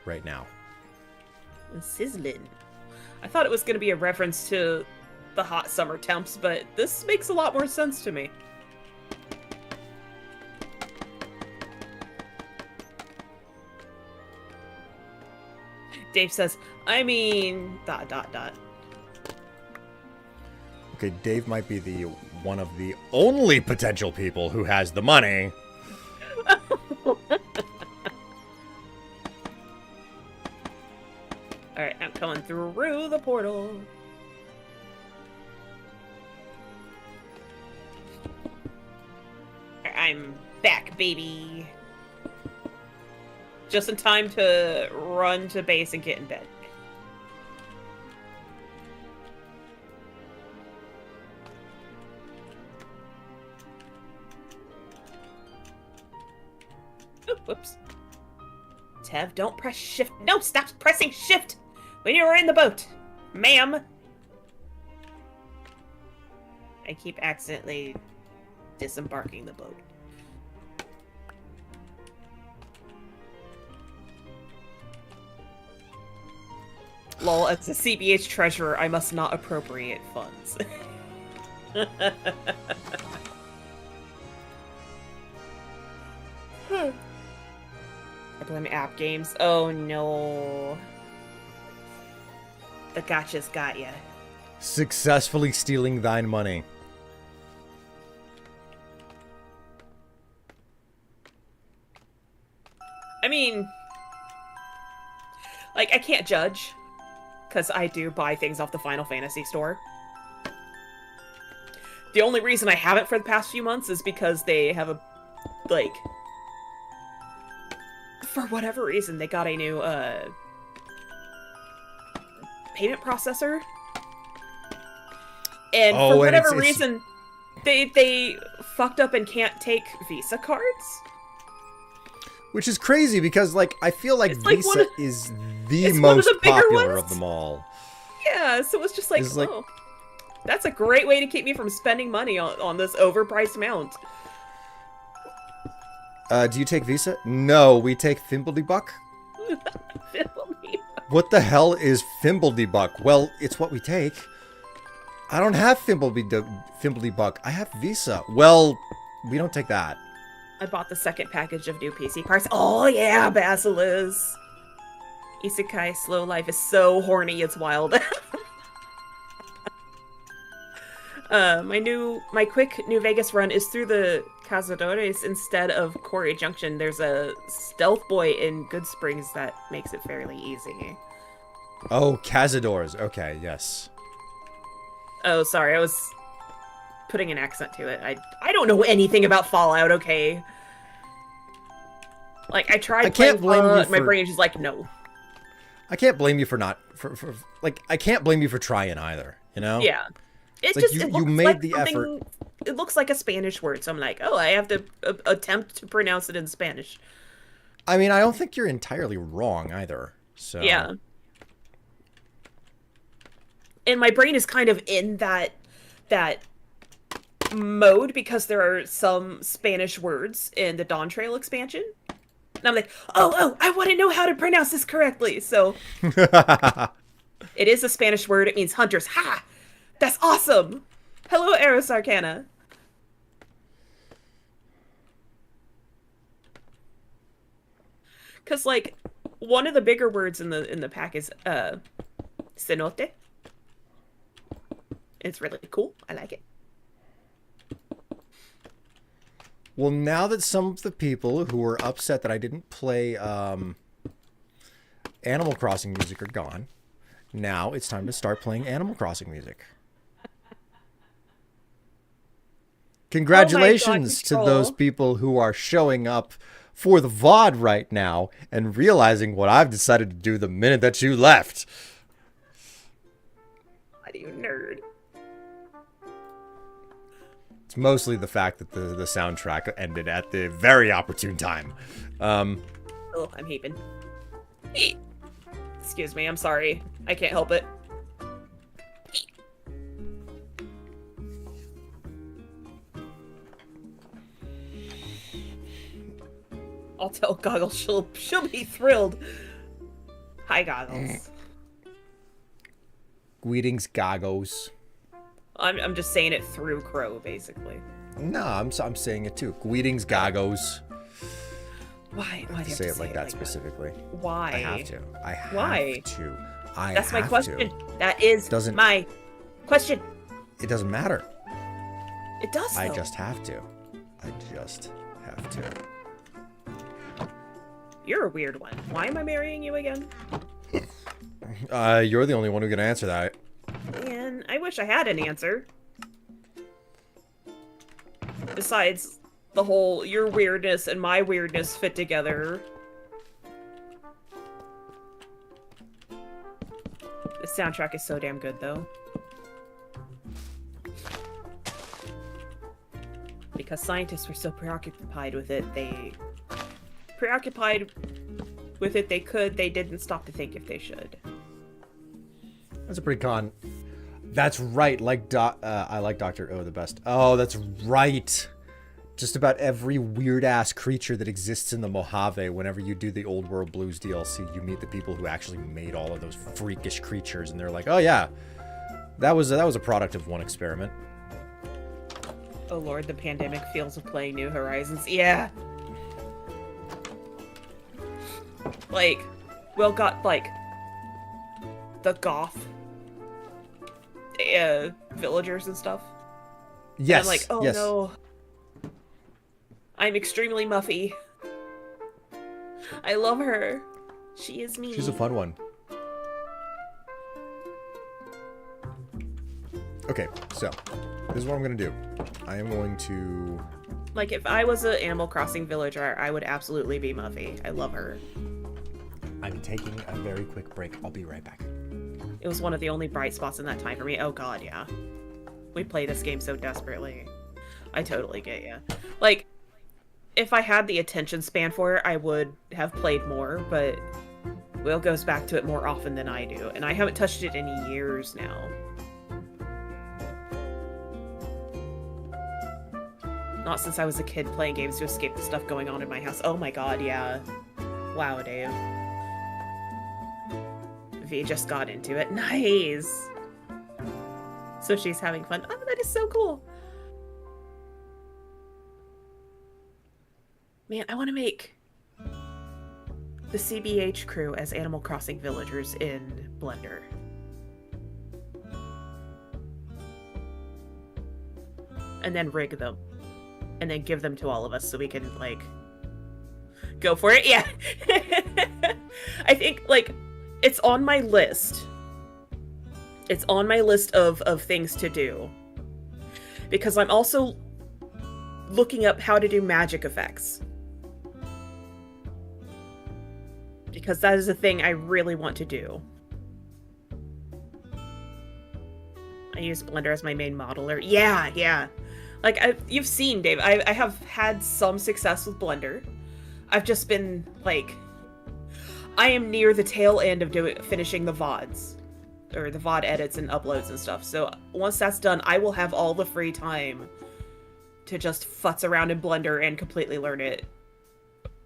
right now. Sizzling. I thought it was going to be a reference to the hot summer temps, but this makes a lot more sense to me. Dave says, I mean, ... Okay, Dave might be the one of the only potential people who has the money. Alright, I'm coming through the portal. I'm back, baby. Just in time to run to base and get in bed. Ooh, whoops. Tev, don't press shift. No, stop pressing shift when you're in the boat, ma'am. I keep accidentally disembarking the boat. Lol, as a CBH treasurer, I must not appropriate funds. I blame app games. Oh no. The gotchas got ya. Successfully stealing thine money. I mean, like, I can't judge, because I do buy things off the Final Fantasy store. The only reason I haven't for the past few months is because they have a, like, for whatever reason, they got a new, payment processor. And for whatever reason, they fucked up and can't take Visa cards. Which is crazy because, like, I feel like It's like Visa is the it's one of most the bigger popular ones. of them all. Yeah, so it's just like, It's like- oh, that's a great way to keep me from spending money on this overpriced mount. Do you take Visa? No, we take Fimbledebuck. What the hell is Fimbledebuck? Well, it's what we take. I don't have Fimbledebuck. I have Visa. Well, we don't take that. I bought the second package of new PC parts. Oh yeah, Basilis. Isekai Slow Life is so horny, it's wild. My quick New Vegas run is through the Cazadores instead of Quarry Junction. There's a stealth boy in Good Springs that makes it fairly easy. Oh, Cazadores. Okay, yes. Oh, sorry, I was putting an accent to it. I don't know anything about Fallout, okay? Like, I tried playing Fallout, my brain is just like, no. I can't blame you for not I can't blame you for trying either, you know? Yeah. It's like just you made like the effort. It looks like a Spanish word, so I'm like, oh, I have to attempt to pronounce it in Spanish. I mean, I don't think you're entirely wrong either. So yeah. And my brain is kind of in that mode because there are some Spanish words in the Dawn Trail expansion. And I'm like, oh, I want to know how to pronounce this correctly. So it is a Spanish word. It means hunters. Ha! That's awesome! Hello, Eros Arcana. Because, like, one of the bigger words in the pack is cenote. It's really cool. I like it. Well, now that some of the people who were upset that I didn't play Animal Crossing music are gone, now it's time to start playing Animal Crossing music. Congratulations to those people who are showing up for the VOD right now and realizing what I've decided to do the minute that you left. What are you, nerd? It's mostly the fact that the soundtrack ended at the very opportune time. Oh, I'm heaping. Excuse me, I'm sorry. I can't help it. I'll tell Goggles she'll be thrilled. Hi, Goggles. Greetings, Goggles. I'm just saying it through Crow, basically. No, I'm saying it too. Greetings, Goggles. Why do you have to say it like that specifically? Why? I have to. Why? That's my question. To. That is my question. It doesn't matter. It does, though. I just have to. You're a weird one. Why am I marrying you again? You're the only one who can answer that. Man, I wish I had an answer. Besides, the whole your weirdness and my weirdness fit together. The soundtrack is so damn good, though. Because scientists were so preoccupied with it, they didn't stop to think if they should. That's a pretty con. That's right. I like Dr. O the best. Oh, that's right. Just about every weird-ass creature that exists in the Mojave, whenever you do the Old World Blues DLC, you meet the people who actually made all of those freakish creatures, and they're like, oh yeah, that was a product of one experiment. Oh lord, the pandemic feels of playing New Horizons. Yeah. Like, Will got, like, the goth villagers and stuff. Yes. And I'm like, oh yes. no. I'm extremely Muffy. I love her. She is me. She's a fun one. Okay, so this is what I'm gonna do. I am going to... Like, if I was an Animal Crossing villager, I would absolutely be Muffy. I love her. I'm taking a very quick break. I'll be right back. It was one of the only bright spots in that time for me. Oh god, yeah. We play this game so desperately. I totally get ya. Like, if I had the attention span for it, I would have played more, but Will goes back to it more often than I do, and I haven't touched it in years now. Not since I was a kid playing games to escape the stuff going on in my house. Oh my god, yeah. Wow, Dave. V just got into it. Nice! So she's having fun. Oh, that is so cool! Man, I want to make the CBH crew as Animal Crossing villagers in Blender. And then rig them. And then give them to all of us so we can, like, go for it. Yeah. I think, like, it's on my list. It's on my list of things to do. Because I'm also looking up how to do magic effects. Because that is a thing I really want to do. I use Blender as my main modeler. Yeah. Like, you've seen, Dave, I have had some success with Blender. I've just been, like... I am near the tail end of finishing the VODs. Or the VOD edits and uploads and stuff. So once that's done, I will have all the free time to just futz around in Blender and completely learn it.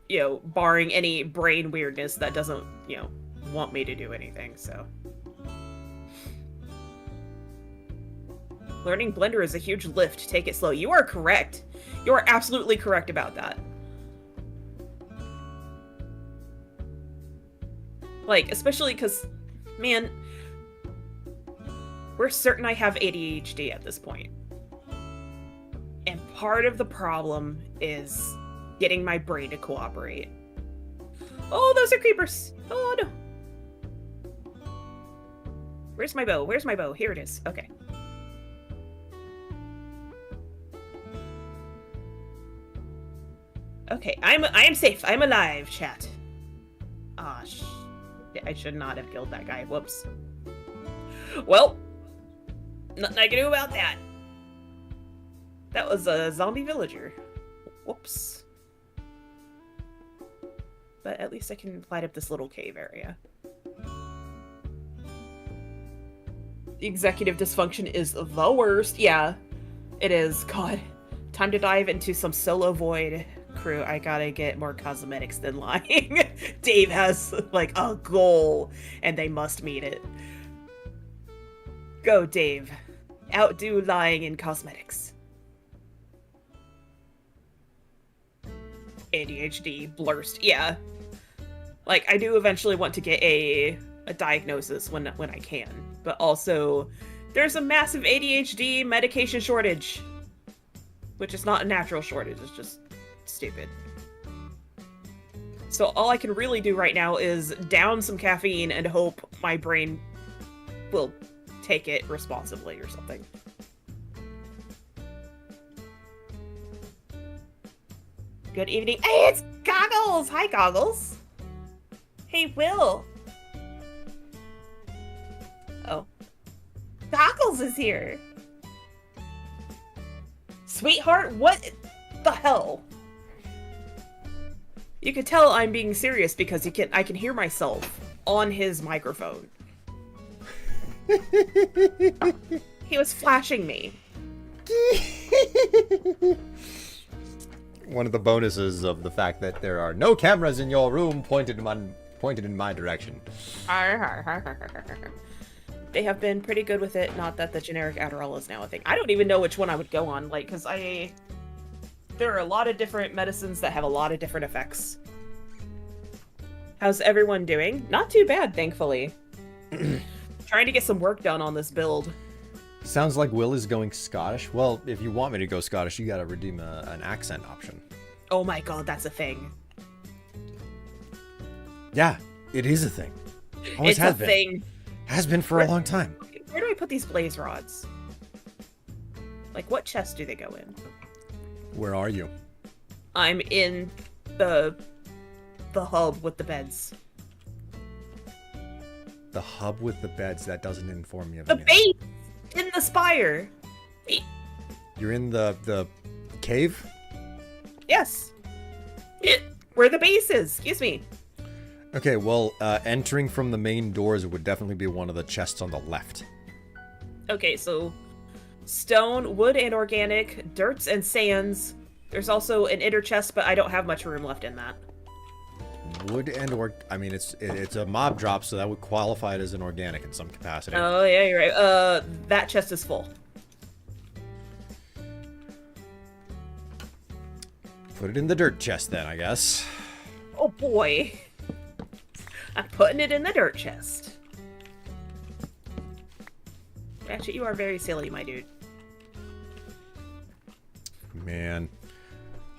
You know, barring any brain weirdness that doesn't, you know, want me to do anything, so... Learning Blender is a huge lift. Take it slow. You are correct. You are absolutely correct about that. Like, especially because, man, we're certain I have ADHD at this point. And part of the problem is getting my brain to cooperate. Oh, those are creepers. Oh, no. Where's my bow? Where's my bow? Here it is. Okay. Okay, I am safe. I'm alive, chat. Ah, I should not have killed that guy. Whoops. Well, nothing I can do about that. That was a zombie villager. Whoops. But at least I can light up this little cave area. Executive dysfunction is the worst. Yeah, it is. God. Time to dive into some solo void. Crew, I gotta get more cosmetics than lying. Dave has, like, a goal, and they must meet it. Go, Dave. Outdo lying in cosmetics. ADHD, blurst, yeah. Like, I do eventually want to get a diagnosis when I can, but also, there's a massive ADHD medication shortage. Which is not a natural shortage, it's just stupid. So all I can really do right now is down some caffeine and hope my brain will take it responsibly or something. Good evening. Hey, it's Goggles! Hi, Goggles! Hey, Will! Oh. Goggles is here! Sweetheart, what the hell? You can tell I'm being serious because I can hear myself on his microphone. He was flashing me. One of the bonuses of the fact that there are no cameras in your room pointed in my direction. They have been pretty good with it, not that the generic Adderall is now a thing. I don't even know which one I would go on, like, because there are a lot of different medicines that have a lot of different effects. How's everyone doing? Not too bad, thankfully. Trying to get some work done on this build. Sounds like Will is going Scottish. Well, if you want me to go Scottish, you gotta redeem an accent option. Oh my god, that's a thing. Yeah, it is a thing. Always has been. Thing. Has been for a long time. Where do I put these blaze rods? Like, what chest do they go in? Where are you? I'm in the hub with the beds. The hub with the beds, that doesn't inform me of the anything. base in the spire. You're in the cave? Yes. Where the base is. Excuse me. Okay, well, entering from the main doors would definitely be one of the chests on the left. Okay, so stone, wood, and organic, dirts and sands. There's also an inner chest, but I don't have much room left in that. Wood and I mean, it's a mob drop, so that would qualify it as an organic in some capacity. Oh yeah, you're right. That chest is full. Put it in the dirt chest then, I guess. Oh boy. I'm putting it in the dirt chest. Ratchet, you are very silly, my dude. Man.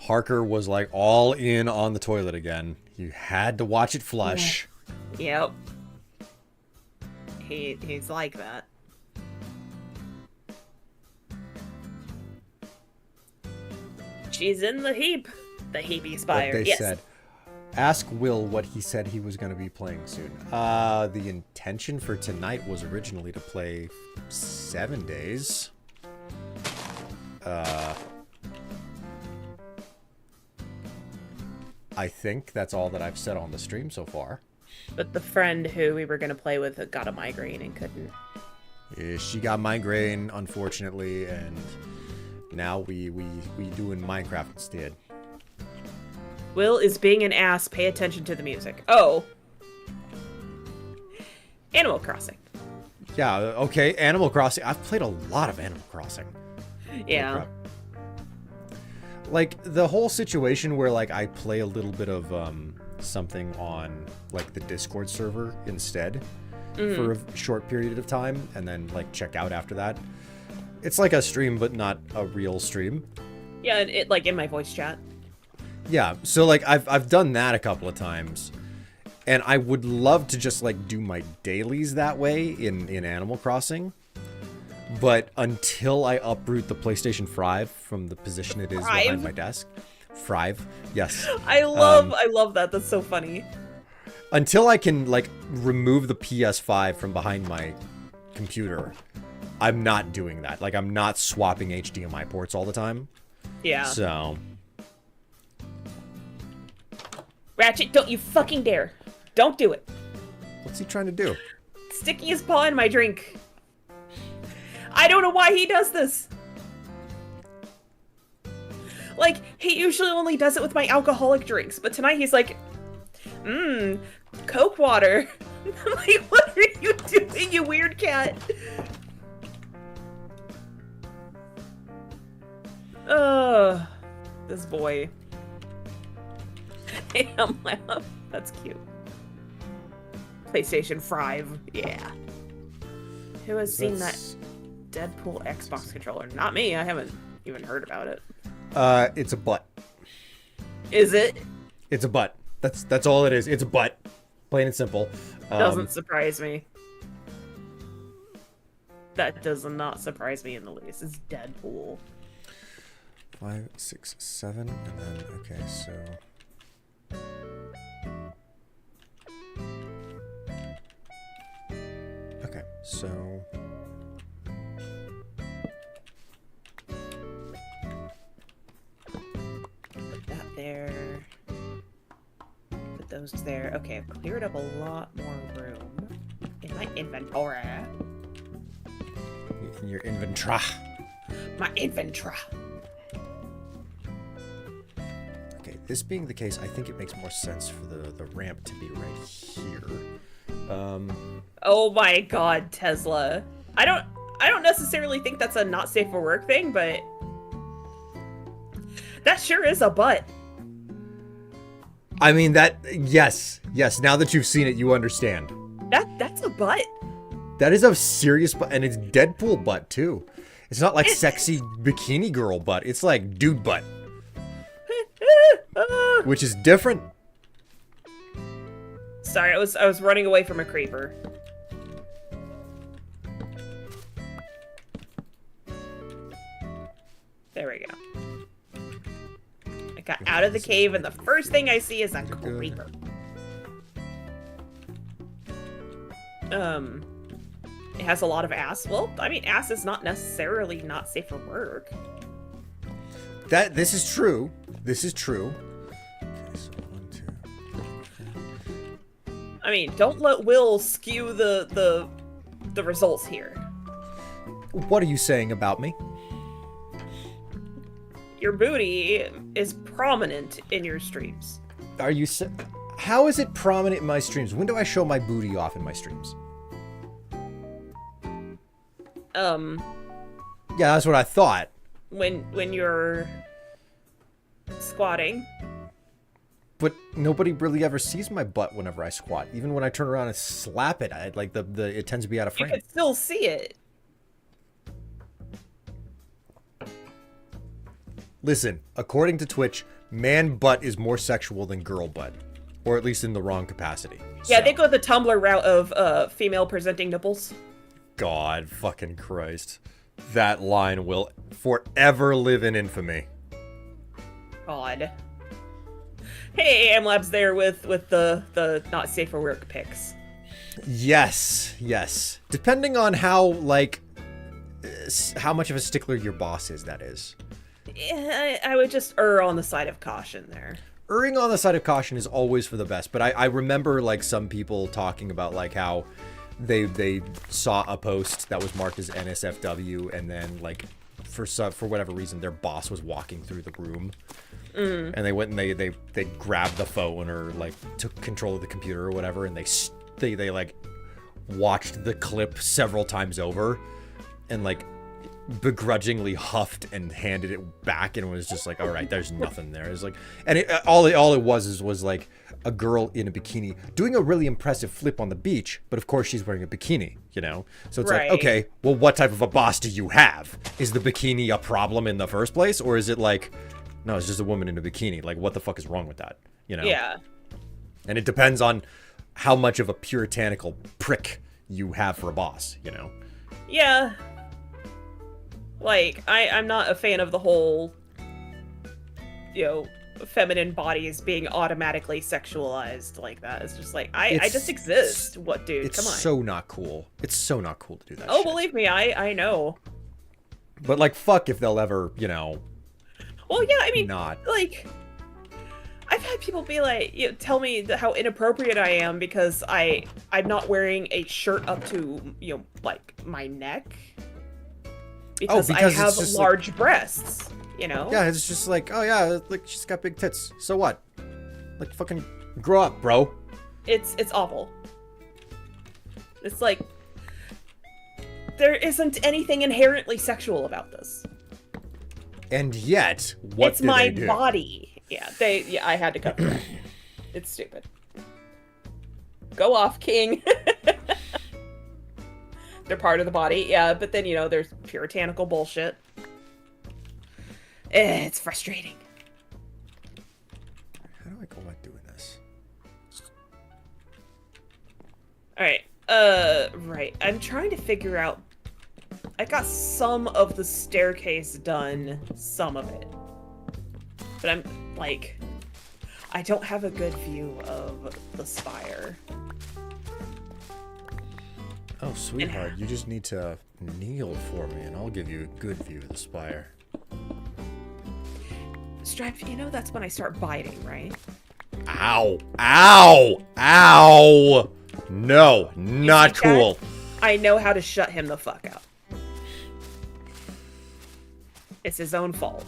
Harker was like all in on the toilet again. You had to watch it flush. Yep. He's like that. She's in the heap. The heapy spire. What they Yes. said. Ask Will what he said he was going to be playing soon. The intention for tonight was originally to play 7 days. I think that's all that I've said on the stream so far. But the friend who we were going to play with got a migraine and couldn't. She got migraine, unfortunately, and now we doing Minecraft instead. Will is being an ass. Pay attention to the music. Oh. Animal Crossing. Yeah, okay, Animal Crossing. I've played a lot of Animal Crossing. Yeah. Like, the whole situation where, like, I play a little bit of something on, like, the Discord server instead for a short period of time, and then, like, check out after that. It's like a stream, but not a real stream. Yeah, it like in my voice chat. Yeah, so, like, I've done that a couple of times, and I would love to just, like, do my dailies that way in Animal Crossing. But until I uproot the PlayStation 5 from the position it is behind my desk, yes. I love that. That's so funny. Until I can like remove the PS5 from behind my computer, I'm not doing that. Like I'm not swapping HDMI ports all the time. Yeah. So, Ratchet, don't you fucking dare. Don't do it. what's he trying to do? Sticking his paw in my drink. I don't know why he does this. Like, he usually only does it with my alcoholic drinks, but tonight he's like, Coke water. I'm like, what are you doing, you weird cat? This boy. Damn, that's cute. PlayStation 5, yeah. Who has seen that Deadpool Xbox controller? Not me, I haven't even heard about it. It's a butt. Is it? It's a butt. That's all it is. It's a butt. Plain and simple. Doesn't surprise me. That does not surprise me in the least. It's Deadpool. 5, 6, 7, and then okay, so. Okay, so. Put that there. Put those there. Okay, I've cleared up a lot more room in my inventory. In your inventory. My inventory. Okay, this being the case, I think it makes more sense for the ramp to be right here. Oh my god, Tesla. I don't necessarily think that's a not safe for work thing, but that sure is a butt. I mean yes. Now that you've seen it, you understand. That's a butt. That is a serious butt, and it's Deadpool butt too. It's not like sexy bikini girl butt. It's like dude butt, which is different. Sorry, I was running away from a creeper. There we go. I got out of the cave, and the first thing I see is a creeper. It has a lot of ass. Well, I mean, ass is not necessarily not safe for work. This is true. This is true. Okay, so 1, 2. I mean, don't let Will skew the results here. What are you saying about me? Your booty is prominent in your streams. Are you? How is it prominent in my streams? When do I show my booty off in my streams? Yeah, that's what I thought. When you're squatting. But nobody really ever sees my butt whenever I squat. Even when I turn around and slap it, it tends to be out of You frame. can still see it. Listen, according to Twitch, man butt is more sexual than girl butt. Or at least in the wrong capacity. Yeah, So, they go the Tumblr route of female presenting nipples. God fucking Christ. That line will forever live in infamy. God. Hey, AMLab's there with the not safe for work pics. Yes, yes. Depending on how much of a stickler your boss is, that is. Yeah, I would just err on the side of caution there. Erring on the side of caution is always for the best, but I remember like some people talking about like how they saw a post that was marked as NSFW, and then like for whatever reason their boss was walking through the room, and they went and they grabbed the phone or like took control of the computer or whatever, and they like watched the clip several times over, and like begrudgingly huffed and handed it back, and was just like, all right, there's nothing there. It's like, and all it was like a girl in a bikini doing a really impressive flip on the beach, but of course she's wearing a bikini, you know? So it's Right. like, okay, well, what type of a boss do you have? Is the bikini a problem in the first place, or is it like, no, it's just a woman in a bikini? Like, what the fuck is wrong with that, you know? Yeah. And it depends on how much of a puritanical prick you have for a boss, you know? Yeah. Like, I'm not a fan of the whole, you know, feminine bodies being automatically sexualized like that. It's just like, I just exist. What, dude? It's Come on. so not cool. It's so not cool to do that Oh, shit. believe me, I know. But, like, fuck if they'll ever, you know, Well, yeah, I mean, not. like, I've had people be like, you know, tell me how inappropriate I am because I'm not wearing a shirt up to, you know, like, my neck. Because I because have it's just large breasts, you know? Yeah, it's just like, oh yeah, like, she's got big tits. So what? Like, fucking grow up, bro. It's awful. It's like, there isn't anything inherently sexual about this. And yet, what It's do my they do? body. Yeah, I had to cover that. It's stupid. Go off, king. They're part of the body, yeah, but then, you know, there's puritanical bullshit. It's frustrating. How do I go about doing this? Alright, right. I'm trying to figure out... I got some of the staircase done, some of it. But I'm, like... I don't have a good view of the spire. Oh, sweetheart, you just need to kneel for me, and I'll give you a good view of the spire. Strife, you know that's when I start biting, right? Ow! Ow! Ow! No, not see that? cool. I know how to shut him the fuck up. It's his own fault.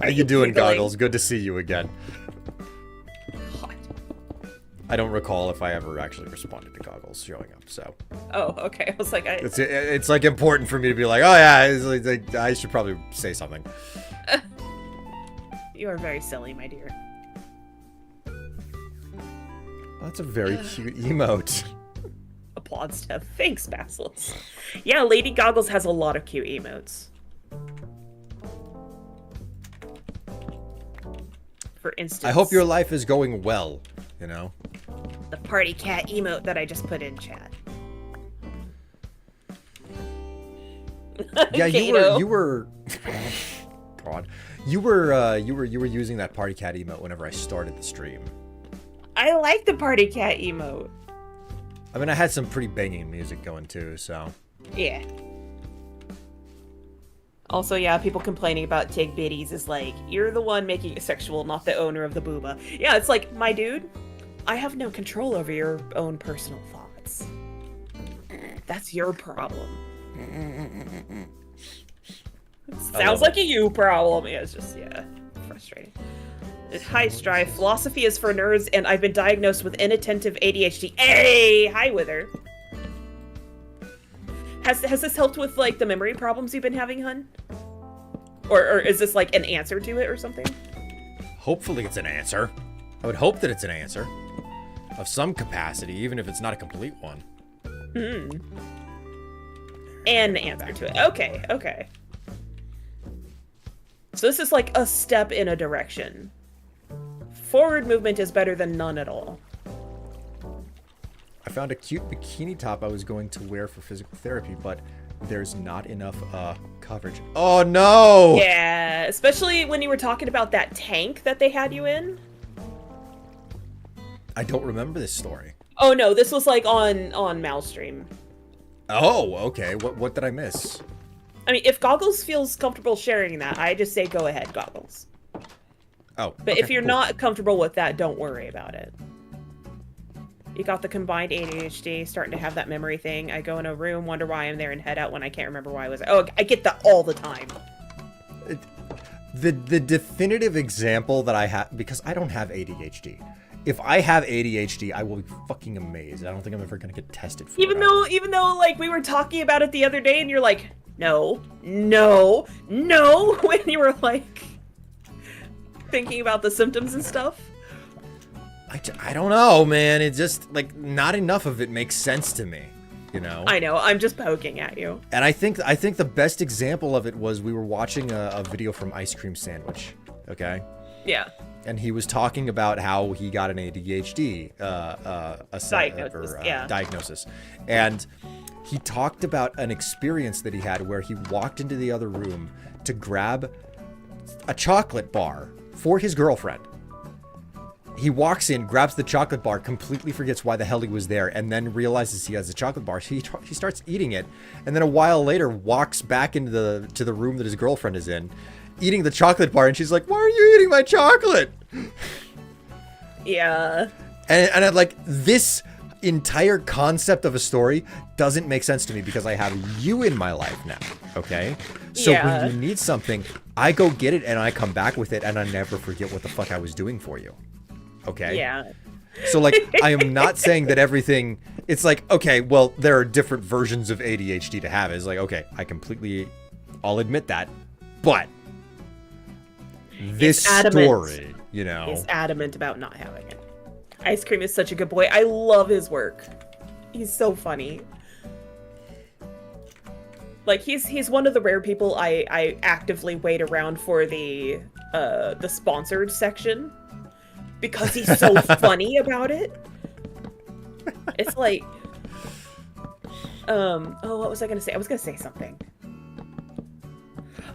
How you doing, giggling? Goggles? Good to see you again. God. I don't recall if I ever actually responded to Goggles showing up, so Oh, okay. I was like, it's like important for me to be like, oh yeah, it's like, I should probably say something. you are very silly, my dear. Oh, that's a very cute emote. Applauds to thanks, Basilis. Yeah, Lady Goggles has a lot of cute emotes. For instance, I hope your life is going well, you know? the party cat emote that I just put in chat. Yeah, Kato. you were God. You were using that party cat emote whenever I started the stream. I like the party cat emote. I mean, I had some pretty banging music going too, so. Yeah. Also, yeah, people complaining about Tig Biddies is like, you're the one making it sexual, not the owner of the booba. Yeah, it's like, my dude, I have no control over your own personal thoughts. That's your problem. Sounds like a you problem. Yeah, it's just, yeah, frustrating. Hi, Strife. Philosophy is for nerds, and I've been diagnosed with inattentive ADHD. Hey! Hi, Wither. Has this helped with, like, the memory problems you've been having, hun? Or is this like an answer to it or something? Hopefully it's an answer. I would hope that it's an answer of some capacity, even if it's not a complete one. An answer to it. Okay, okay. So this is like a step in a direction. Forward movement is better than none at all. I found a cute bikini top I was going to wear for physical therapy, but there's not enough coverage. Oh no! Yeah, especially when you were talking about that tank that they had you in. I don't remember this story. Oh no, this was like on Malstream. Oh, okay. What did I miss? I mean, if Goggles feels comfortable sharing that, I just say go ahead, Goggles. Oh, But okay, if you're cool. not comfortable with that, don't worry about it. You got the combined ADHD, starting to have that memory thing. I go in a room, wonder why I'm there, and head out when I can't remember why I was. Oh, I get that all the time. The definitive example that I have, because I don't have ADHD. If I have ADHD, I will be fucking amazed. I don't think I'm ever gonna get tested for it. Even though, like, we were talking about it the other day, and you're like, no, no, no, when you were like thinking about the symptoms and stuff. I don't know, man. It just, like, not enough of it makes sense to me, you know? I know, I'm just poking at you. And I think the best example of it was we were watching a video from Ice Cream Sandwich, okay? Yeah. And he was talking about how he got an ADHD diagnosis. And he talked about an experience that he had where he walked into the other room to grab a chocolate bar for his girlfriend. He walks in, grabs the chocolate bar, completely forgets why the hell he was there, and then realizes he has a chocolate bar. So he starts eating it, and then a while later walks back into the room that his girlfriend is in, eating the chocolate bar, and she's like, "Why are you eating my chocolate?" Yeah. And I'm like, this entire concept of a story doesn't make sense to me because I have you in my life now, okay? So Yeah. when you need something, I go get it and I come back with it and I never forget what the fuck I was doing for you. Okay? Yeah. So, like, I am not saying that everything... It's like, okay, well, there are different versions of ADHD to have. It's like, okay, I'll admit that. But this story, you know... He's adamant about not having it. Ice Cream is such a good boy. I love his work. He's so funny. Like, he's one of the rare people I actively wait around for the sponsored section. Because he's so funny about it. It's like, oh, what was I gonna say? I was gonna say something.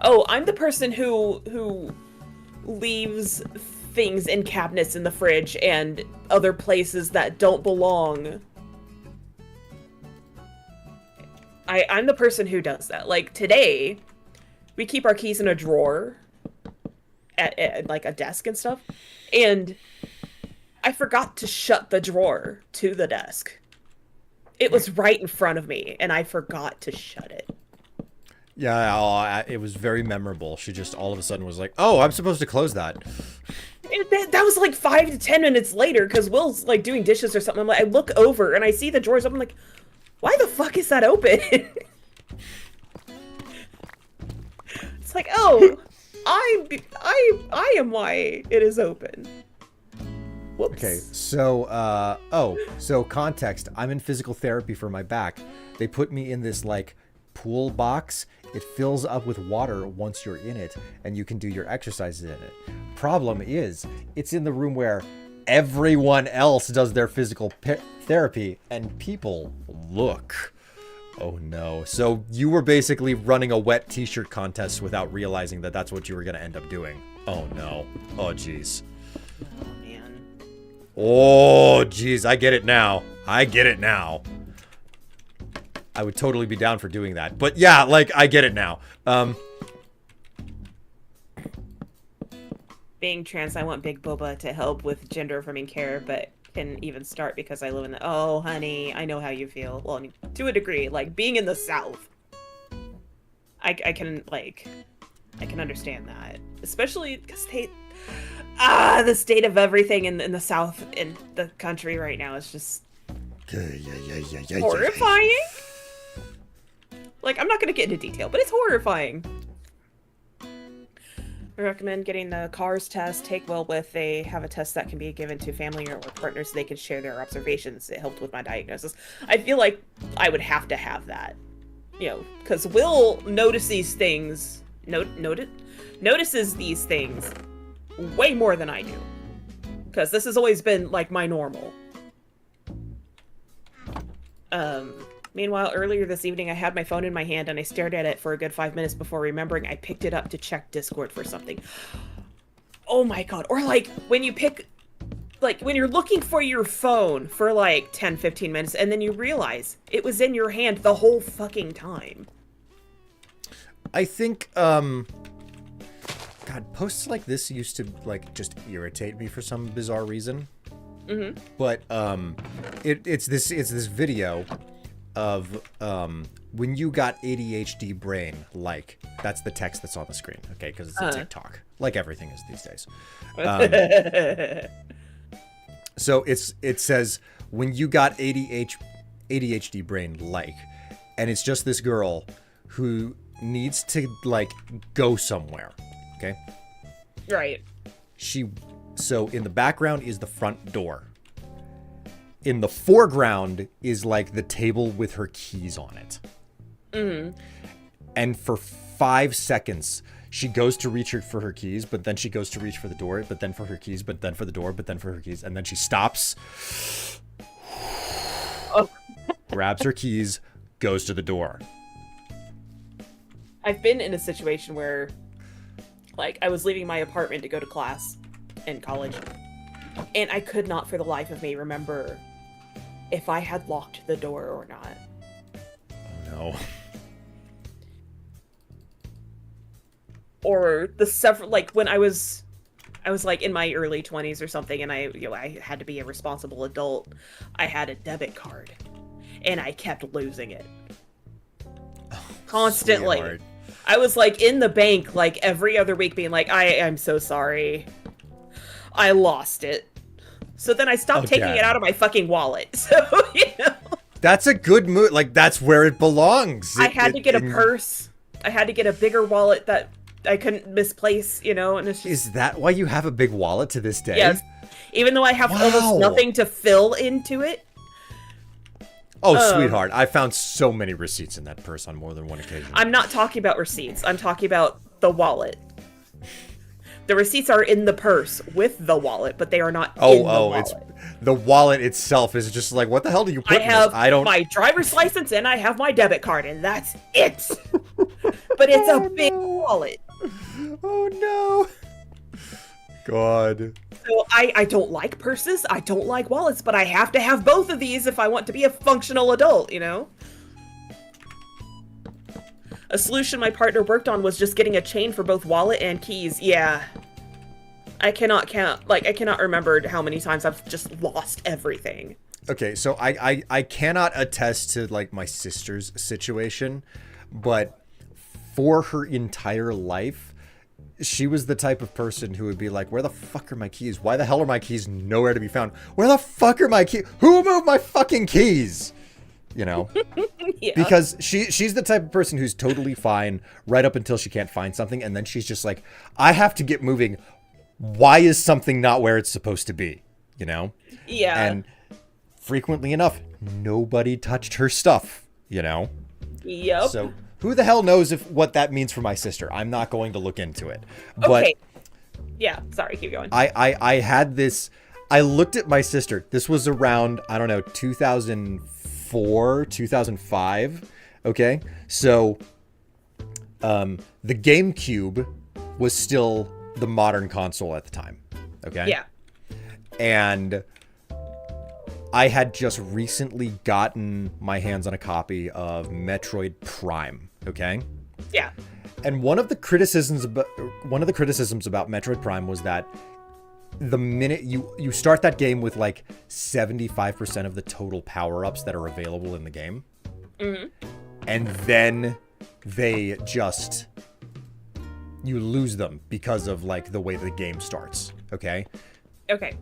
Oh, I'm the person who leaves things in cabinets in the fridge and other places that don't belong. I'm the person who does that. Like, today, we keep our keys in a drawer at like a desk and stuff, and I forgot to shut the drawer to the desk. It was right in front of me, and I forgot to shut it. Yeah, it was very memorable. She just all of a sudden was like, "Oh, I'm supposed to close that." That was like 5 to 10 minutes later, because Will's like doing dishes or something. I'm like, I look over and I see the drawers open. I'm like, why the fuck is that open? It's like, oh, I am why it is open. Whoops. Okay, so, so context. I'm in physical therapy for my back. They put me in this, like, pool box. It fills up with water once you're in it, and you can do your exercises in it. Problem is, it's in the room where everyone else does their physical therapy, and people look. Oh no. So you were basically running a wet t-shirt contest without realizing that that's what you were going to end up doing. Oh no. Oh jeez. Oh man. Oh jeez, I get it now. I get it now. I would totally be down for doing that. But yeah, like, I get it now. Being trans, I want Big Boba to help with gender affirming care, but can even start because I live in the... Oh, honey, I know how you feel. Well, I mean, to a degree, like, being in the South, I can understand that. Especially because the state of everything in the South in the country right now is just horrifying. Like, I'm not going to get into detail, but it's horrifying. I recommend getting the CARS test. Take well with. They have a test that can be given to family or partners so they can share their observations. It helped with my diagnosis. I feel like I would have to have that, you know, because Will notice these things. Notices these things way more than I do. Because this has always been like my normal. Meanwhile, earlier this evening, I had my phone in my hand and I stared at it for a good 5 minutes before remembering I picked it up to check Discord for something. Oh my god. Or like when you pick, like when you're looking for your phone for like 10, 15 minutes and then you realize it was in your hand the whole fucking time. I think, God, posts like this used to like just irritate me for some bizarre reason. Mm-hmm. But it's this video of when you got ADHD brain, like that's the text that's on the screen, okay, because it's a TikTok, like everything is these days. So it says when you got ADHD brain, like, and it's just this girl who needs to like go somewhere, okay, Right. So in the background is the front door. In the foreground is like the table with her keys on it. Mm-hmm. And for 5 seconds, she goes to reach for her keys, but then she goes to reach for the door, but then for her keys, but then for the door, but then for her keys, and then she stops, grabs her keys, goes to the door. I've been in a situation where, like, I was leaving my apartment to go to class in college, and I could not for the life of me remember if I had locked the door or not. Oh no. Or the several, like, when I was like in my early 20s or something, and I had to be a responsible adult. I had a debit card, and I kept losing it constantly. Sweetheart. I was like in the bank like every other week being like, I'm so sorry, I lost it. So then I stopped taking it out of my fucking wallet. So, you know. That's a good move. Like, that's where it belongs. I had to get a purse. I had to get a bigger wallet that I couldn't misplace, you know, and it's just... Is that why you have a big wallet to this day? Yes. Even though I have almost nothing to fill into it. Oh, sweetheart. I found so many receipts in that purse on more than one occasion. I'm not talking about receipts. I'm talking about the wallet. The receipts are in the purse with the wallet, but they are not in the wallet. It's the wallet itself is just like, what the hell do you put in this? I have my driver's license and I have my debit card, and that's it. But it's a big wallet. Oh no. God. So I don't like purses, I don't like wallets, but I have to have both of these if I want to be a functional adult, you know? A solution my partner worked on was just getting a chain for both wallet and keys. Yeah. I cannot count, like, I cannot remember how many times I've just lost everything. Okay, so I cannot attest to, like, my sister's situation, but for her entire life, she was the type of person who would be like, where the fuck are my keys? Why the hell are my keys nowhere to be found? Where the fuck are my keys? Who moved my fucking keys? You know? Yeah. Because she's the type of person who's totally fine right up until she can't find something, and then she's just like, I have to get moving. Why is something not where it's supposed to be? You know? Yeah. And frequently enough, nobody touched her stuff, you know? Yep. So who the hell knows what that means for my sister? I'm not going to look into it. But okay. Yeah, sorry, keep going. I had this, I looked at my sister. This was around, I don't know, 2004, 2005. Okay. So, the GameCube was still the modern console at the time. Okay. Yeah. And I had just recently gotten my hands on a copy of Metroid Prime, okay? Yeah. And one of the criticisms about Metroid Prime was that the minute you start that game with like 75% of the total power-ups that are available in the game. Mm-hmm. And then they just, you lose them because of like the way the game starts, okay? Okay.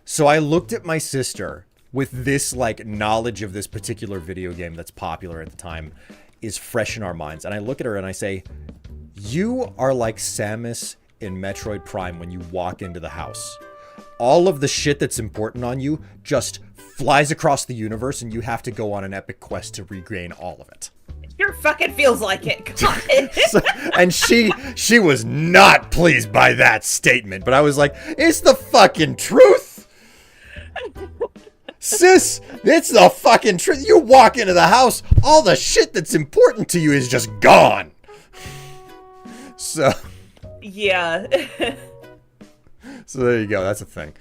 So I looked at my sister with this like knowledge of this particular video game that's popular at the time is fresh in our minds. And I look at her and I say, You are like Samus in Metroid Prime when you walk into the house. All of the shit that's important on you just flies across the universe, and you have to go on an epic quest to regain all of it. Sure fucking feels like it. God. And she was not pleased by that statement, but I was like, it's the fucking truth. Sis, it's the fucking truth. You walk into the house, all the shit that's important to you is just gone. So. Yeah. So there you go. That's a thing.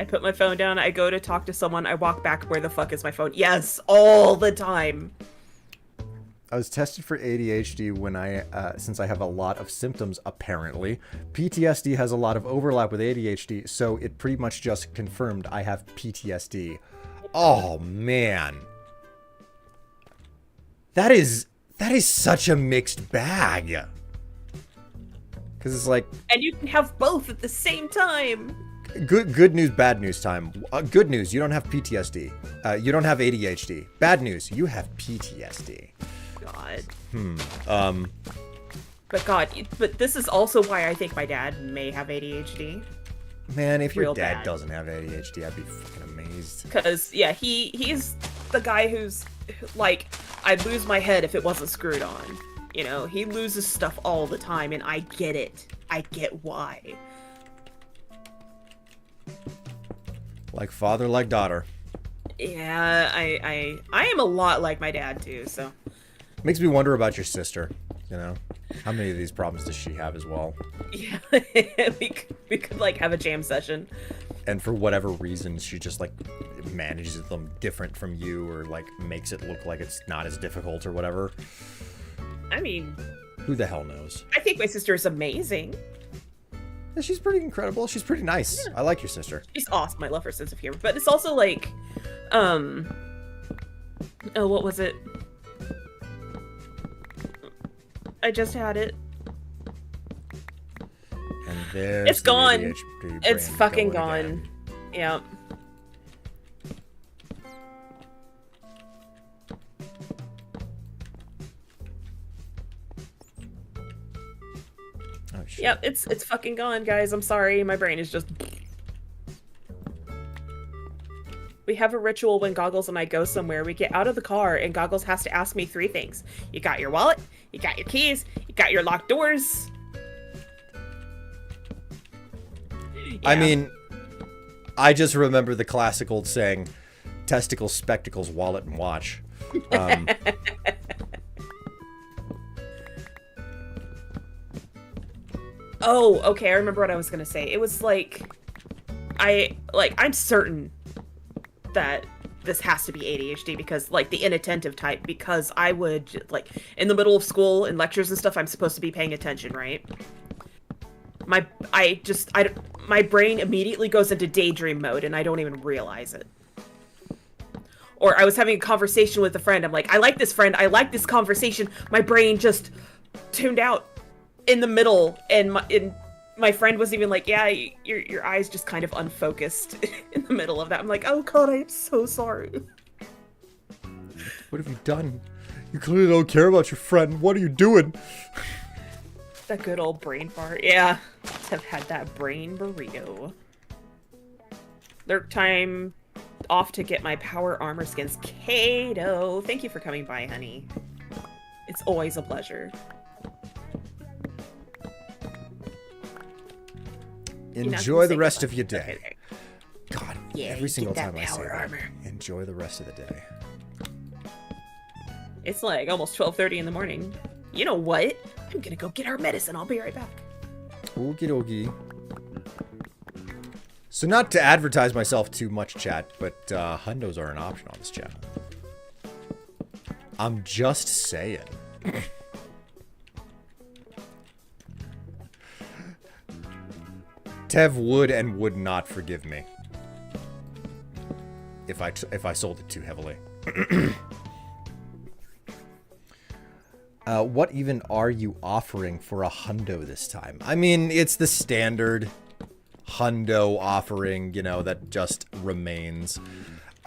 I put my phone down, I go to talk to someone, I walk back, where the fuck is my phone? Yes, all the time. I was tested for ADHD when since I have a lot of symptoms, apparently. PTSD has a lot of overlap with ADHD, so it pretty much just confirmed I have PTSD. Oh, man. That is such a mixed bag. Because it's like... And you can have both at the same time. Good news, bad news time. Good news, you don't have PTSD. You don't have ADHD. Bad news, you have PTSD. God. But this is also why I think my dad may have ADHD. Man, if your Real dad bad. doesn't have ADHD, I'd be fucking amazed. Because, yeah, he's the guy who's, like, I'd lose my head if it wasn't screwed on. You know, he loses stuff all the time, and I get it. I get why. Like father, like daughter. Yeah, I am a lot like my dad, too, so... Makes me wonder about your sister, you know? How many of these problems does she have as well? Yeah, we could, like, have a jam session. And for whatever reason, she just, like, manages them different from you, or, like, makes it look like it's not as difficult or whatever. I mean... Who the hell knows? I think my sister is amazing. Yeah, she's pretty incredible. She's pretty nice. Yeah. I like your sister. She's awesome. I love her sense of humor. But it's also like, oh, what was it? I just had it. And there's it's gone. ADHD It's brain fucking going gone. again. Yeah. Oh, shit. Yep, it's fucking gone, guys. I'm sorry. My brain is just... We have a ritual when Goggles and I go somewhere. We get out of the car and Goggles has to ask me 3 things. You got your wallet, you got your keys, you got your locked doors. I Yeah. mean, I just remember the classic old saying, testicles, spectacles, wallet, and watch. Oh, okay, I remember what I was gonna say. It was like, I'm certain that this has to be ADHD because, like, the inattentive type, because I would, like, in the middle of school and lectures and stuff, I'm supposed to be paying attention, right? My brain immediately goes into daydream mode and I don't even realize it. Or I was having a conversation with a friend. I'm like, I like this friend. I like this conversation. My brain just tuned out in the middle, and my friend was even like, yeah, your eyes just kind of unfocused in the middle of that. I'm like, oh god, I am so sorry. What have you done? You clearly don't care about your friend. What are you doing? That good old brain fart. Yeah, I've had that brain burrito. Lurk time off to get my power armor skins. Kato, thank you for coming by, honey. It's always a pleasure. Enjoy the rest of your day. Okay. God, Yeah, every single get time that I say power that. armor. Enjoy the rest of the day. It's like almost 12:30 in the morning. You know what? I'm gonna go get our medicine. I'll be right back. Okie dokie. So not to advertise myself too much, chat, but hundos are an option on this channel. I'm just saying. Tev would and would not forgive me if I sold it too heavily. What even are you offering for a hundo this time? I mean, it's the standard hundo offering, you know, that just remains.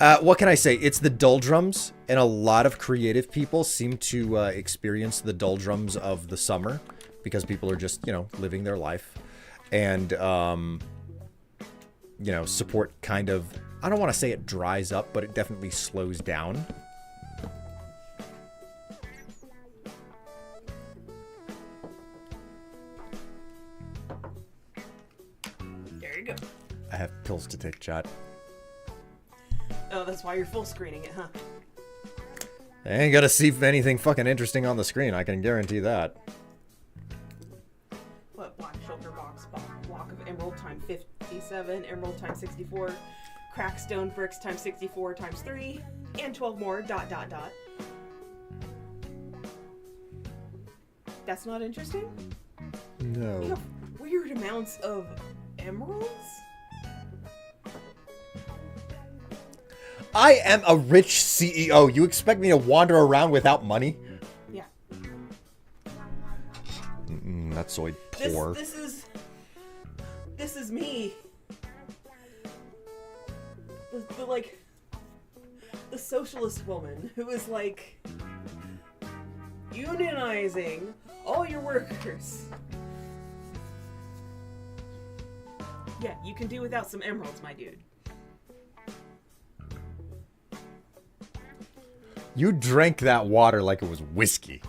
What can I say? It's the doldrums, and a lot of creative people seem to experience the doldrums of the summer because people are just, living their life. And, support kind of, I don't want to say it dries up, but it definitely slows down. There you go. I have pills to take, chat. Oh, that's why you're full screening it, huh? I ain't gotta see anything fucking interesting on the screen, I can guarantee that. What, black shulker box, block of emerald times 57, emerald times 64, crackstone bricks times 64 times 3, and 12 more, ... That's not interesting? No. You have weird amounts of emeralds? I am a rich CEO. You expect me to wander around without money? Yeah. That's so poor. This is me. The socialist woman who is like unionizing all your workers. Yeah, you can do without some emeralds, my dude. You drank that water like it was whiskey.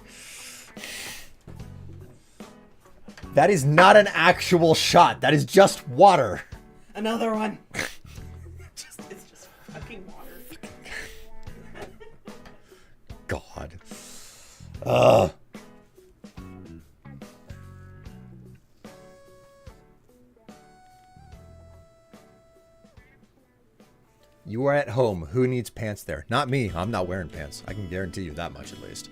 That is not an actual shot. That is just water. Another one. It's just fucking water. God. Ugh. You are at home. Who needs pants there? Not me. I'm not wearing pants. I can guarantee you that much at least.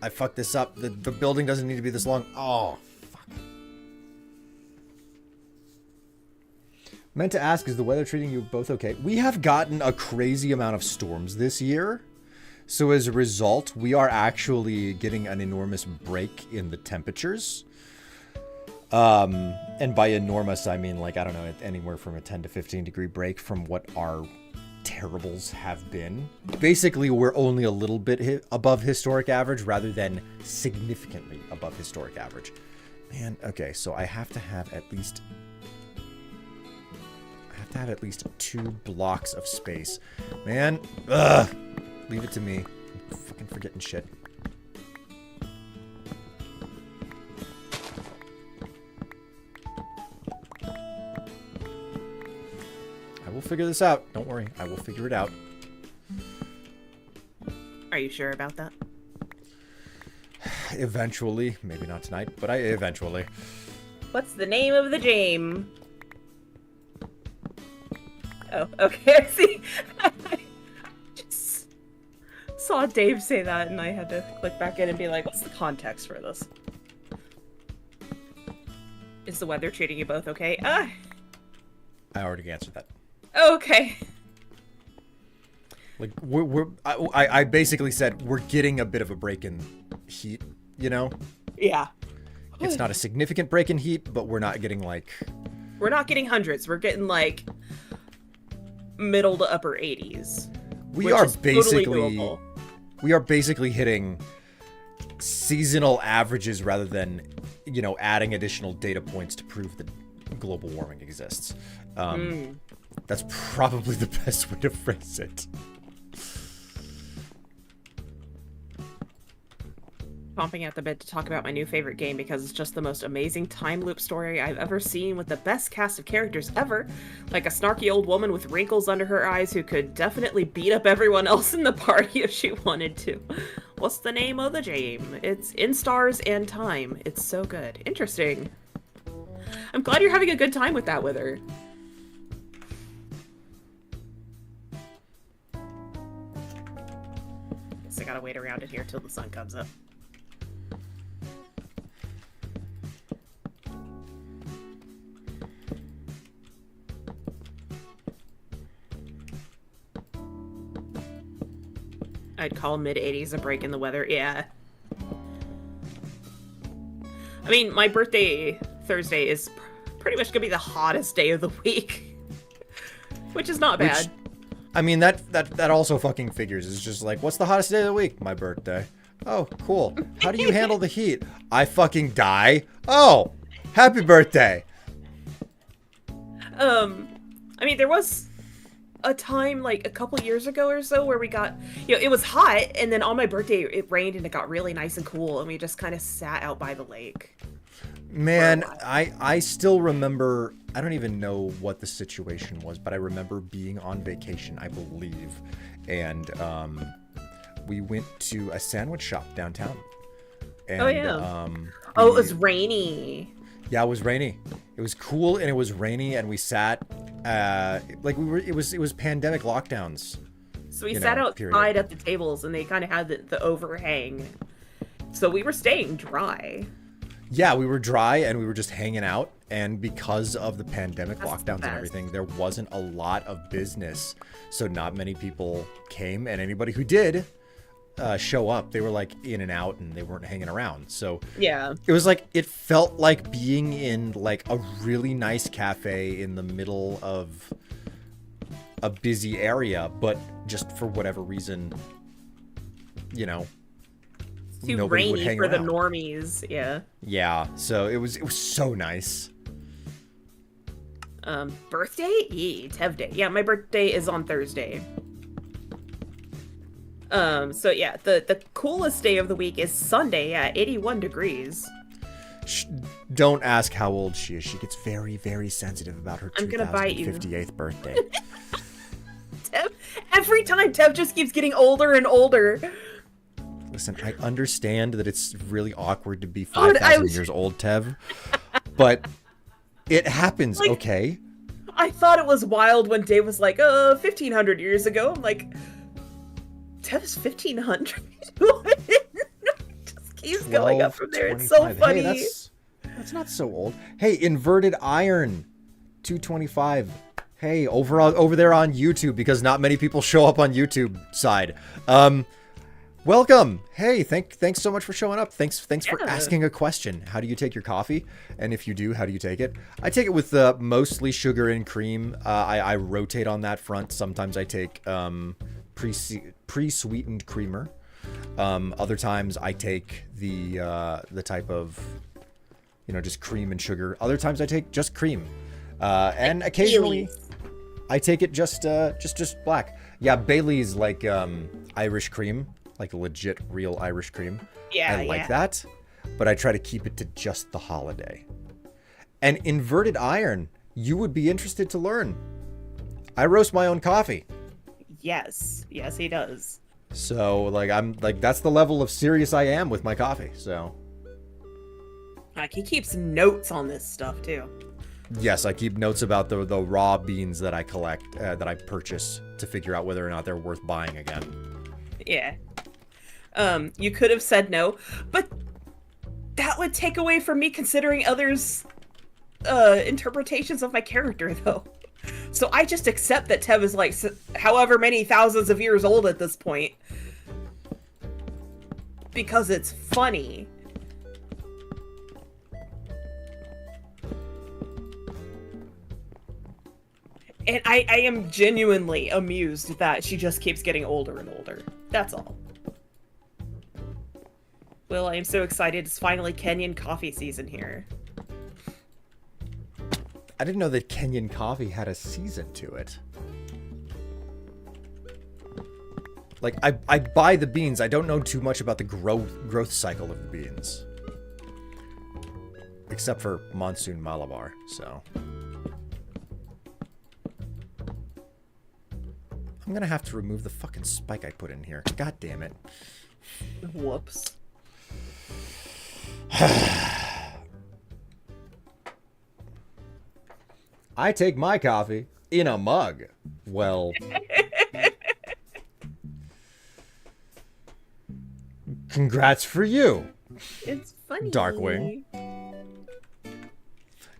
I fucked this up. The building doesn't need to be this long. Oh, fuck. Meant to ask, is the weather treating you both okay? We have gotten a crazy amount of storms this year. So as a result, we are actually getting an enormous break in the temperatures. And by enormous, I mean, like, I don't know, anywhere from a 10 to 15 degree break from what our terribles have been. Basically, we're only a little bit above historic average rather than significantly above historic average. Man, okay, so I have to have at least 2 blocks of space. Man, ugh, leave it to me. I'm fucking forgetting shit. I will figure this out. Don't worry. I will figure it out. Are you sure about that? Eventually. Maybe not tonight, but eventually. What's the name of the game? Oh, okay. I see. I just saw Dave say that, and I had to click back in and be like, what's the context for this? Is the weather treating you both okay? I already answered that. Okay. Like, I basically said we're getting a bit of a break in heat, you know? Yeah. It's not a significant break in heat, but we're not getting, like... We're not getting hundreds. We're getting, like, middle to upper 80s. We are basically... Totally we are basically hitting seasonal averages rather than, you know, adding additional data points to prove that global warming exists. That's probably the best way to phrase it. popping at the bit to talk about my new favorite game because it's just the most amazing time loop story I've ever seen with the best cast of characters ever. Like a snarky old woman with wrinkles under her eyes who could definitely beat up everyone else in the party if she wanted to. What's the name of the game? It's In Stars and Time. It's so good. Interesting. I'm glad you're having a good time with that with her. Guess I gotta wait around in here till the sun comes up. I'd call mid-80s a break in the weather. Yeah. I mean, my birthday Thursday is pretty much gonna be the hottest day of the week. Which is not bad. I mean, that also fucking figures. It's just like, what's the hottest day of the week? My birthday. Oh, cool. How do you handle the heat? I fucking die. Oh, happy birthday. I mean, there was a time like a couple years ago or so where we got, it was hot, and then on my birthday it rained and it got really nice and cool, and we just kind of sat out by the lake. Man, I still remember, I don't even know what the situation was, but I remember being on vacation, I believe, and we went to a sandwich shop downtown. And, oh yeah. It was rainy. Yeah, it was rainy. It was cool and it was rainy, and we sat like it was pandemic lockdowns. So we sat outside at the tables, and they kind of had the overhang. So we were staying dry. Yeah, we were dry and we were just hanging out, and because of the pandemic lockdowns and everything, there wasn't a lot of business. So not many people came, and anybody who did show up, they were like in and out and they weren't hanging around. So yeah, it was like, it felt like being in like a really nice cafe in the middle of a busy area, but just for whatever reason, too nobody would rainy hang for around. the normies. Yeah. So it was so nice. Birthday? Tev Day. Yeah, my birthday is on Thursday. So yeah, the coolest day of the week is Sunday at 81 degrees. Don't ask how old she is. She gets very, very sensitive about her I'm gonna bite you. 2058th birthday. Tev, every time Tev just keeps getting older and older. Listen, I understand that it's really awkward to be Oh, 5,000 years old, Tev, but it happens, Like, okay? I thought it was wild when Dave was like, 1,500 years ago. I'm like, Tev's 1,500? Just keeps going up from there. It's so 12, funny. Hey, that's not so old. Hey, Inverted Iron, 225. Hey, over there on YouTube, because not many people show up on YouTube side. Welcome. Hey, thanks so much for showing up. Thanks for asking a question. How do you take your coffee? And if you do, how do you take it? I take it with mostly sugar and cream. I rotate on that front. Sometimes I take pre-sweetened creamer. Other times I take the type of, just cream and sugar. Other times I take just cream. And occasionally I take it just black. Yeah, Bailey's like Irish cream. Like legit real Irish cream. Yeah, I like that, but I try to keep it to just the holiday. And Inverted Iron, you would be interested to learn. I roast my own coffee. Yes, he does. So I'm that's the level of serious I am with my coffee. So Like, he keeps notes on this stuff too. yes, I keep notes about the raw beans that I collect, that I purchase, to figure out whether or not they're worth buying again. Yeah. You could have said no, but that would take away from me considering others' interpretations of my character, though. So I just accept that Tev is like however many thousands of years old at this point. Because it's funny. And I am genuinely amused that she just keeps getting older and older. That's all. Will, I am so excited. It's finally Kenyan coffee season here. I didn't know that Kenyan coffee had a season to it. Like, I buy the beans. I don't know too much about the growth cycle of the beans. Except for Monsoon Malabar, so. I'm gonna have to remove the fucking spike I put in here. God damn it. Whoops. I take my coffee in a mug. Well... Congrats for you. It's funny. Darkwing.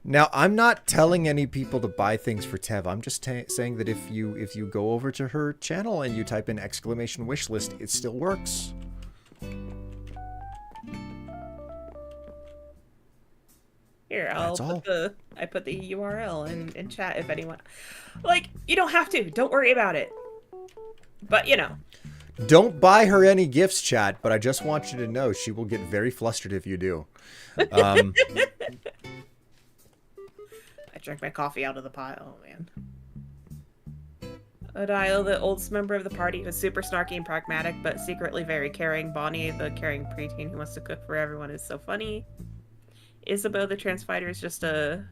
Now, I'm not telling any people to buy things for Tev. I'm just saying that if you go over to her channel and you type in exclamation wish list, it still works. Here, I put the URL in chat if anyone. Like, you don't have to. Don't worry about it. But you know. Don't buy her any gifts, chat. But I just want you to know she will get very flustered if you do. I drank my coffee out of the pot. Oh man. Odile, the oldest member of the party, was super snarky and pragmatic, but secretly very caring. Bonnie, the caring preteen who wants to cook for everyone, is so funny. Isabeau, the trans fighter, is just a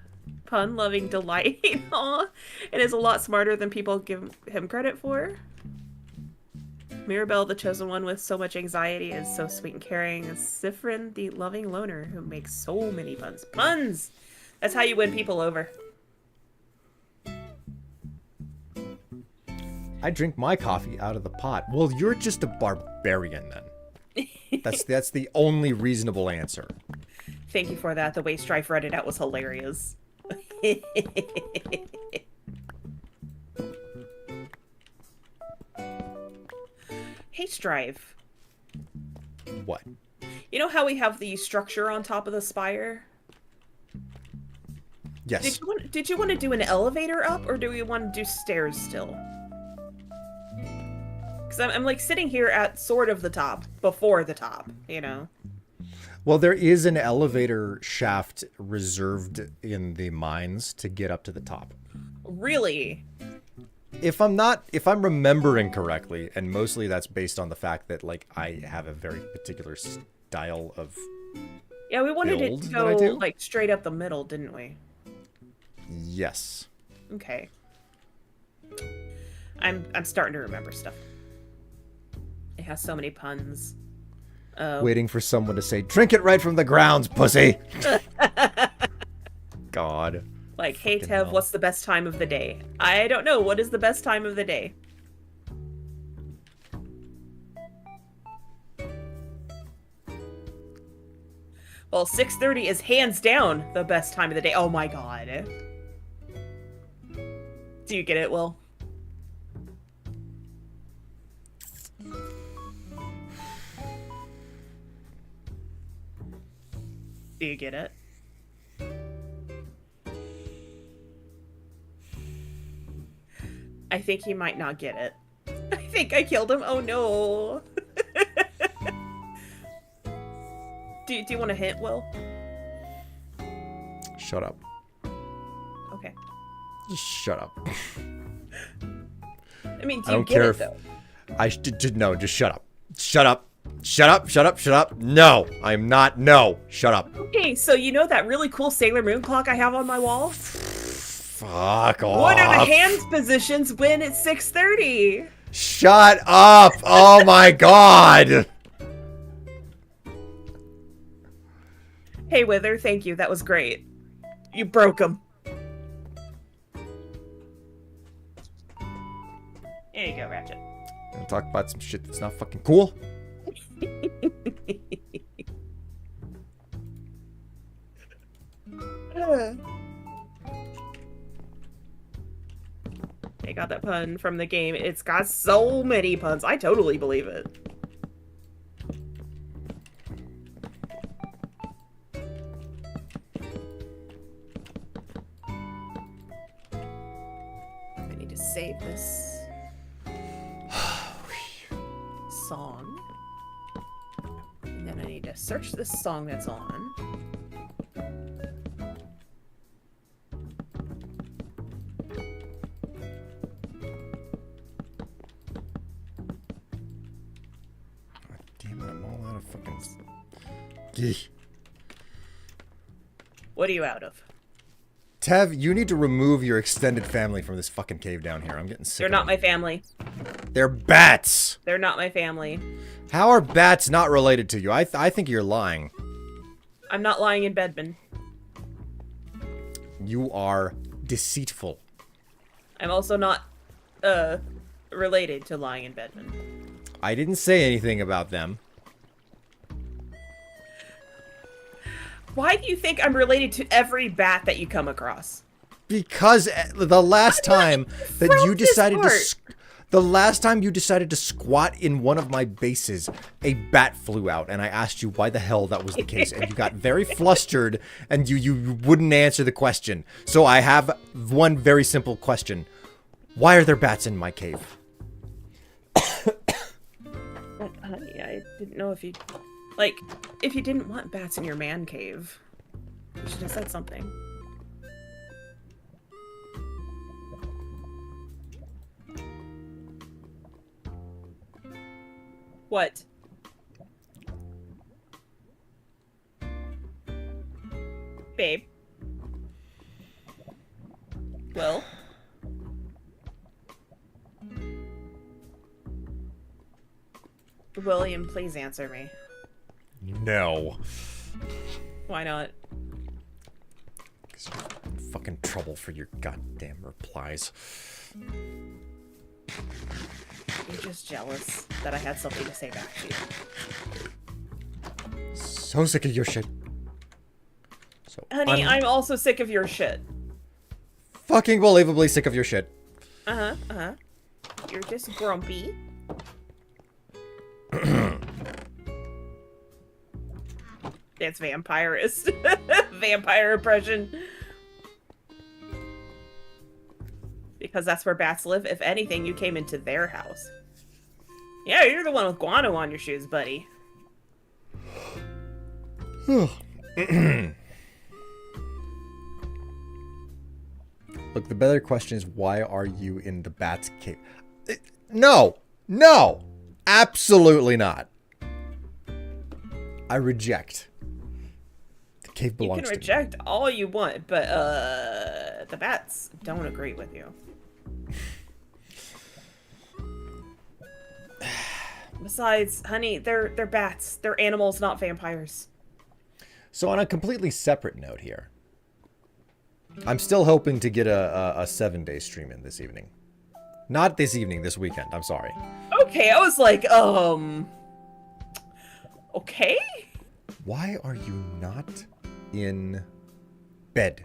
pun-loving delight. Aw, and is a lot smarter than people give him credit for. Mirabelle, the chosen one with so much anxiety, is so sweet and caring. And Sifrin, the loving loner who makes so many puns. Puns! That's how you win people over. I drink my coffee out of the pot. Well, you're just a barbarian then. That's the only reasonable answer. Thank you for that. The way Strife read it out was hilarious. Hey, Strife. What? You know how we have the structure on top of the spire? Yes. Did you want to do an elevator up, or do we want to do stairs still? Because I'm like sitting here at sort of the top, before the top, you know? Well, there is an elevator shaft reserved in the mines to get up to the top. Really? If I'm remembering correctly, and mostly that's based on the fact that, like, I have a very particular style of Yeah, we wanted it build to that I go, do. like, straight up the middle, didn't we? Yes. Okay. I'm starting to remember stuff. It has so many puns. Waiting for someone to say, "Drink it right from the grounds, pussy." God. Like, hey Fucking Tev, hell. what's the best time of the day? I don't know. What is the best time of the day? Well, 6:30 is hands down the best time of the day. Oh my god. Do you get it, Will? Do you get it? I think he might not get it. I think I killed him. Oh no. Do you want a hint, Will? Shut up. Okay. Just shut up. I mean, do I you don't get care it, if though? no, just shut up. Shut up. Shut up. Shut up. Shut up. No, I'm not. No, shut up. Okay, so you know that really cool Sailor Moon clock I have on my wall? Fuck off. What are the hand positions when it's 6:30? Shut up. Oh my god. Hey, Wither, thank you. That was great. You broke them. There you go, Ratchet. Gonna talk about some shit that's not fucking cool. I got that pun from the game. It's got so many puns. I totally believe it. I need to save this song. And then I need to search this song that's on. fucking... Gee. What are you out of? Tev, you need to remove your extended family from this fucking cave down here. I'm getting sick They're of not them. my family. They're bats! They're not my family. How are bats not related to you? I think you're lying. I'm not lying in Bedman. You are deceitful. I'm also not, related to lying in Bedman. I didn't say anything about them. Why do you think I'm related to every bat that you come across? Because the last time that you this decided to... part. The last time you decided to squat in one of my bases, a bat flew out, and I asked you why the hell that was the case, and you got very flustered, and you wouldn't answer the question. So I have one very simple question. Why are there bats in my cave? Well, honey, I didn't know if you... Like, if you didn't want bats in your man cave, you should have said something. What? Babe? Will? William, please answer me. No. Why not? 'Cause you're in fucking trouble for your goddamn replies. You're just jealous that I had something to say back to you. So sick of your shit. So Honey, I'm also sick of your shit. fucking believably sick of your shit. Uh-huh, uh-huh. You're just grumpy. That's vampirist. Vampire impression. Because that's where bats live. If anything, you came into their house. Yeah, you're the one with guano on your shoes, buddy. Look, the better question is, why are you in the bat's cave? No! No! Absolutely not. I reject. The cave You belongs can to me. reject all you want, but, the bats don't agree with you. Besides, honey, they're bats. They're animals, not vampires. So on a completely separate note here, I'm still hoping to get a 7-day stream in this evening. Not this evening, this weekend. I'm sorry. Okay, I was like, okay? Why are you not in bed?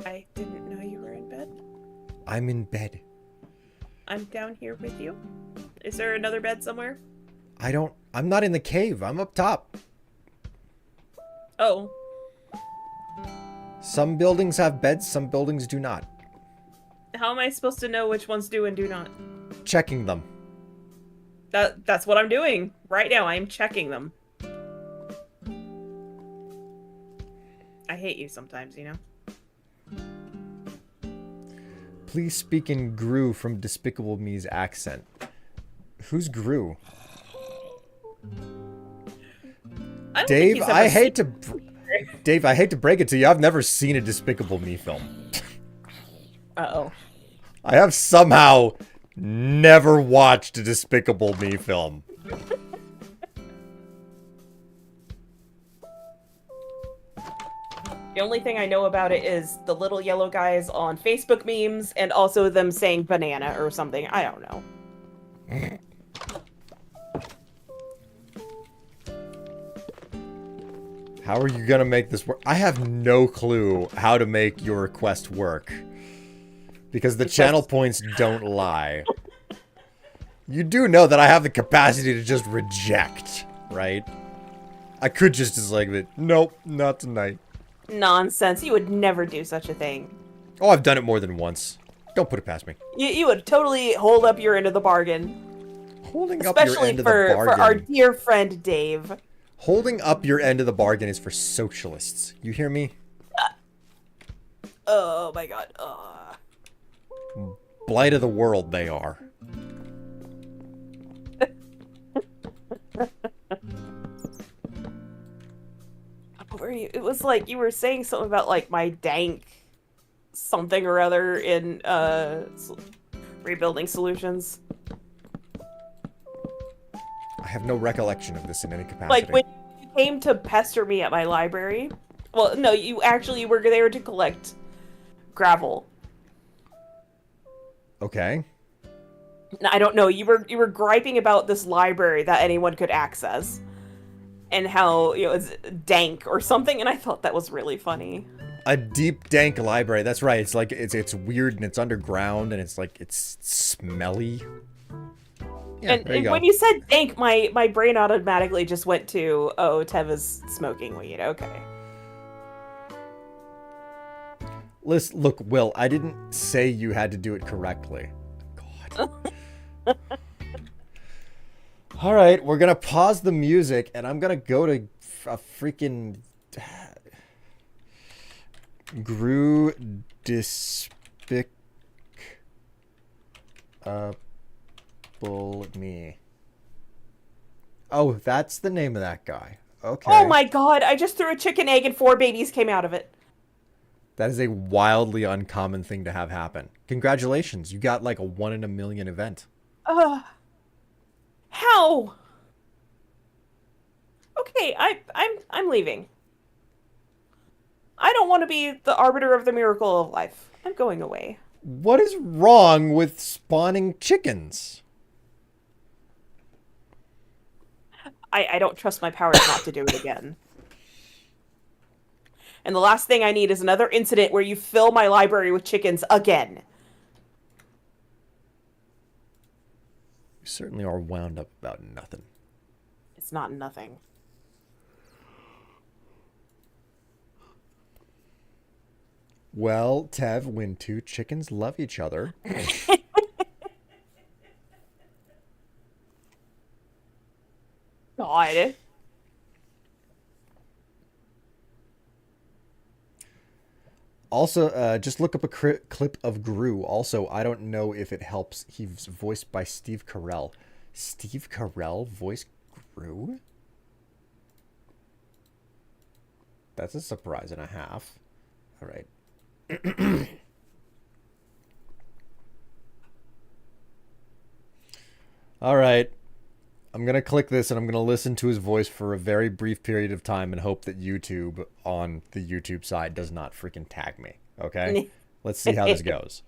I didn't know you were in bed. I'm in bed. I'm down here with you. Is there another bed somewhere? I'm not in the cave. I'm up top. Oh, Some buildings have beds, some buildings do not. how am I supposed to know which ones do and do not? Checking them. That's what I'm doing right now. I'm checking them. I hate you sometimes, you know? Please speak in Gru from Despicable Me's accent. Who's Gru? I don't think Dave, he's ever I hate seen- to... Dave, I hate to break it to you. I've never seen a Despicable Me film. Uh-oh. I have somehow never watched a Despicable Me film. The only thing I know about it is the little yellow guys on Facebook memes and also them saying banana or something. I don't know. How are you gonna make this work? I have no clue how to make your request work. Because the channel points don't lie. You do know that I have the capacity to just reject, right? I could just dislike it. Nope, not tonight. Nonsense. You would never do such a thing. Oh, I've done it more than once. Don't put it past me. You would totally hold up your end of the bargain. Holding up your Especially end of the for bargain. our dear friend Dave. Holding up your end of the bargain is for socialists. You hear me? Oh my god. Blight of the world, they are. it was like you were saying something about like my dank something or other in rebuilding solutions. I have no recollection of this in any capacity. Like when you came to pester me at my library. Well, no, you actually were there to collect gravel. Okay. I don't know. You were griping about this library that anyone could access, and how it's dank or something. And I thought that was really funny. A deep dank library. That's right. It's like it's weird and it's underground and it's like it's smelly. Yeah, and when you said dank, my brain automatically just went to, oh, Tev is smoking weed. Okay. Listen, look, Will, I didn't say you had to do it correctly. God. All right, we're going to pause the music, and I'm going to go to a freaking... me. Oh, that's the name of that guy. Okay. Oh my god, I just threw a chicken egg and 4 babies came out of it. That is a wildly uncommon thing to have happen. Congratulations, you got like a 1 in a million event. How? Okay, I'm leaving. I don't want to be the arbiter of the miracle of life. I'm going away. What is wrong with spawning chickens? I don't trust my powers not to do it again. And the last thing I need is another incident where you fill my library with chickens again. You certainly are wound up about nothing. It's not nothing. Well, Tev, when 2 chickens love each other... God. Also, just look up a clip of Gru. Also, I don't know if it helps. He's voiced by Steve Carell. Steve Carell voiced Gru? That's a surprise and a half. All right. All right. I'm going to click this and I'm going to listen to his voice for a very brief period of time and hope that YouTube on the YouTube side does not freaking tag me. Okay? Let's see how this goes.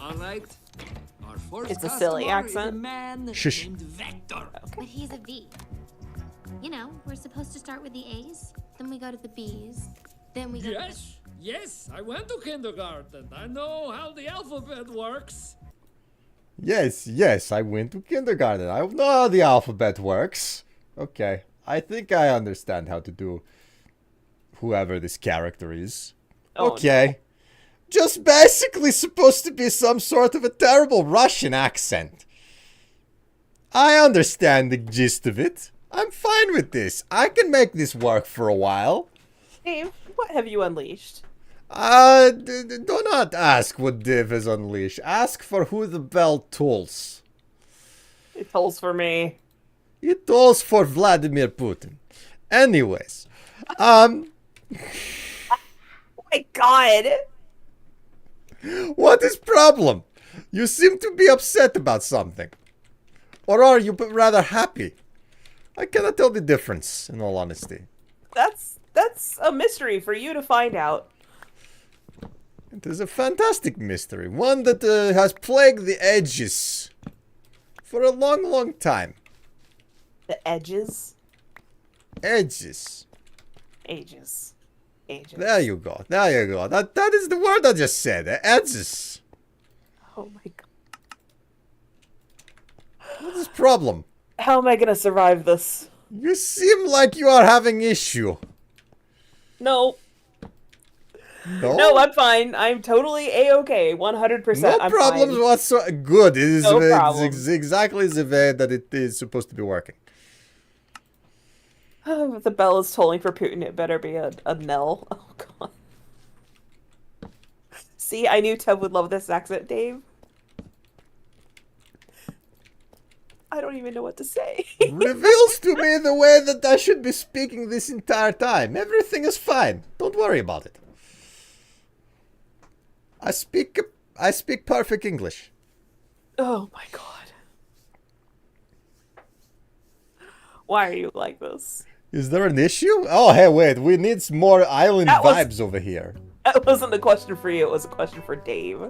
All right. Our first It's a silly customer accent. is a man Shush. named Vector. But he's a V. You know, we're supposed to start with the A's, then we go to the B's, then we go Yes, I went to kindergarten. I know how the alphabet works. Yes, I went to kindergarten. I know how the alphabet works. Okay, I think I understand how to do whoever this character is. Oh, Okay. No. Just basically supposed to be some sort of a terrible Russian accent. I understand the gist of it. I'm fine with this. I can make this work for a while. Dave, what have you unleashed? Do not ask what Div has unleashed. Ask for who the bell tolls. It tolls for me. It tolls for Vladimir Putin. Anyways, Oh my god! What is problem? You seem to be upset about something. Or are you rather happy? I cannot tell the difference, in all honesty. That's a mystery for you to find out. It is a fantastic mystery. One that has plagued the edges for a long, long time. The edges? Edges. Ages. Ages. There you go. There you go. That is the word I just said. Edges. Oh my god. What is problem? How am I gonna survive this? You seem like you are having issue. No. No? No, I'm fine. I'm totally A-okay. 100%. No I'm problems fine. whatsoever. Good. It is No it's problems. exactly the way that it is supposed to be working. If the bell is tolling for Putin, it better be a knell. Oh god. See, I knew Tev would love this accent, Dave. even know what to say. Reveals to me the way that I should be speaking this entire time. Everything is fine. Don't worry about it. I speak perfect English. Oh my god. Why are you like this? Is there an issue? Oh, hey, wait. We need some more island vibes over here. That wasn't a question for you, it was a question for Dave.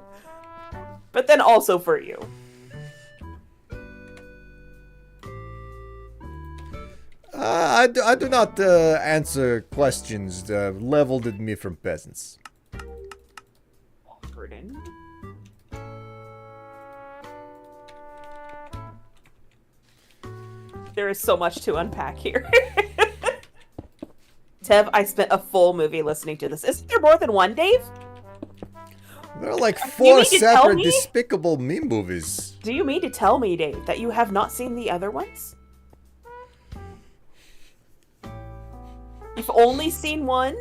But then also for you. I do not answer questions leveled at me from peasants. Pardon? There is so much to unpack here. Tev, I spent a full movie listening to this. Isn't there more than one, Dave? There are like You 4 mean to tell separate me? Despicable Me movies. Do you mean to tell me, Dave, that you have not seen the other ones? You've only seen one?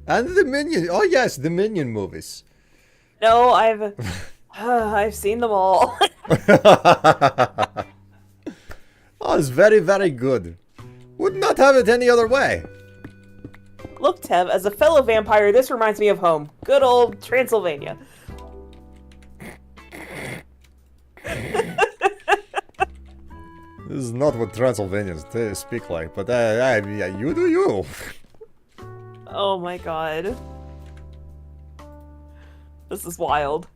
And the Minion. Oh yes, the Minion movies. No, I've seen them all. Oh, it's very, very good. Would not have it any other way. Look, Tev, as a fellow vampire, this reminds me of home. Good old Transylvania. This is not what Transylvanians speak like, but yeah, you do you. Oh my god. This is wild.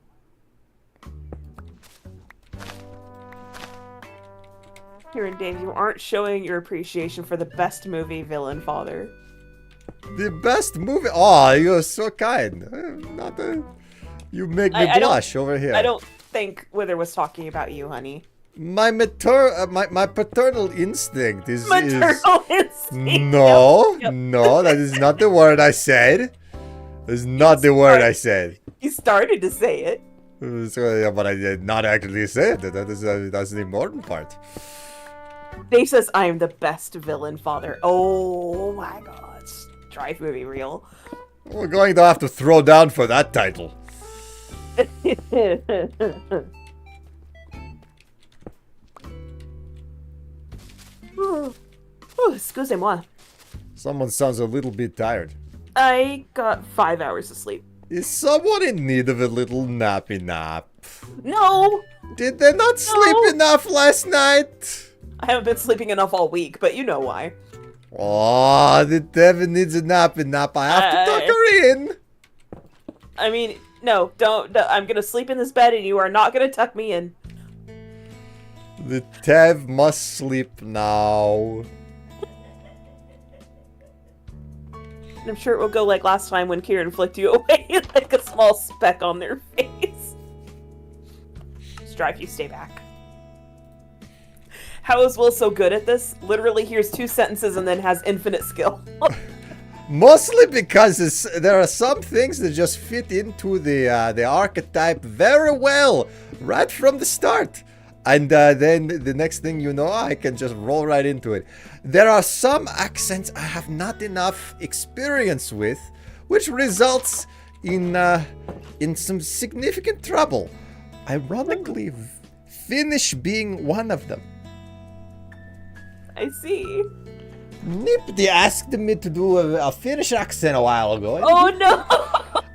Here, Dave, you aren't showing your appreciation for the best movie, Villain Father. The best movie. Oh, you're so kind. You make me I don't- blush over here. I don't think Wither was talking about you, honey. My my paternal instinct is. Maternal instinct. No, Yep. no, that is not the word I said. That's not the word I said. You started to say it. So, but I did not actually say it. That's the important part. Dave says I am the best villain father. Oh my god. Strife movie real. We're going to have to throw down for that title. Oh, excusez-moi. Someone sounds a little bit tired. I got 5 hours of sleep. Is someone in need of a little nappy nap? No! Did they not sleep enough last night? I haven't been sleeping enough all week, but you know why. Oh, the Devin needs a nappy nap. I have to tuck her in. I mean, no, don't. I'm gonna sleep in this bed and you are not gonna tuck me in. The Tev must sleep now. And I'm sure it will go like last time when Kieran flicked you away like a small speck on their face. Strife, you stay back. How is Will so good at this? Literally hears 2 sentences and then has infinite skill. Mostly because there are some things that just fit into the archetype very well right from the start. And then the next thing you know, I can just roll right into it. There are some accents I have not enough experience with, which results in some significant trouble. Ironically, Finnish being one of them. I see. Nipti asked me to do a Finnish accent a while ago. Oh no!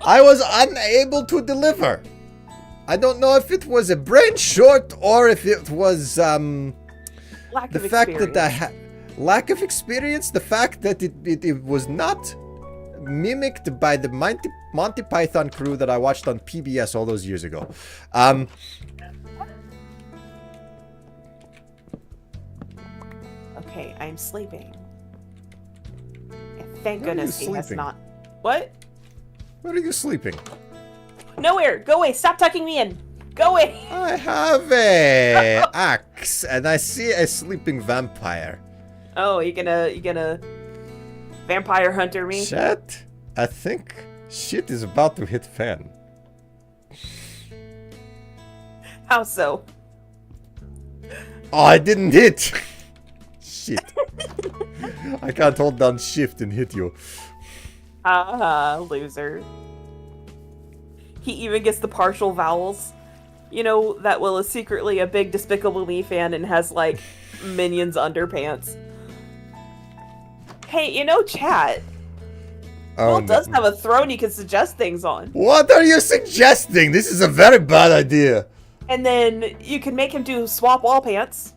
I was unable to deliver. I don't know if it was a brain short or if it was Lack the of fact that I experience. had lack of experience, the fact that it was not mimicked by the Monty Python crew that I watched on PBS all those years ago. Okay, I'm sleeping. And thank Where are you goodness he has sleeping? not. What? Where are you sleeping? Nowhere! Go away! Stop tucking me in! Go away! I have a axe and I see a sleeping vampire. Oh, you gonna vampire hunter me? Shit, I think shit is about to hit fan. How so? Oh, I didn't hit! Shit. I can't hold down shift and hit you. Loser. He even gets the partial vowels. You know that Will is secretly a big Despicable Me fan and has, like, Minions underpants. Hey, you know, chat. Oh, Will does have a throne you can suggest things on. What are you suggesting? This is a very bad idea. And then you can make him do swap wall pants.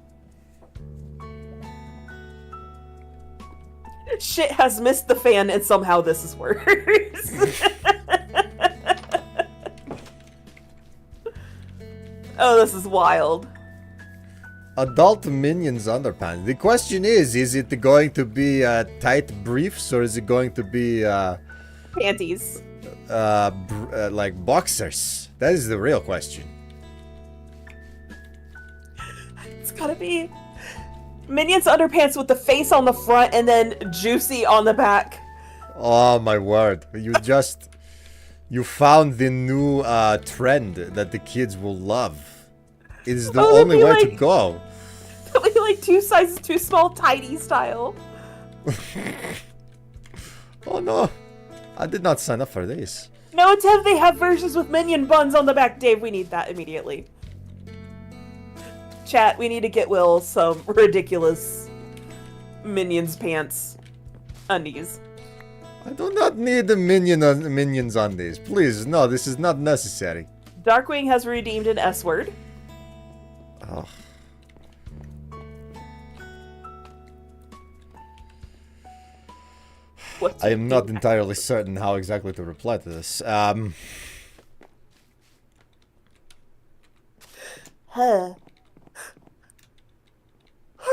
Shit has missed the fan and somehow this is worse. Oh, this is wild. Adult Minions underpants. The question is it going to be tight briefs or is it going to be Panties. like boxers? That is the real question. It's gotta be Minions underpants with the face on the front and then juicy on the back. Oh my word. You found the new trend that the kids will love. It is the only way to go. It'll be like 2 sizes too small, tidy style. Oh no. I did not sign up for this. No, instead they have versions with minion buns on the back. Dave, we need that immediately. Chat, we need to get Will some ridiculous Minions pants undies. I do not need the minions on this. Please, no, this is not necessary. Darkwing has redeemed an S word. Oh. I am not entirely certain how exactly to reply to this.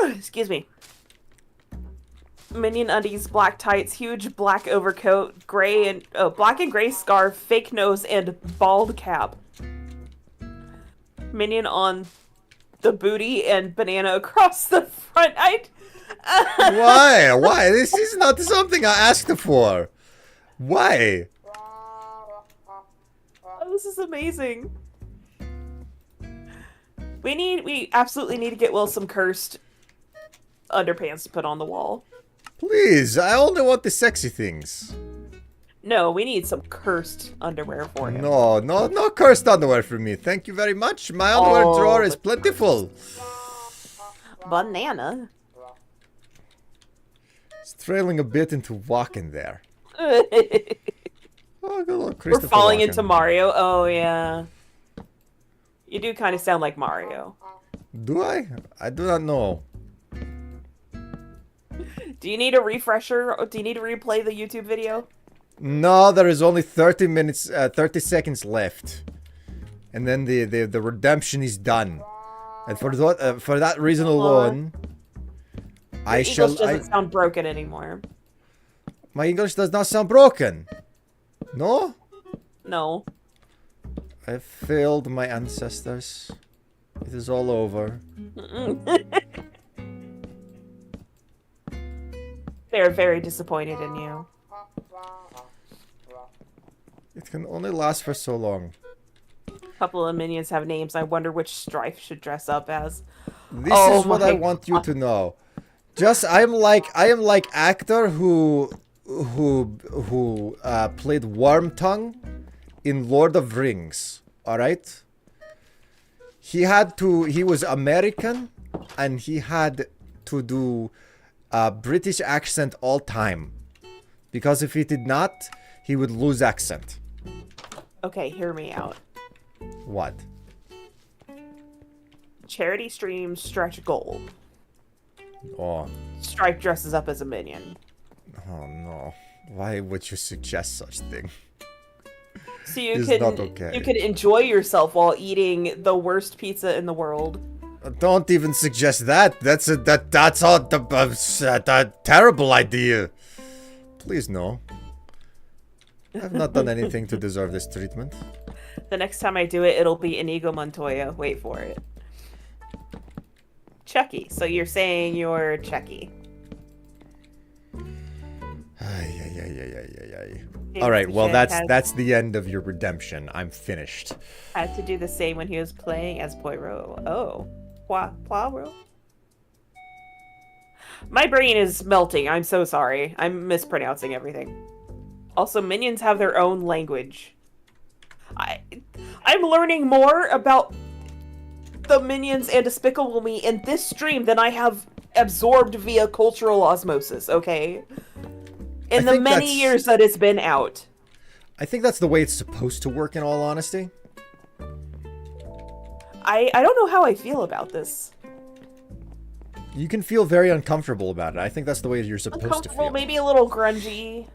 Excuse me. Minion undies, black tights, huge black overcoat, black and gray scarf, fake nose, and bald cap. Minion on the booty and banana across the front. Why? Why? This is not something I asked for. Why? Oh, this is amazing. We absolutely need to get Will some cursed underpants to put on the wall. Please, I only want the sexy things. No, we need some cursed underwear for him. No cursed underwear for me. Thank you very much. My underwear drawer is plentiful. Banana. It's trailing a bit into walking there. We're Oh, good old Christopher falling Walken. into Mario. Oh, yeah. You do kind of sound like Mario. Do I? I do not know. Do you need a refresher? Or do you need to replay the YouTube video? No, there is only 30 seconds left. And then the redemption is done. And for that reason alone, Your English doesn't sound broken anymore. My English does not sound broken. No? No. I failed my ancestors. It is all over. They're very disappointed in you. It can only last for so long. A couple of minions have names. I wonder which Strife should dress up as. This is what I want you to know. I am like actor who played Wormtongue in Lord of Rings. All right. He was American, and he had to do British accent all time, because if he did not, he would lose accent. Okay, hear me out. What? Charity streams stretch gold. Oh. Stripe dresses up as a minion. Oh no. Why would you suggest such thing? So you It's can not okay. you can enjoy yourself while eating the worst pizza in the world. Don't even suggest that. That's a terrible idea. Please no. I've not done anything to deserve this treatment. The next time I do it, it'll be Inigo Montoya. Wait for it. Chucky. So you're saying you're Chucky. All right, well that's the end of your redemption. I'm finished. Had to do the same when he was playing as Poirot. Oh, Poirot. My brain is melting. I'm so sorry. I'm mispronouncing everything. Also, minions have their own language. I'm learning more about the Minions and Despicable Me in this stream than I have absorbed via cultural osmosis, okay? In the many years that it's been out. I think that's the way it's supposed to work, in all honesty. I don't know how I feel about this. You can feel very uncomfortable about it. I think that's the way you're supposed to Uncomfortable, feel. maybe a little grungy.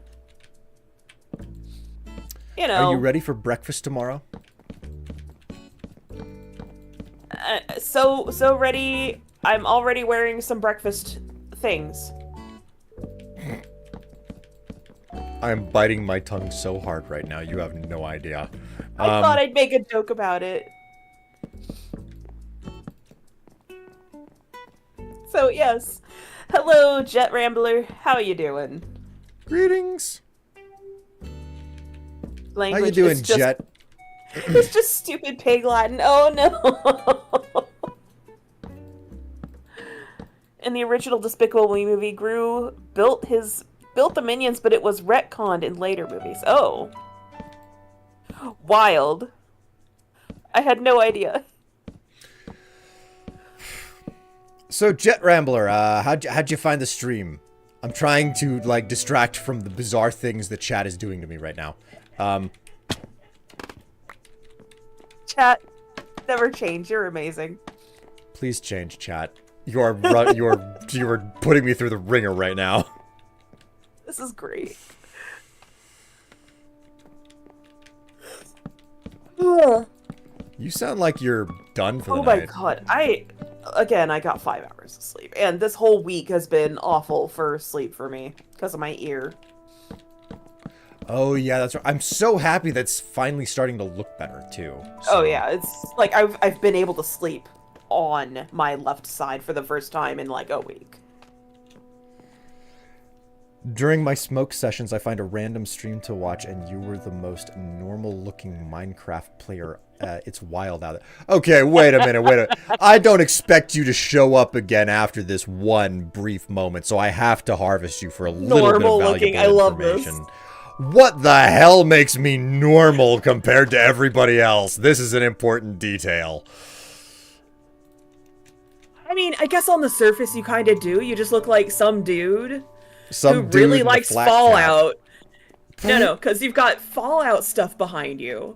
You know. Are you ready for breakfast tomorrow? So ready. I'm already wearing some breakfast things. I'm biting my tongue so hard right now. You have no idea. I thought I'd make a joke about it. So, yes. Hello, Jet Rambler. How are you doing? Greetings. Language How you doing, is just, Jet? It's just stupid pig Latin. Oh, no. In the original Despicable Me movie, Gru built the Minions, but it was retconned in later movies. Oh. Wild. I had no idea. So, Jet Rambler, how'd you find the stream? I'm trying to, like, distract from the bizarre things that chat is doing to me right now. Chat, never change. You're amazing. Please change, chat. You're putting me through the ringer right now. This is great. You sound like you're done for the night. Oh my god. I got 5 hours of sleep. And this whole week has been awful for sleep for me. Because of my ear. Oh yeah, that's right. I'm so happy that's finally starting to look better too. Oh yeah, it's like I've been able to sleep on my left side for the first time in like a week. During my smoke sessions, I find a random stream to watch, and you were the most normal-looking Minecraft player. It's wild out there. Okay, wait a minute. I don't expect you to show up again after this one brief moment, so I have to harvest you for a little bit of valuable I love information. this. What the hell makes me normal compared to everybody else? This is an important detail. I mean, I guess on the surface you kind of do. You just look like some dude who Dude really in a likes flat Fallout. cap. No, because you've got Fallout stuff behind you.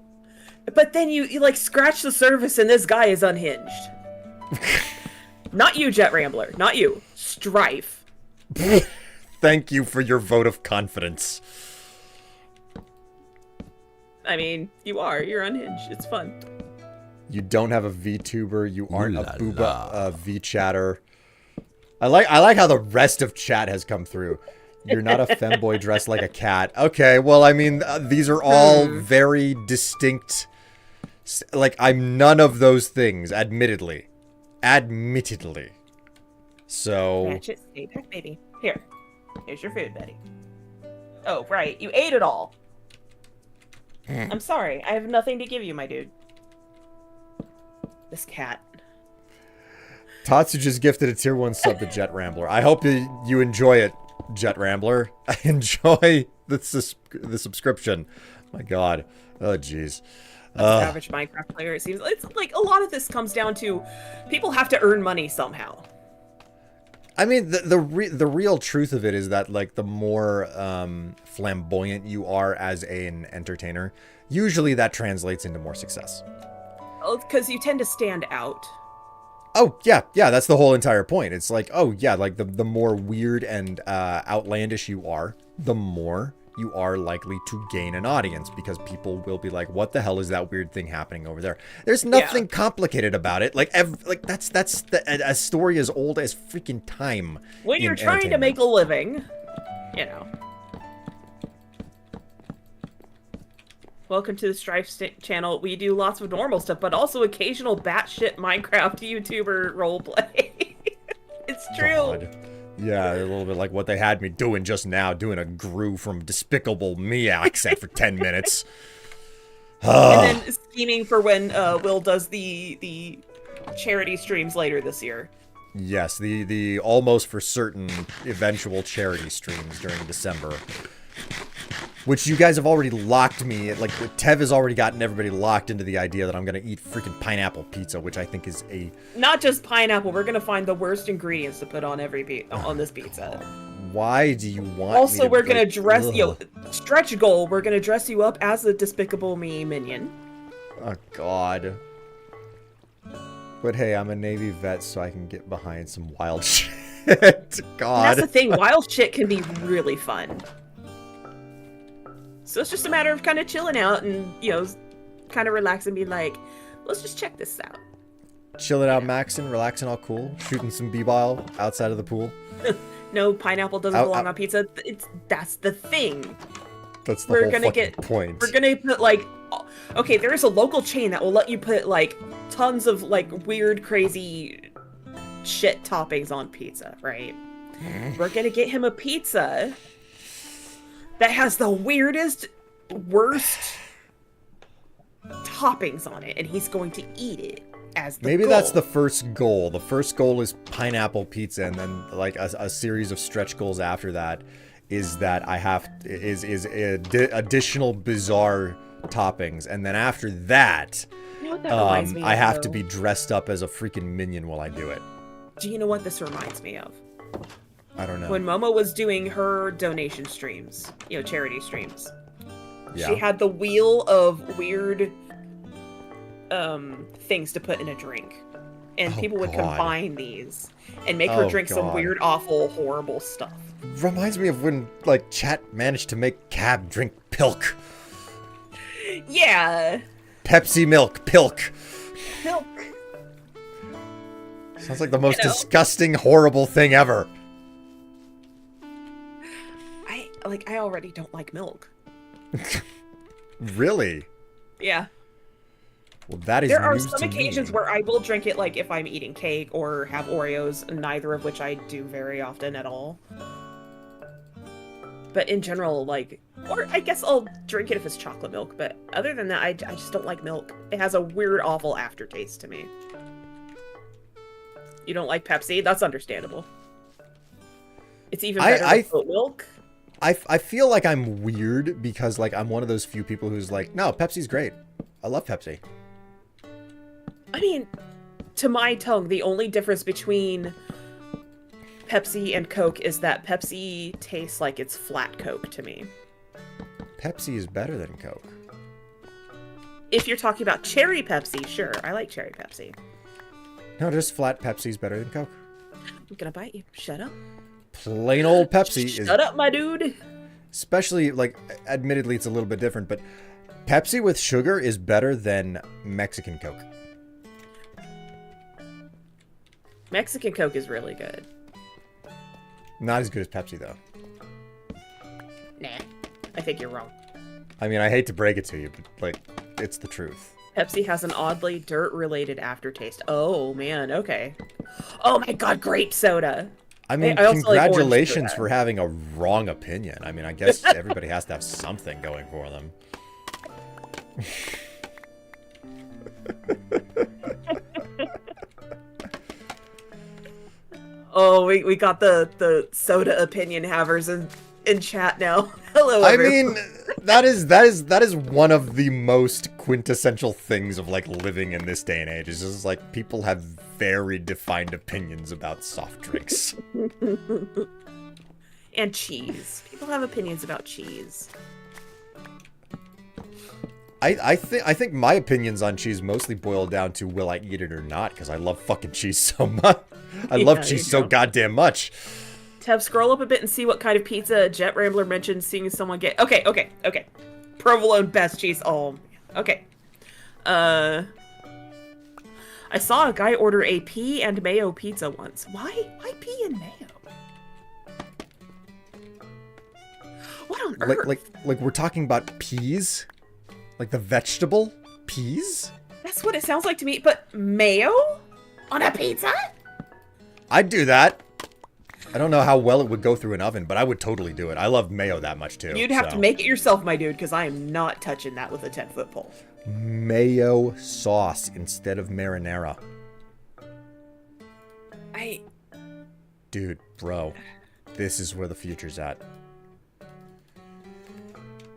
But then you like scratch the surface and this guy is unhinged. Not you, Jet Rambler. Not you. Strife. Thank you for your vote of confidence. I mean, you are. You're unhinged. It's fun. You don't have a VTuber. You aren't a Ooh la booba VChatter. I like how the rest of chat has come through. You're not a femboy dressed like a cat. Okay, well, I mean, these are all very distinct. Like, I'm none of those things, admittedly. So... Ratchet, stay back, baby. Here. Here's your food, Betty. Oh, right. You ate it all. I'm sorry. I have nothing to give you, my dude. This cat. Tatsu just gifted a tier 1 sub to Jet Rambler. I hope you enjoy it, Jet Rambler. Enjoy the subscription. My god. Oh, jeez. Savage Minecraft player, it seems. It's like a lot of this comes down to people have to earn money somehow. I mean, the real truth of it is that, like, the more flamboyant you are as an entertainer, usually that translates into more success. Because you tend to stand out. Oh, yeah, that's the whole entire point. It's like, oh, yeah, like, the more weird and outlandish you are, the more you are likely to gain an audience, because people will be like, what the hell is that weird thing happening over there? There's nothing complicated about it. Like, that's a story as old as freaking time. When you're trying to make a living, you know. Welcome to the Strife channel. We do lots of normal stuff, but also occasional batshit Minecraft YouTuber roleplay. It's true. God. Yeah, a little bit like what they had me doing just now, doing a Gru from Despicable Me accent for 10 minutes. And then scheming for when Will does the charity streams later this year. Yes, the almost for certain eventual charity streams during December. Which you guys have already locked me. Like, Tev has already gotten everybody locked into the idea that I'm going to eat freaking pineapple pizza, which I think is a... Not just pineapple. We're gonna find the worst ingredients to put on on this pizza. Why do you want Also, me to, we're gonna like, dress ugh. stretch goal. We're gonna dress you up as the Despicable Me minion. Oh, God. But hey, I'm a Navy vet, so I can get behind some wild shit. God. And that's the thing. Wild shit can be really fun. So it's just a matter of kind of chilling out and, you know, kind of relaxing, being like, let's just check this out. Chilling out, maxing, relaxing, all cool. Shooting some b-ball outside of the pool. No, pineapple doesn't belong on pizza. That's the thing. That's the whole fucking point. We're gonna put, like... Okay, there is a local chain that will let you put, like, tons of, like, weird, crazy shit toppings on pizza, right? We're gonna get him a pizza that has the weirdest, worst toppings on it, and he's going to eat it as the Maybe goal. that's the first goal. The first goal is pineapple pizza, and then like a series of stretch goals after that is that I have additional bizarre toppings, and then after that, You know what that reminds me I of, have to though? be dressed up as a freaking minion while I do it. Do you know what this reminds me of? I don't know. When Momo was doing her donation streams, you know, charity streams, Yeah. she had the wheel of weird things to put in a drink. And Oh, people would God. combine these and make her Oh, drink some God. weird, awful, horrible stuff. Reminds me of when like chat managed to make Cab drink pilk. Yeah. Pepsi milk, pilk. Milk. Sounds like the most You know? disgusting, horrible thing ever. I already don't like milk. Really? Yeah. Well, that is There are news some to occasions me. where I will drink it, like if I'm eating cake or have Oreos, neither of which I do very often at all. But in general, like, or I guess I'll drink it if it's chocolate milk, but other than that, I just don't like milk. It has a weird, awful aftertaste to me. You don't like Pepsi? That's understandable. It's even better with oat milk. I feel like I'm weird because like I'm one of those few people who's like, no, Pepsi's great. I love Pepsi. I mean, to my tongue, the only difference between Pepsi and Coke is that Pepsi tastes like it's flat Coke to me. Pepsi is better than Coke. If you're talking about cherry Pepsi, sure, I like cherry Pepsi. No, just flat Pepsi's better than Coke. I'm gonna bite you. Shut up. Plain old Pepsi is... Shut up, my dude. Especially, like, admittedly it's a little bit different, but Pepsi with sugar is better than Mexican Coke. Mexican Coke is really good. Not as good as Pepsi, though. Nah, I think you're wrong. I mean, I hate to break it to you, but, like, it's the truth. Pepsi has an oddly dirt-related aftertaste. Oh, man, okay. Oh my god, grape soda. I mean, I also like orange congratulations soda. for having a wrong opinion. I mean, I guess everybody has to have something going for them. Oh, we got the soda opinion havers in chat now. Hello, I everyone. mean, that is one of the most quintessential things of like living in this day and age. It's just like people have very defined opinions about soft drinks. And cheese. People have opinions about cheese. I think my opinions on cheese mostly boil down to will I eat it or not, because I love fucking cheese so much. I love Yeah, cheese you so know. goddamn much. Tev, scroll up a bit and see what kind of pizza Jet Rambler mentioned seeing someone get... Okay. Provolone best cheese. Oh, okay. I saw a guy order a pea and mayo pizza once. Why pea and mayo? What on earth? Like we're talking about peas? Like the vegetable peas? That's what it sounds like to me, but mayo? On a pizza? I'd do that. I don't know how well it would go through an oven, but I would totally do it. I love mayo that much too. You'd have so. to make it yourself, my dude, because I am not touching that with a 10-foot pole. Mayo sauce instead of marinara. Dude, bro, this is where the future's at.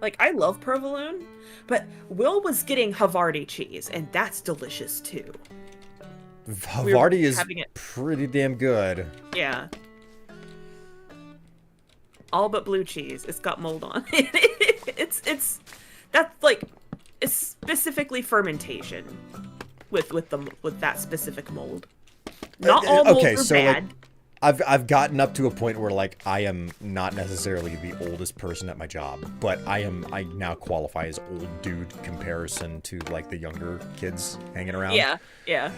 Like, I love provolone, but Will was getting Havarti cheese, and that's delicious too. Havarti is having it. pretty damn good. Yeah. All but blue cheese. It's got mold on it. That's like, it's specifically fermentation with that specific mold. Not all molds are bad. Like, I've gotten up to a point where like I am not necessarily the oldest person at my job, but I now qualify as old dude comparison to like the younger kids hanging around. Yeah.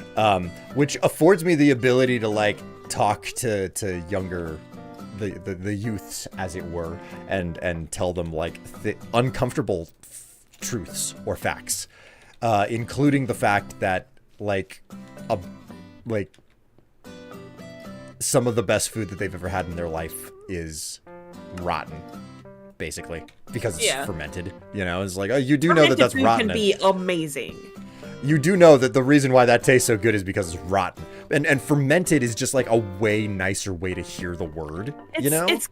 Which affords me the ability to like talk to younger the youths, as it were, and tell them like uncomfortable truths or facts, including the fact that like some of the best food that they've ever had in their life is rotten, basically, because it's fermented. You know, it's like, oh, you do know that that's rotten. Can be amazing. You do know that the reason why that tastes so good is because it's rotten. And fermented is just like a way nicer way to hear the word, you know? It's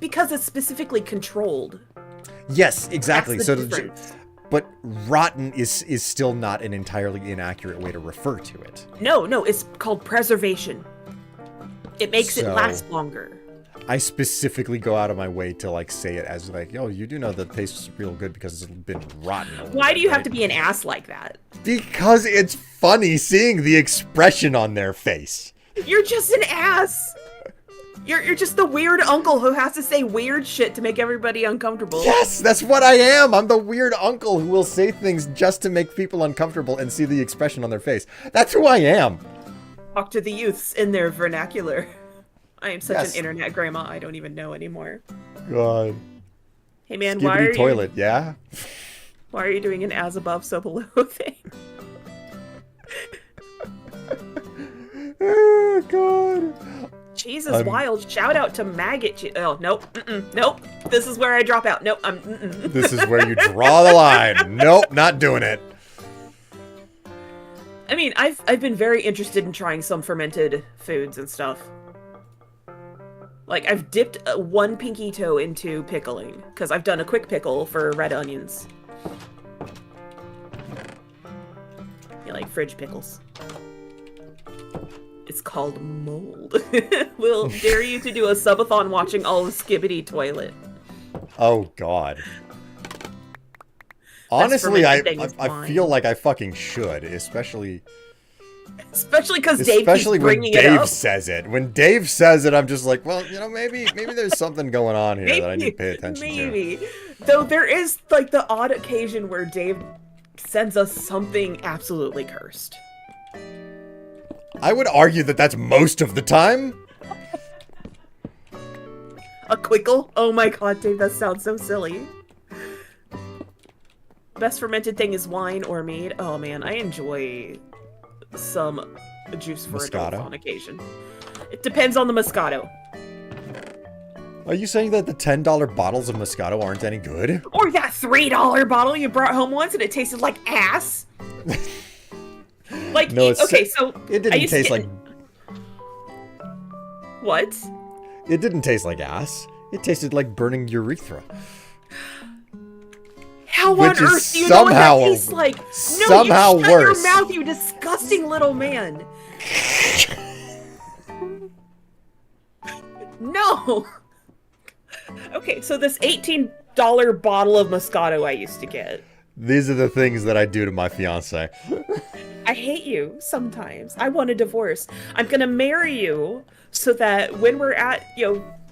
because it's specifically controlled. Yes, exactly. That's the difference. But rotten is still not an entirely inaccurate way to refer to it. No, it's called preservation. It makes it last longer. I specifically go out of my way to like say it as like, yo, you do know that it tastes real good because it's been rotten. Why do you have to be an ass like that? Because it's funny seeing the expression on their face. You're just an ass. You're just the weird uncle who has to say weird shit to make everybody uncomfortable. Yes, that's what I am. I'm the weird uncle who will say things just to make people uncomfortable and see the expression on their face. That's who I am. Talk to the youths in their vernacular. I am such an internet grandma, I don't even know anymore. God. Hey man, Skibbity why are toilet, yeah? Why are you doing an as above, so below thing? Oh, God. Cheese is wild. Shout out to maggot cheese. Oh, nope. Nope. This is where I drop out. Nope. This is where you draw the line. Nope, not doing it. I mean, I've been very interested in trying some fermented foods and stuff. Like, I've dipped one pinky toe into pickling, because I've done a quick pickle for red onions. You like fridge pickles. It's called mold. We'll dare you to do a subathon watching all of Skibbity Toilet. Oh, God. Honestly, I feel like I fucking should, especially because Dave keeps bringing it up. Especially when Dave says it. When Dave says it, I'm just like, well, you know, maybe there's something going on here that I need to pay attention to. Though there is, like, the odd occasion where Dave sends us something absolutely cursed. I would argue that that's most of the time. A quickle? Oh my god, Dave, that sounds so silly. Best fermented thing is wine or mead. Oh man, I enjoy some juice for adults on occasion. It depends on the Moscato. Are you saying that the $10 bottles of Moscato aren't any good? Or that $3 bottle you brought home once and it tasted like ass? Like, no, okay, so... It didn't taste like... What? It didn't taste like ass. It tasted like burning urethra. How on earth do you know what that tastes like? No, somehow you shut worse. your mouth, you disgusting little man. No. Okay, so this $18 bottle of Moscato I used to get. These are the things that I do to my fiance. I hate you sometimes. I want a divorce. I'm gonna marry you so that when we're at,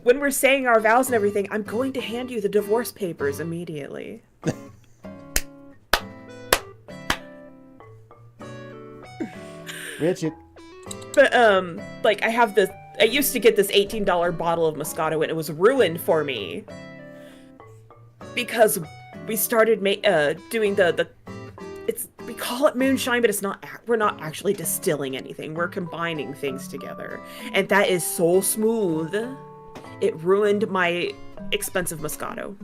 when we're saying our vows and everything, I'm going to hand you the divorce papers immediately. Richard. But, like, I used to get this $18 bottle of Moscato and it was ruined for me. Because we started doing we call it moonshine, but we're not actually distilling anything. We're combining things together. And that is so smooth. It ruined my expensive Moscato.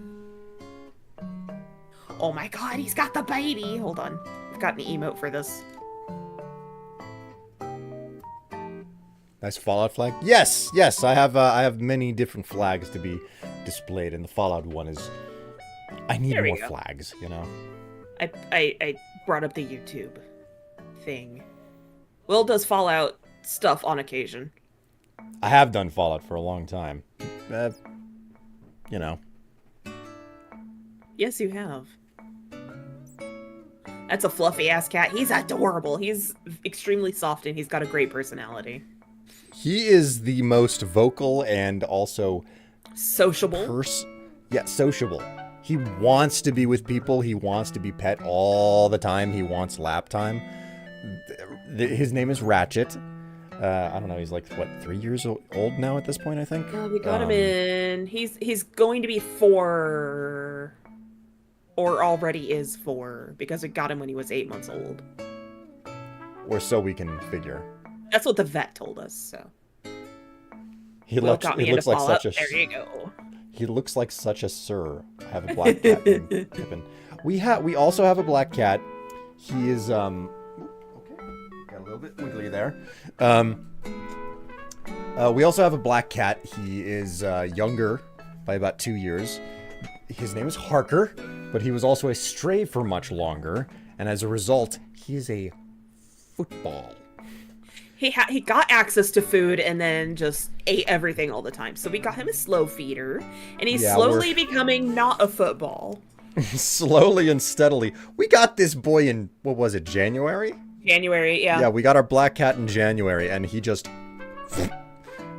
Oh my god, he's got the baby! Hold on. I've got an emote for this. Nice Fallout flag. Yes, I have many different flags to be displayed, and the Fallout one is I need There we more go. flags, you know? I brought up the YouTube thing. Will does Fallout stuff on occasion. I have done Fallout for a long time. You know. Yes, you have. That's a fluffy ass cat. He's adorable. He's extremely soft and he's got a great personality. He is the most vocal and also Sociable. sociable. He wants to be with people. He wants to be pet all the time. He wants lap time. His name is Ratchet. I don't know. He's like, what, 3 years old now at this point, I think? We got him in. He's going to be 4. Or already is 4. Because we got him when he was 8 months old. Or so we can figure. That's what the vet told us, so. He Will looks got me he into looks like Fallout. such a There you go. he looks like such a sir. I have a black cat named Pippin. We also have a black cat. He is okay. Got a little bit wiggly there. We also have a black cat. He is younger by about 2 years. His name is Harker, but he was also a stray for much longer, and as a result, he is a football. He got access to food and then just ate everything all the time. So we got him a slow feeder, and he's slowly becoming not a football. Slowly and steadily. We got this boy in, what was it, January? January, yeah. Yeah, we got our black cat in January, and he just...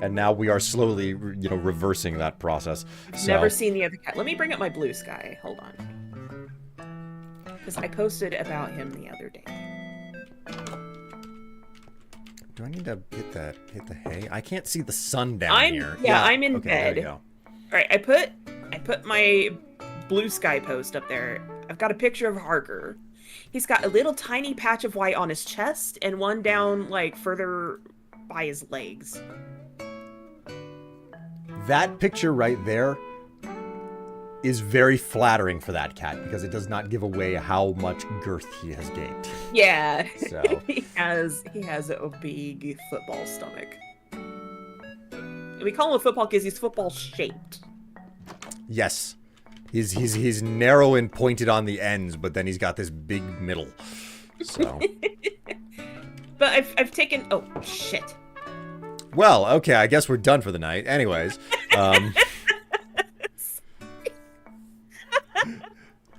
And now we are slowly, you know, reversing that process. So, Never seen the other cat. Let me bring up my blue sky. Hold on. Because I posted about him the other day. do I need to hit the hay? I can't see the sun down here. Yeah, I'm in okay, there bed. we go. All right, I put my blue sky post up there. I've got a picture of Harker. He's got a little tiny patch of white on his chest and one down like further by his legs. That picture right there is very flattering for that cat because it does not give away how much girth he has gained. Yeah. So he has a big football stomach. We call him a football because he's football shaped. yes, he's narrow and pointed on the ends, but then he's got this big middle. So But I've taken oh shit. well, okay, I guess we're done for the night. Anyways,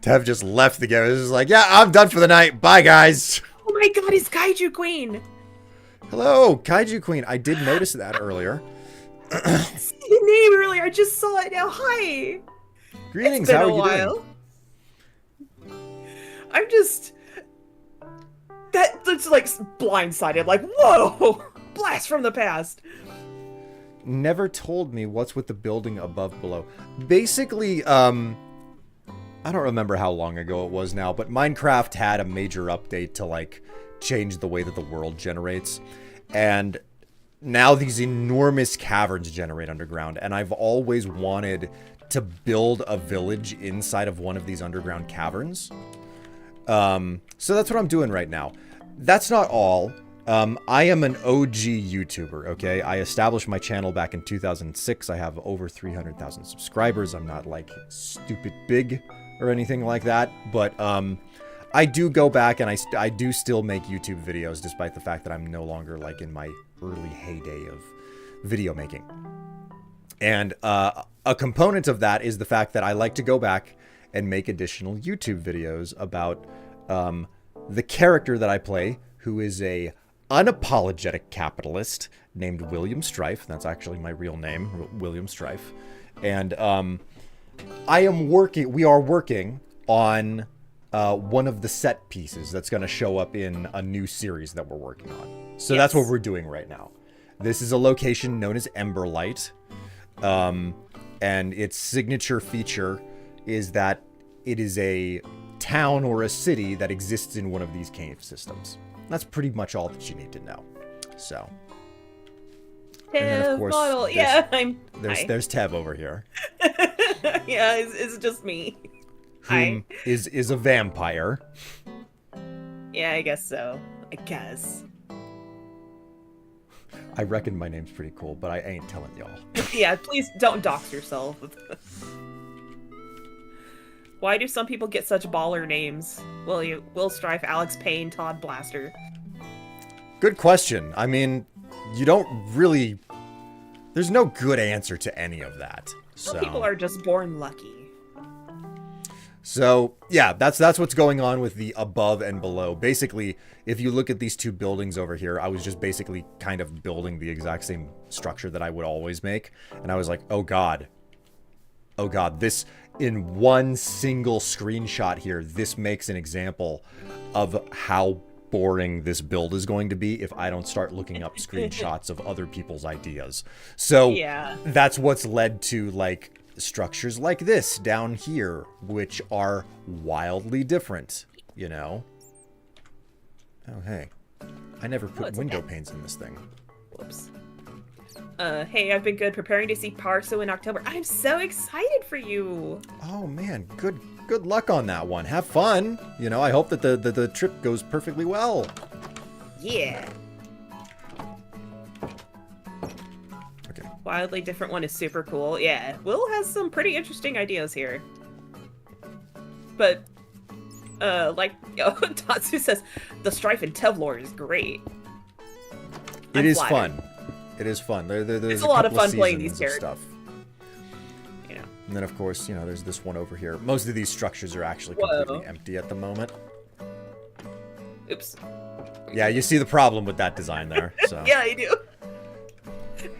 Tev just left the game. It was just like, yeah, I'm done for the night. Bye, guys. Oh my god, he's Kaiju Queen. Hello, Kaiju Queen. I did notice that earlier. Your name earlier. I just saw it now. Hi. Greetings. It's been How are a you while. doing? I'm just that's like blindsided. Like whoa, blast from the past. Never told me what's with the building above below. Basically, I don't remember how long ago it was now, but Minecraft had a major update to like change the way that the world generates. And now these enormous caverns generate underground, and I've always wanted to build a village inside of one of these underground caverns. So that's what I'm doing right now. That's not all. I am an OG YouTuber, okay? I established my channel back in 2006. I have over 300,000 subscribers. I'm not like stupid big or anything like that, but I do go back and I do still make YouTube videos despite the fact that I'm no longer like in my early heyday of video making. And a component of that is the fact that I like to go back and make additional YouTube videos about the character that I play, who is a unapologetic capitalist named William Strife. That's actually my real name, William Strife. And we are working on one of the set pieces that's going to show up in a new series that we're working on. So that's what we're doing right now. This is a location known as Emberlight. And its signature feature is that it is a town or a city that exists in one of these cave systems. That's pretty much all that you need to know. So. And then, of course, model. Yeah, I'm. There's Tev over here. Yeah, it's just me. Whom is a vampire. Yeah, I guess so. I guess. I reckon my name's pretty cool, but I ain't telling y'all. Yeah, please don't dox yourself. Why do some people get such baller names? Will Strife, Alex Payne, Todd Blaster. Good question. I mean, you don't really... There's no good answer to any of that. Some people are just born lucky. So, yeah, that's what's going on with the above and below. Basically, if you look at these two buildings over here, I was just basically kind of building the exact same structure that I would always make. And I was like, oh god, this, in one single screenshot here, this makes an example of how boring this build is going to be if I don't start looking up screenshots of other people's ideas. So, Yeah. that's what's led to, like, structures like this down here, which are wildly different, you know? Oh, hey. I never put window panes in this thing. Whoops. Hey, I've been good preparing to see Parso in October. I'm so excited for you. Oh, man. Good luck on that one. Have fun. You know, I hope that the trip goes perfectly well. Yeah. Okay. Wildly different one is super cool. Yeah, Will has some pretty interesting ideas here. But, like, Tatsu says, the Strife in Tevlor is great. It is fun. It is fun. There's it's a lot of couple fun playing these seasons of characters. Stuff. You know. And then, of course, you know, there's this one over here. Most of these structures are actually completely empty at the moment. Oops. Yeah, you see the problem with that design there. So. Yeah, I do.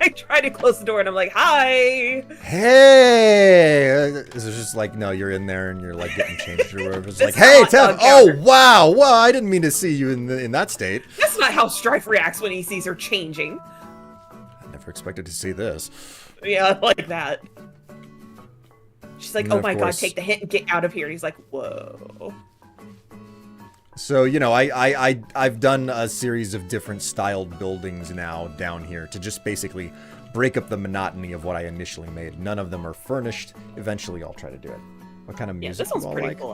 I try to close the door and I'm like, hi! Hey! It's just like, no, you're in there and you're like getting changed or whatever. It's like, It's hey, not Tev! dog Oh, counter. wow! Wow, I didn't mean to see you in that state. That's not how Strife reacts when he sees her changing. I never expected to see this. Yeah, like that. She's like, And oh then, my of god, course- take the hint and get out of here. He's like, whoa. So, you know, I've done a series of different styled buildings now down here to just basically break up the monotony of what I initially made. None of them are furnished. Eventually, I'll try to do it. What kind of Yeah, music this one's do you all pretty like? cool.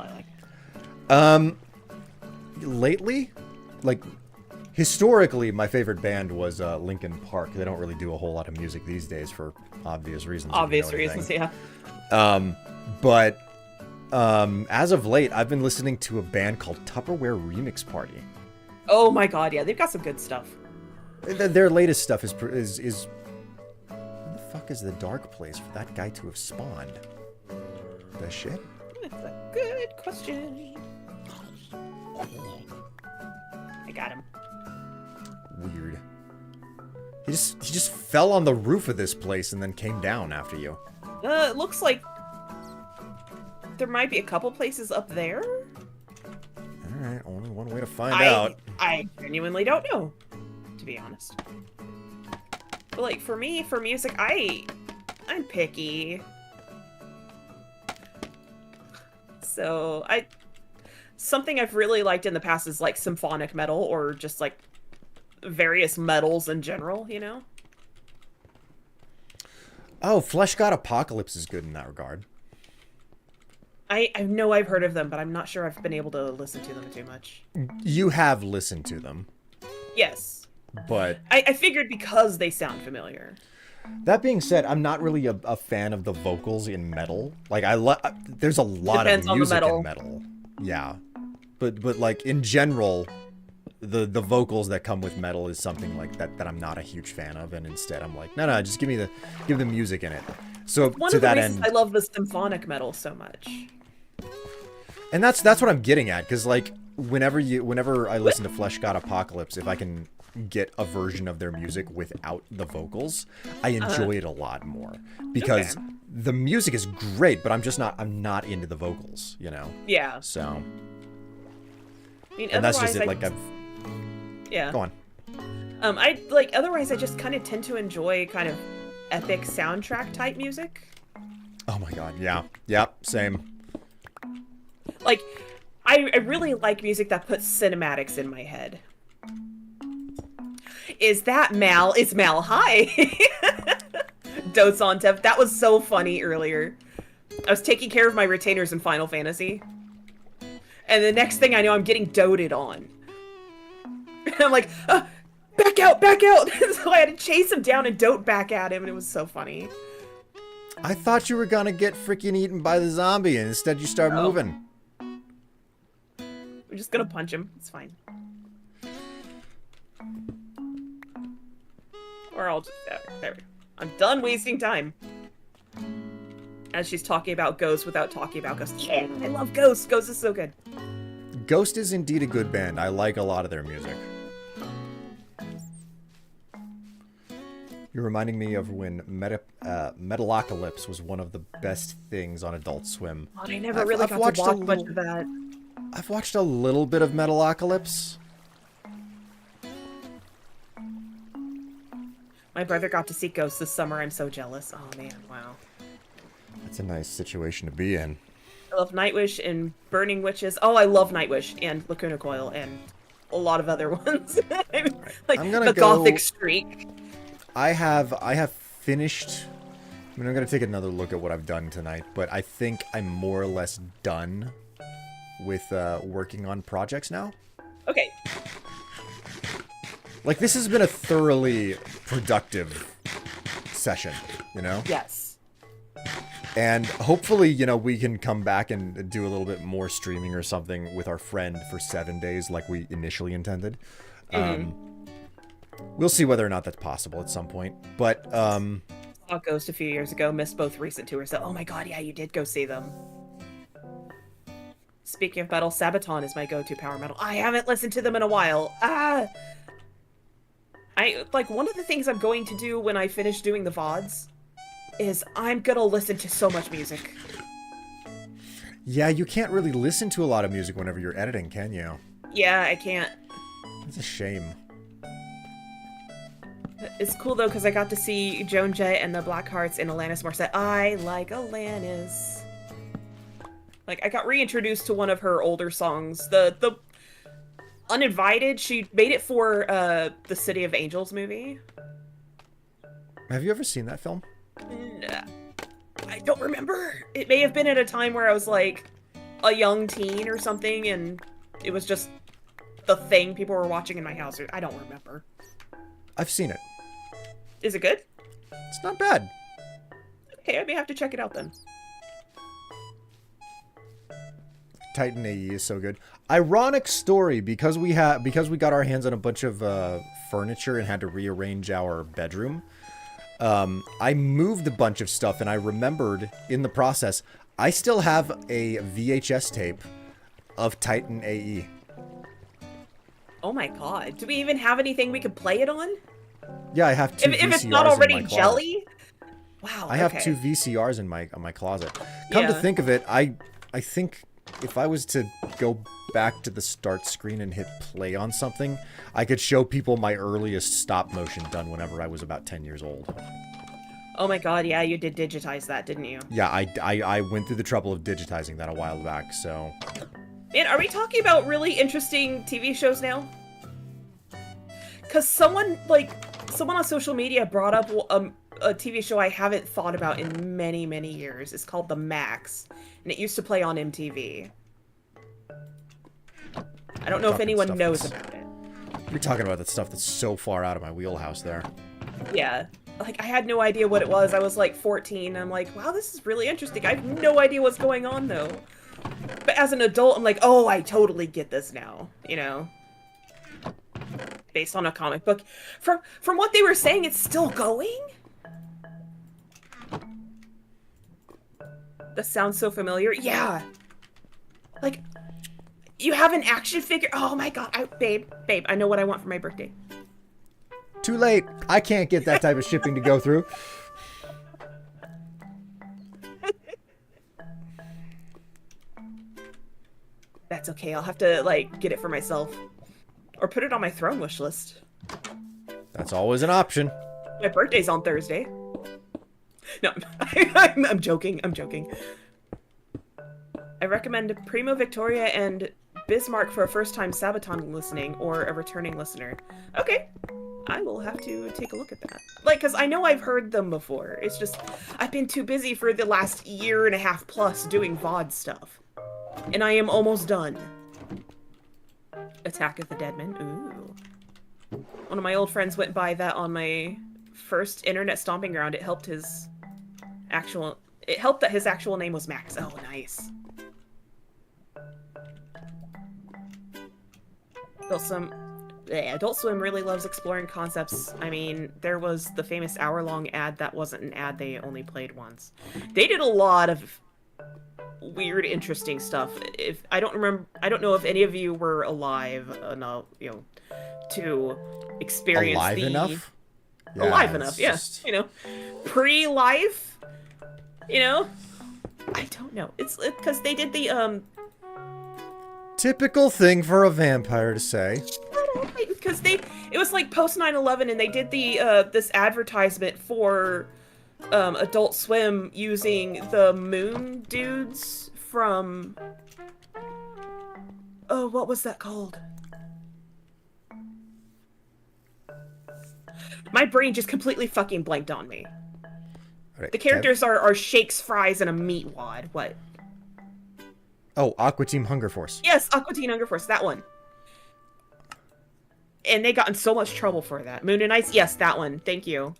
I like it. Lately, like, historically, my favorite band was Linkin Park. They don't really do a whole lot of music these days for obvious reasons. if you Obvious know anything. reasons, yeah. But as of late, I've been listening to a band called Tupperware Remix Party. Oh my god, yeah, they've got some good stuff. Their latest stuff is where the fuck is the dark place for that guy to have spawned? The shit? That's a good question. I got him. Weird. He just fell on the roof of this place and then came down after you. It looks like there might be a couple places up there. Alright, only one way to find out. I genuinely don't know, to be honest. But like for me, for music, I'm picky. So something I've really liked in the past is like symphonic metal or just like various metals in general, you know? Oh, Flesh God Apocalypse is good in that regard. I know I've heard of them, but I'm not sure I've been able to listen to them too much. You have listened to them, Yes. but I figured because they sound familiar. that being said, I'm not really a fan of the vocals in metal. Like there's a lot Depends of on the music metal. in metal. Yeah. But like in general, the vocals that come with metal is something like that I'm not a huge fan of, and instead I'm like, no, just give the music in it. So One to of the that reasons end, I love the symphonic metal so much. and that's what I'm getting at, because like whenever I listen to Flesh God Apocalypse, if I can get a version of their music without the vocals, I enjoy it a lot more, because Okay. the music is great, but I'm not into the vocals, you know. Yeah. So, I mean, and that's just otherwise it. Like yeah. go on. Otherwise I just kind of tend to enjoy kind of epic soundtrack type music. Oh my god, yeah, same. Like, I really like music that puts cinematics in my head. Is that Mal? It's Mal. Hi! Dotes on Tev. That was so funny earlier. I was taking care of my retainers in Final Fantasy. And the next thing I know, I'm getting doted on. And I'm like, back out, back out! So I had to chase him down and dote back at him, and it was so funny. I thought you were gonna get freaking eaten by the zombie, and instead you start moving. We're just gonna punch him. It's fine. Or I'll just... There. I'm done wasting time. As she's talking about Ghost without talking about Ghost. Yeah, I love Ghost. Ghost is so good. Ghost is indeed a good band. I like a lot of their music. You're reminding me of when Metalocalypse was one of the best things on Adult Swim. God, I never really got to watch much of that. I've watched a little bit of Metalocalypse. My brother got to see Ghost this summer. I'm so jealous. Oh, man. Wow. That's a nice situation to be in. I love Nightwish and Burning Witches. Oh, I love Nightwish and Lacuna Coil and a lot of other ones. Like I'm gonna the go... Gothic Streak. I have finished... I mean, I'm going to take another look at what I've done tonight, but I think I'm more or less done with working on projects now. Okay. Like, this has been a thoroughly productive session, you know? Yes. And hopefully, you know, we can come back and do a little bit more streaming or something with our friend for 7 days like we initially intended. We'll see whether or not that's possible at some point. But, Saw Ghost a few years ago, missed both recent tours. So, oh my god, yeah, you did go see them. Speaking of metal, Sabaton is my go-to power metal. I haven't listened to them in a while. One of the things I'm going to do when I finish doing the VODs is I'm gonna listen to so much music. yeah, you can't really listen to a lot of music whenever you're editing, can you? Yeah, I can't. It's a shame. It's cool though, because I got to see Joan Jett and the Blackhearts in Alanis Morissette. I like Alanis. Like, I got reintroduced to one of her older songs. The Uninvited, she made it for the City of Angels movie. Have you ever seen that film? I don't remember. It may have been at a time where I was like a young teen or something, and it was just the thing people were watching in my house. I don't remember. I've seen it. Is it good? It's not bad. Okay, I may have to check it out then. Titan AE is so good. Ironic story, because we got our hands on a bunch of furniture and had to rearrange our bedroom. I moved a bunch of stuff, and I remembered in the process I still have a VHS tape of Titan AE. Oh my god. Do we even have anything we could play it on? Yeah, I have two VCRs if it's not already in my closet. jelly? Wow, I have okay. 2 VCRs in my closet. Come to Yeah. think of it, I think if I was to go back to the start screen and hit play on something, I could show people my earliest stop motion done whenever I was about 10 years old. Oh my god, yeah, you did digitize that, didn't you? Yeah, I went through the trouble of digitizing that a while back, so... Man, are we talking about really interesting TV shows now? Because someone on social media brought up a TV show I haven't thought about in many, many years. It's called The Max, and it used to play on MTV. I don't know if anyone knows about it. You're talking about that stuff that's so far out of my wheelhouse there. Yeah. Like, I had no idea what it was. I was like 14. I'm like, wow, this is really interesting. I have no idea what's going on, though. But as an adult, I'm like, oh, I totally get this now, you know? Based on a comic book. From what they were saying, it's still going? That sounds so familiar. Yeah. Like, you have an action figure. Oh my god. Babe, I know what I want for my birthday. Too late. I can't get that type of shipping to go through. That's okay. I'll have to, like, get it for myself. Or put it on my throne wish list. That's always an option. My birthday's on Thursday. No, I'm joking. I'm joking. I recommend Primo Victoria and Bismarck for a first-time Sabaton listening or a returning listener. Okay. I will have to take a look at that. Like, because I know I've heard them before. It's just, I've been too busy for the last year and a half plus doing VOD stuff. And I am almost done. Attack of the Deadman. Ooh. One of my old friends went by that on my first internet stomping ground. It helped his actual. It helped that his actual name was Max. Oh, nice. Adult Swim really loves exploring concepts. I mean, there was the famous hour-long ad that wasn't an ad they only played once. They did a lot of weird, interesting stuff. If I don't know if any of you were alive enough, to experience Alive enough? Yeah, alive enough, yeah. just- Pre-life, I don't know. It's because they did the Typical thing for a vampire to say. because it was like post 9/11 and they did the this advertisement for Adult Swim using the moon dudes from what was that called? My brain just completely fucking blanked on me. Right, The characters are Shakes, Fries, and a meat wad. What? Oh, Aqua Team Hunger Force. Yes, Aqua Teen Hunger Force, that one. And they got in so much trouble for that. Moon and Ice, yes, that one. Thank you.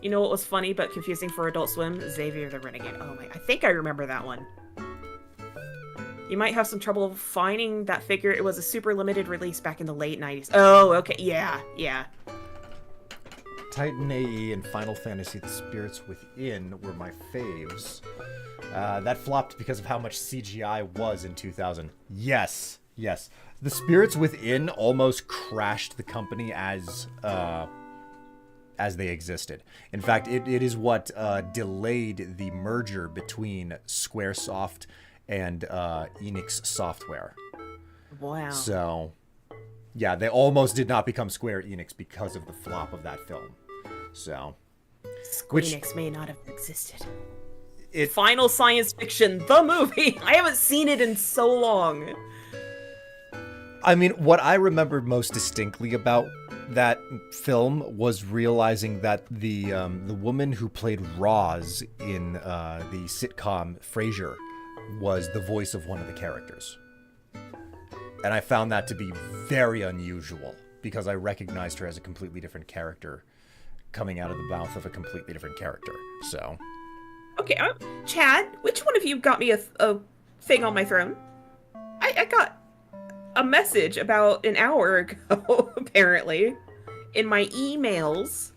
You know what was funny but confusing for Adult Swim? Xavier the Renegade. Oh my, I think I remember that one. You might have some trouble finding that figure. It was a super limited release back in the late 90s. Oh, okay, yeah. Titan AE and Final Fantasy The Spirits Within were my faves. That flopped because of how much CGI was in 2000. Yes. The Spirits Within almost crashed the company as they existed. In fact, it is what delayed the merger between Squaresoft and Enix Software. Wow. So, yeah, they almost did not become Square Enix because of the flop of that film. So, Squeenix may not have existed. it Final Science Fiction, the movie! I haven't seen it in so long. I mean, what I remembered most distinctly about that film was realizing that the woman who played Roz in the sitcom Frasier was the voice of one of the characters. And I found that to be very unusual because I recognized her as a completely different character coming out of the mouth of a completely different character. So, Okay, Chad, which one of you got me a thing on my throne? I got a message about an hour ago, apparently, in my emails.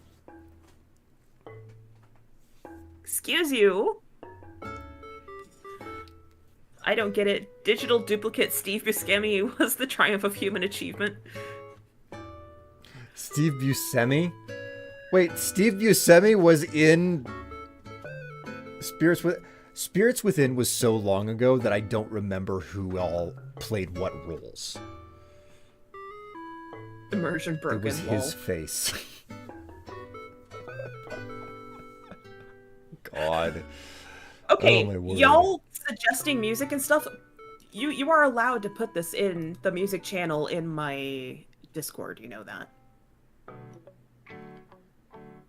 Excuse you. I don't get it. Digital duplicate Steve Buscemi was the triumph of human achievement. Steve Buscemi? Wait, Steve Buscemi was in Spirits Within was so long ago that I don't remember who all played what roles. Immersion broken. It was lol. his face. God. Okay, Oh, my word. y'all suggesting music and stuff, you are allowed to put this in the music channel in my Discord, you know that.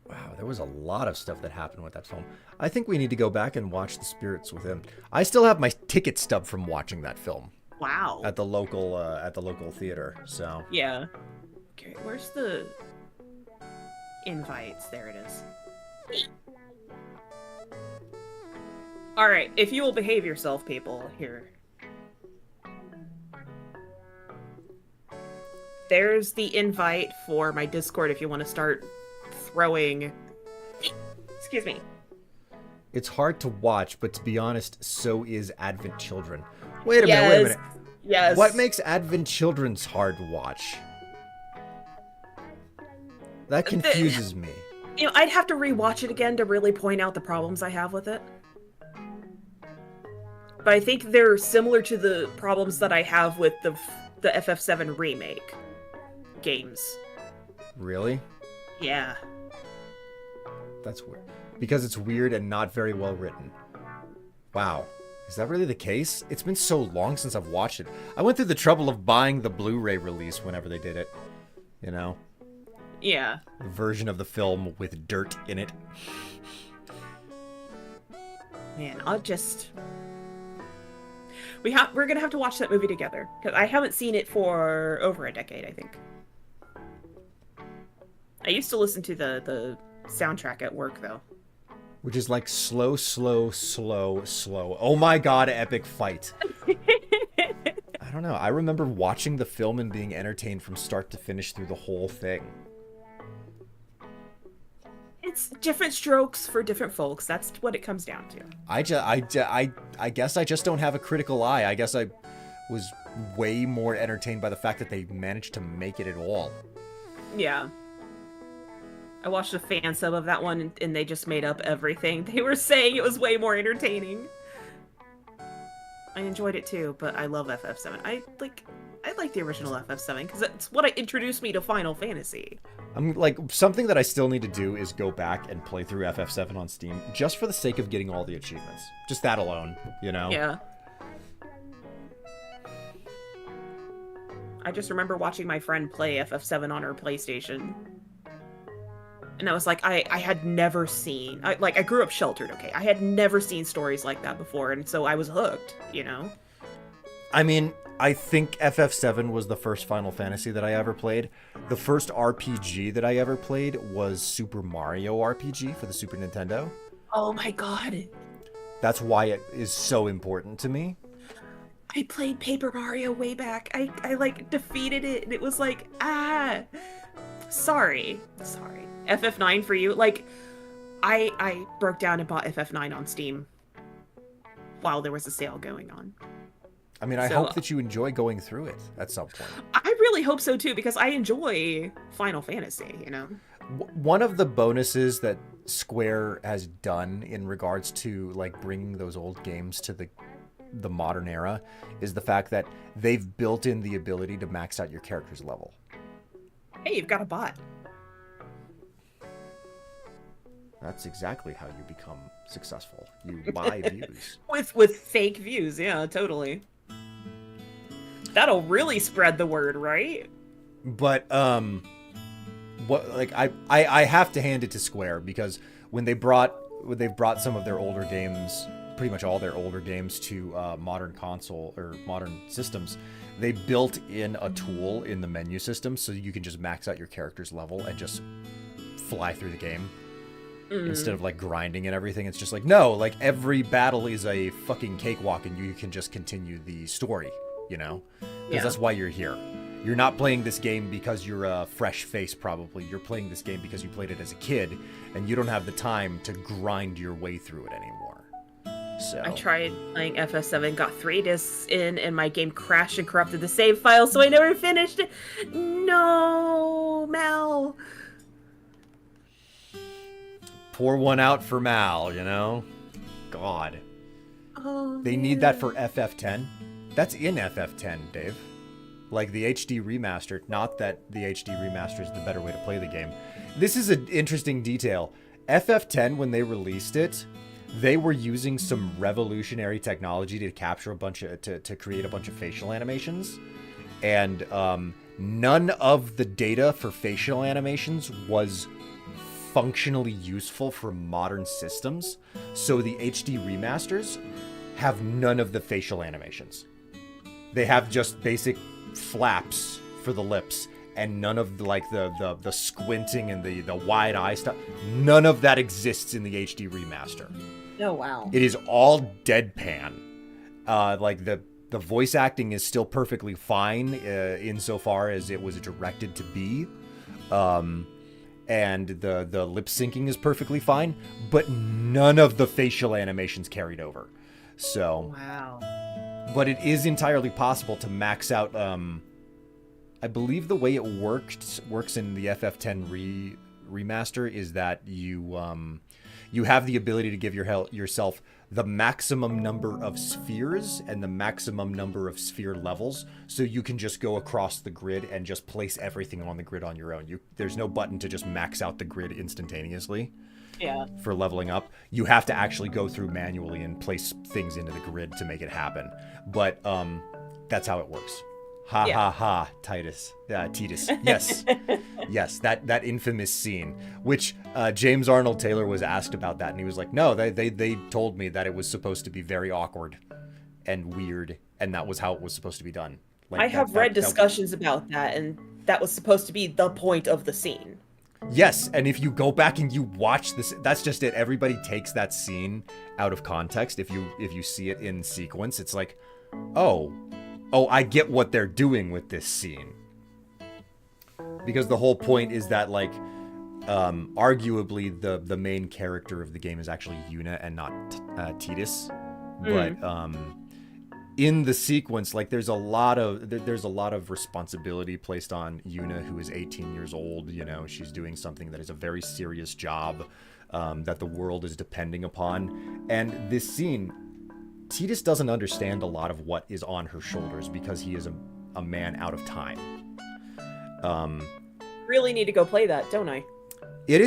Wow, there was a lot of stuff that happened with that film. I think we need to go back and watch The Spirits Within. I still have my ticket stub from watching that film Wow. at the local theater. So Yeah. Okay, where's the invites? There it is. Alright, if you will behave yourself, people, here. There's the invite for my Discord if you want to start throwing... Excuse me. it's hard to watch, but to be honest, so is Advent Children. Wait a minute. Yes. What makes Advent Children's hard to watch? That confuses me. You know, I'd have to rewatch it again to really point out the problems I have with it. But I think they're similar to the problems that I have with the FF7 remake games. Really? Yeah. That's weird. Because it's weird and not very well written. Wow. Is that really the case? It's been so long since I've watched it. I went through the trouble of buying the Blu-ray release whenever they did it. You know? Yeah. The version of the film with dirt in it. Man, I'll just... We're gonna have to watch that movie together. Because I haven't seen it for over a decade, I think. I used to listen to the soundtrack at work, though. Which is like slow, slow, slow, slow. Oh my god, epic fight. I don't know. I remember watching the film and being entertained from start to finish through the whole thing. It's different strokes for different folks. That's what it comes down to. I guess I just don't have a critical eye. I guess I was way more entertained by the fact that they managed to make it at all. Yeah. I watched a fan sub of that one, and they just made up everything. They were saying it was way more entertaining. I enjoyed it too, but I love FF7. I like the original FF7 because it's what introduced me to Final Fantasy. I'm like, something that I still need to do is go back and play through FF7 on Steam just for the sake of getting all the achievements. Just that alone, you know? Yeah. I just remember watching my friend play FF7 on her PlayStation. And I was like, I had never seen... I grew up sheltered, okay? I had never seen stories like that before, and so I was hooked, you know? I mean, I think FF7 was the first Final Fantasy that I ever played. The first RPG that I ever played was Super Mario RPG for the Super Nintendo. Oh my god. That's why it is so important to me. I played Paper Mario way back. I like, defeated it, and it was like, Sorry. FF9 for you? Like, I broke down and bought FF9 on Steam while there was a sale going on. I mean, I hope that you enjoy going through it at some point. I really hope so too, because I enjoy Final Fantasy, you know? One of the bonuses that Square has done in regards to like bringing those old games to the modern era is the fact that they've built in the ability to max out your character's level. Hey, you've got a bot. That's exactly how you become successful. You buy views. With fake views, yeah, totally. That'll really spread the word, right? But what like I have to hand it to Square because when they've brought some of their older games, pretty much all their older games to modern console or modern systems, they built in a tool in the menu system so you can just max out your character's level and just fly through the game. Instead of like grinding and everything. It's just like, no, like every battle is a fucking cakewalk and you can just continue the story, you know? Because that's why you're here. You're not playing this game because you're a fresh face, probably. You're playing this game because you played it as a kid and you don't have the time to grind your way through it anymore. So I tried playing FF7, got 3 discs in, and my game crashed and corrupted the save file, so I never finished it. No, Mal. pour one out for Mal, you know? God. Oh, they need that for FF10. That's in FF10, Dave. Like the HD remaster. Not that the HD remaster is the better way to play the game. This is an interesting detail. FF10, when they released it, they were using some revolutionary technology to capture a bunch of to create a bunch of facial animations, and none of the data for facial animations was functionally useful for modern systems. So the HD remasters have none of the facial animations. They have just basic flaps for the lips and none of the squinting and the wide eye stuff. None of that exists in the HD remaster. Oh wow. It is all deadpan. Like the voice acting is still perfectly fine insofar as it was directed to be. And the lip syncing is perfectly fine, but none of the facial animations carried over. So wow. But it is entirely possible to max out. I believe the way it works in the FF10 remaster is that you have the ability to give yourself the maximum number of spheres and the maximum number of sphere levels, so you can just go across the grid and just place everything on the grid on your own. There's no button to just max out the grid instantaneously. Yeah. For leveling up, you have to actually go through manually and place things into the grid to make it happen. But that's how it works. Ha ha ha, Titus. Yes. Yes, that infamous scene, which James Arnold Taylor was asked about that, and he was like, no, they told me that it was supposed to be very awkward and weird, and that was how it was supposed to be done. Like, I have read discussions about that, and that was supposed to be the point of the scene. Yes, and if you go back and you watch this, that's just it. Everybody takes that scene out of context. If you see it in sequence, it's like, oh, I get what they're doing with this scene. Because the whole point is that, like, arguably the main character of the game is actually Yuna and not Tidus. But in the sequence, like, there's a lot of responsibility placed on Yuna, who is 18 years old. You know, she's doing something that is a very serious job that the world is depending upon. And this scene, Tidus doesn't understand a lot of what is on her shoulders because he is a man out of time. Really need to go play that, don't I? It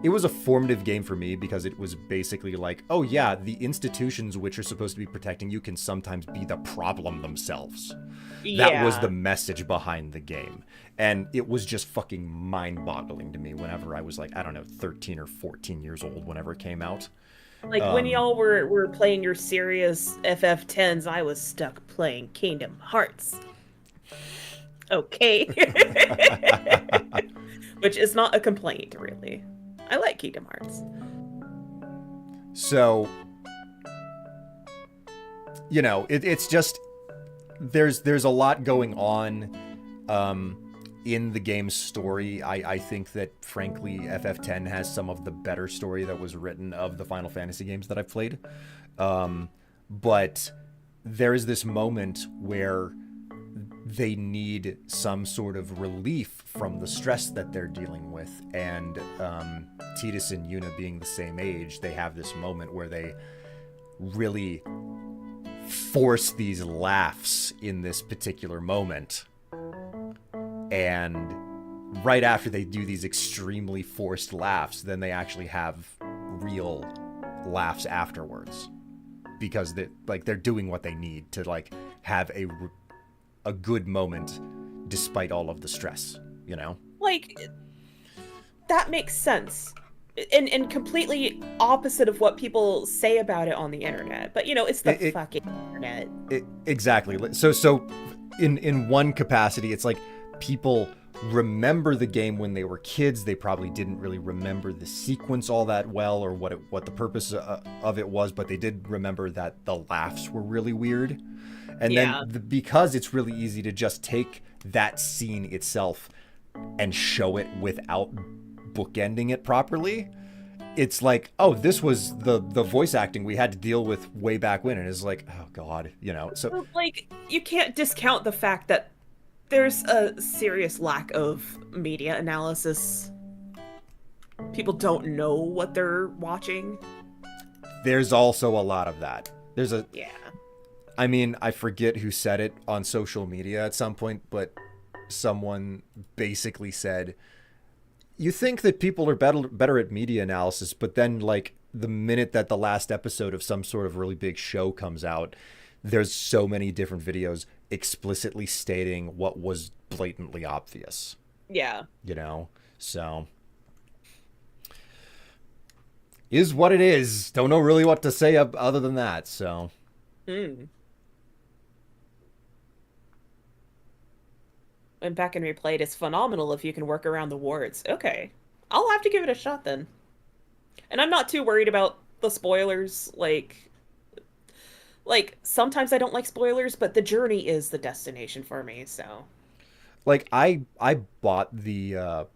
was a formative game for me because it was basically like, oh yeah, the institutions which are supposed to be protecting you can sometimes be the problem themselves. Yeah. That was the message behind the game. And it was just fucking mind-boggling to me whenever I was like, I don't know, 13 or 14 years old whenever it came out. Like, when y'all were playing your serious FF10s, I was stuck playing Kingdom Hearts. Okay. Which is not a complaint, really. I like Kingdom Hearts. So, you know, it's just, there's a lot going on in the game's story. I think that, frankly, FF10 has some of the better story that was written of the Final Fantasy games that I've played. But there is this moment where they need some sort of relief from the stress that they're dealing with. And Tidus and Yuna being the same age, they have this moment where they really force these laughs in this particular moment. And right after they do these extremely forced laughs, then they actually have real laughs afterwards. Because they're doing what they need to, like, have a good moment despite all of the stress, you know? Like, that makes sense. And completely opposite of what people say about it on the internet. But, you know, it's the fucking internet. Exactly. So in one capacity, it's like people remember the game when they were kids. They probably didn't really remember the sequence all that well or what the purpose of it was, but they did remember that the laughs were really weird. And then because it's really easy to just take that scene itself and show it without bookending it properly, it's like, oh, this was the voice acting we had to deal with way back when. And it's like, oh God, you know. So, like, you can't discount the fact that there's a serious lack of media analysis. People don't know what they're watching. There's also a lot of that. Yeah. I mean, I forget who said it on social media at some point, but someone basically said, you think that people are better at media analysis, but then, like, the minute that the last episode of some sort of really big show comes out, there's so many different videos explicitly stating what was blatantly obvious. Yeah. You know? So, is what it is. Don't know really what to say other than that, so. Went back and replayed. It's phenomenal if you can work around the wards. Okay. I'll have to give it a shot then. And I'm not too worried about the spoilers. Like, sometimes I don't like spoilers, but the journey is the destination for me, so. Like, I bought the,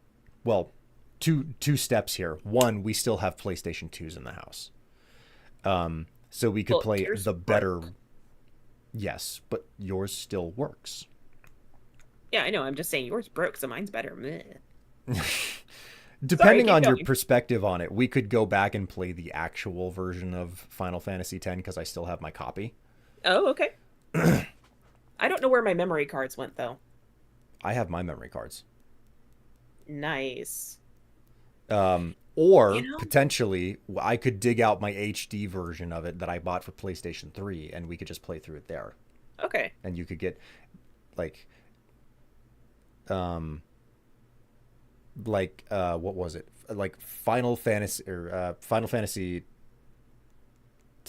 two steps here. One, we still have PlayStation 2s in the house. So we could play the better... Broke. Yes, but yours still works. Yeah, I know. I'm just saying yours broke, so mine's better. Depending on your perspective on it, we could go back and play the actual version of Final Fantasy X because I still have my copy. Oh, okay. I don't know where my memory cards went, though. I have my memory cards. Nice. Or, potentially, I could dig out my HD version of it that I bought for PlayStation 3, and we could just play through it there. Okay. And you could get, like... what was it? Like Final Fantasy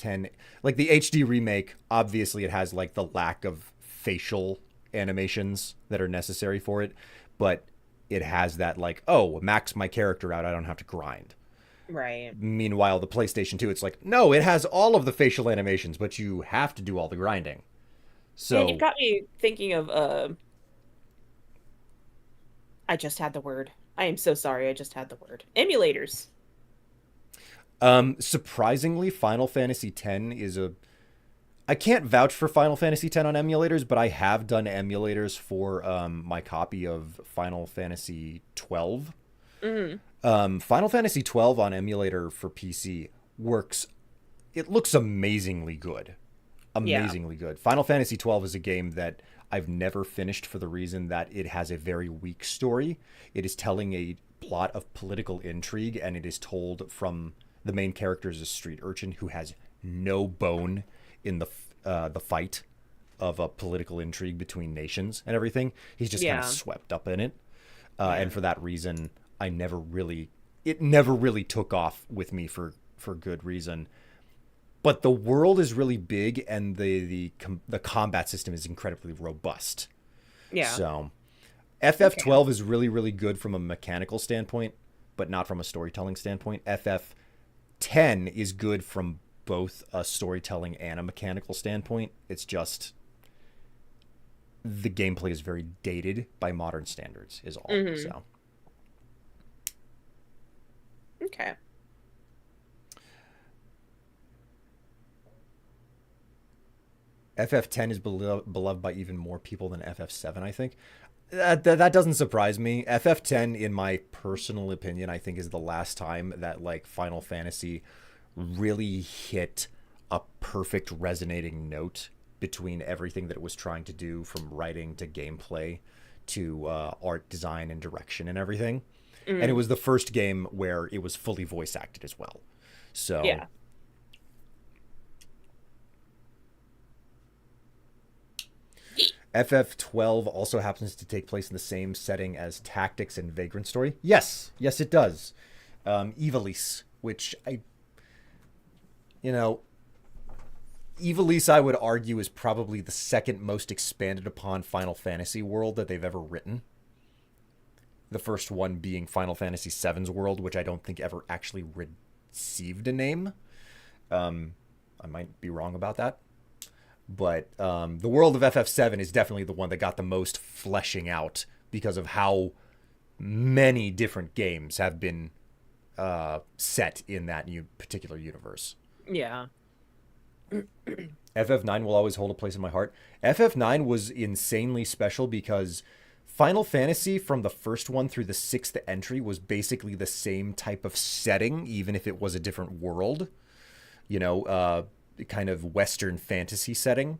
X, like the HD remake. Obviously, it has like the lack of facial animations that are necessary for it, but it has that like, oh, max my character out, I don't have to grind. Right. Meanwhile, the PlayStation 2, it's like, no, it has all of the facial animations, but you have to do all the grinding. And you've So, got me thinking of I just had the word. I am so sorry, I just had the word. Emulators. surprisingly, Final Fantasy X is a. I can't vouch for Final Fantasy X on emulators, but I have done emulators for my copy of Final Fantasy 12. Final Fantasy 12 on emulator for PC works. It looks amazingly good. Amazingly good. Final Fantasy 12 is a game that I've never finished for the reason that it has a very weak story. It is telling a plot of political intrigue, and it is told from the main character is a street urchin who has no bone in the fight of a political intrigue between nations and everything. He's just kind of swept up in it, and for that reason, it never really took off with me for good reason. But the world is really big, and the combat system is incredibly robust. Yeah. So, FF12 is really, really good from a mechanical standpoint, but not from a storytelling standpoint. FF10 is good from both a storytelling and a mechanical standpoint. It's just the gameplay is very dated by modern standards, is all. So, Okay. FF10 is beloved by even more people than FF7, I think. That doesn't surprise me. FF10, in my personal opinion, I think is the last time that like Final Fantasy really hit a perfect resonating note between everything that it was trying to do, from writing to gameplay to art design and direction and everything. And it was the first game where it was fully voice acted as well. So Yeah. FF12 also happens to take place in the same setting as Tactics and Vagrant Story. Yes, it does. Ivalice, which Ivalice, I would argue, is probably the second most expanded upon Final Fantasy world that they've ever written. The first one being Final Fantasy VII's world, which I don't think ever actually received a name. I might be wrong about that. But the world of FF7 is definitely the one that got the most fleshing out because of how many different games have been set in that particular universe. Yeah. FF9 will always hold a place in my heart. FF9 was insanely special because Final Fantasy from the first one through the sixth entry was basically the same type of setting, even if it was a different world. Kind of Western fantasy setting.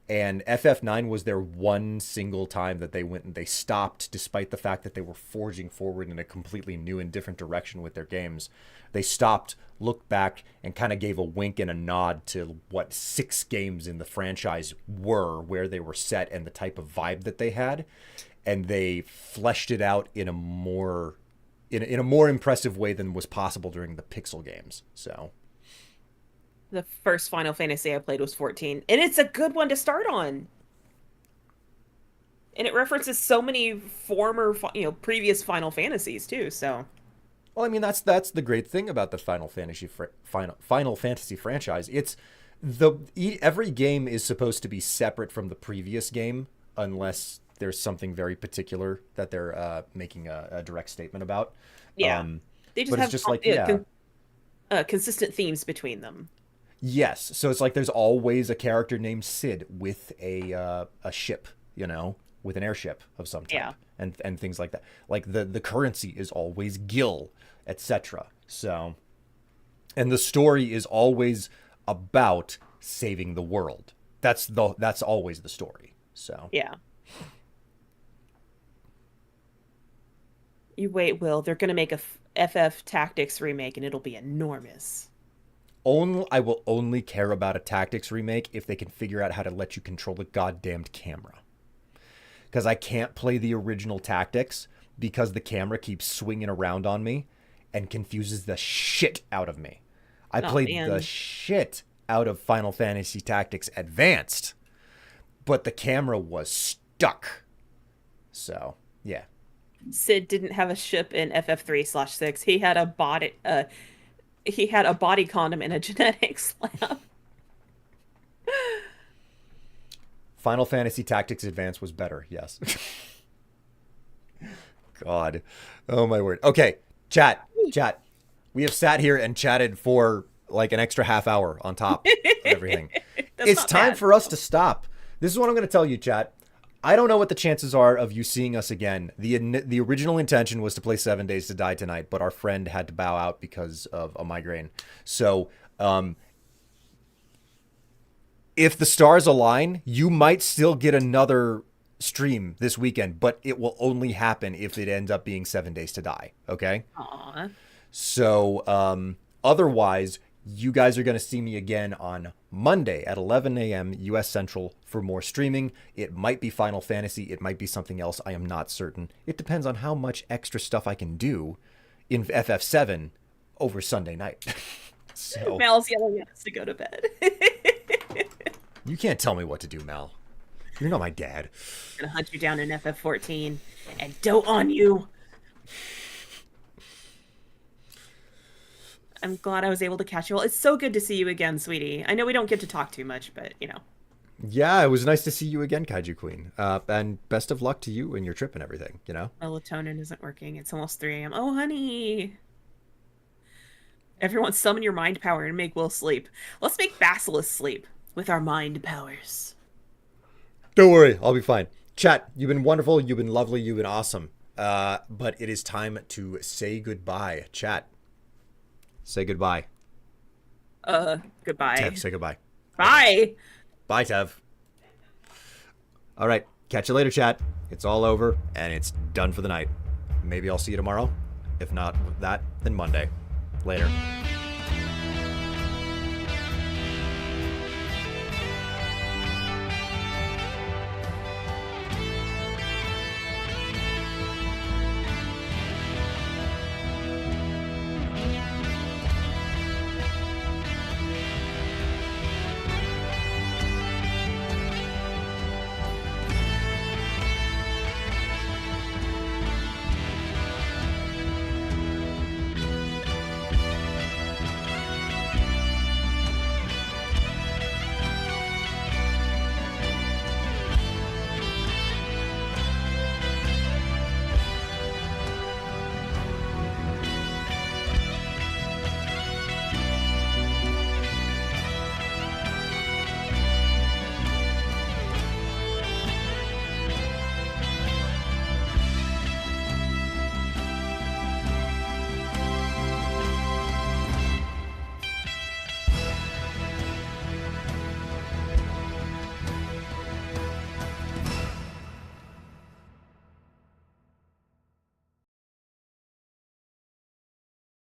And FF9 was their one single time that they went and they stopped, despite the fact that they were forging forward in a completely new and different direction with their games. They stopped, looked back, and kind of gave a wink and a nod to what 6 games in the franchise were, where they were set, and the type of vibe that they had. And they fleshed it out in a more impressive way than was possible during the Pixel games. So The first Final Fantasy I played was 14, and it's a good one to start on. And it references so many former, previous Final Fantasies too. So, well, I mean, that's the great thing about the Final Fantasy franchise. It's every game is supposed to be separate from the previous game, unless there's something very particular that they're making a direct statement about. Yeah, they just but have it's just like consistent themes between them. Yes, so it's like there's always a character named Sid with a ship, with an airship of some type, and things like that. Like the currency is always Gil, etc. So, and the story is always about saving the world. That's always the story. So yeah. You wait, Will. They're gonna make a FF Tactics remake, and it'll be enormous. I will only care about a Tactics remake if they can figure out how to let you control the goddamned camera. Because I can't play the original Tactics because the camera keeps swinging around on me and confuses the shit out of me. I played the shit out of Final Fantasy Tactics Advanced, but the camera was stuck. So, yeah. Sid didn't have a ship in FF3/6. He had a body condom in a genetics lab. Final Fantasy Tactics Advance was better. Yes. God. Oh my word. Okay, chat. We have sat here and chatted for like an extra half hour on top of everything. It's time for us to stop. This is what I'm going to tell you, chat. I don't know what the chances are of you seeing us again. The original intention was to play 7 Days to Die tonight, but our friend had to bow out because of a migraine. So, if the stars align, you might still get another stream this weekend, but it will only happen if it ends up being 7 Days to Die. Okay? Aww. So, otherwise, you guys are going to see me again on Monday at 11 a.m. U.S. Central for more streaming. It might be Final Fantasy. It might be something else. I am not certain. It depends on how much extra stuff I can do in FF7 over Sunday night. So Mal's yelling at us to go to bed. you can't tell me what to do, Mal. You're not my dad. I'm gonna hunt you down in FF14 and dote on you. I'm glad I was able to catch you all. It's so good to see you again, sweetie. I know we don't get to talk too much, but you know. Yeah, it was nice to see you again, Kaiju Queen. And best of luck to you and your trip and everything, you know? Melatonin isn't working. It's almost 3 a.m. Oh, honey. Everyone summon your mind power and make Will sleep. Let's make Basilisk sleep with our mind powers. Don't worry, I'll be fine. Chat, you've been wonderful, you've been lovely, you've been awesome. But it is time to say goodbye. Chat, say goodbye. Goodbye. Tev, say goodbye. Bye. Bye, Tev. All right, catch you later, chat. It's all over, and it's done for the night. Maybe I'll see you tomorrow. If not that, then Monday. Later.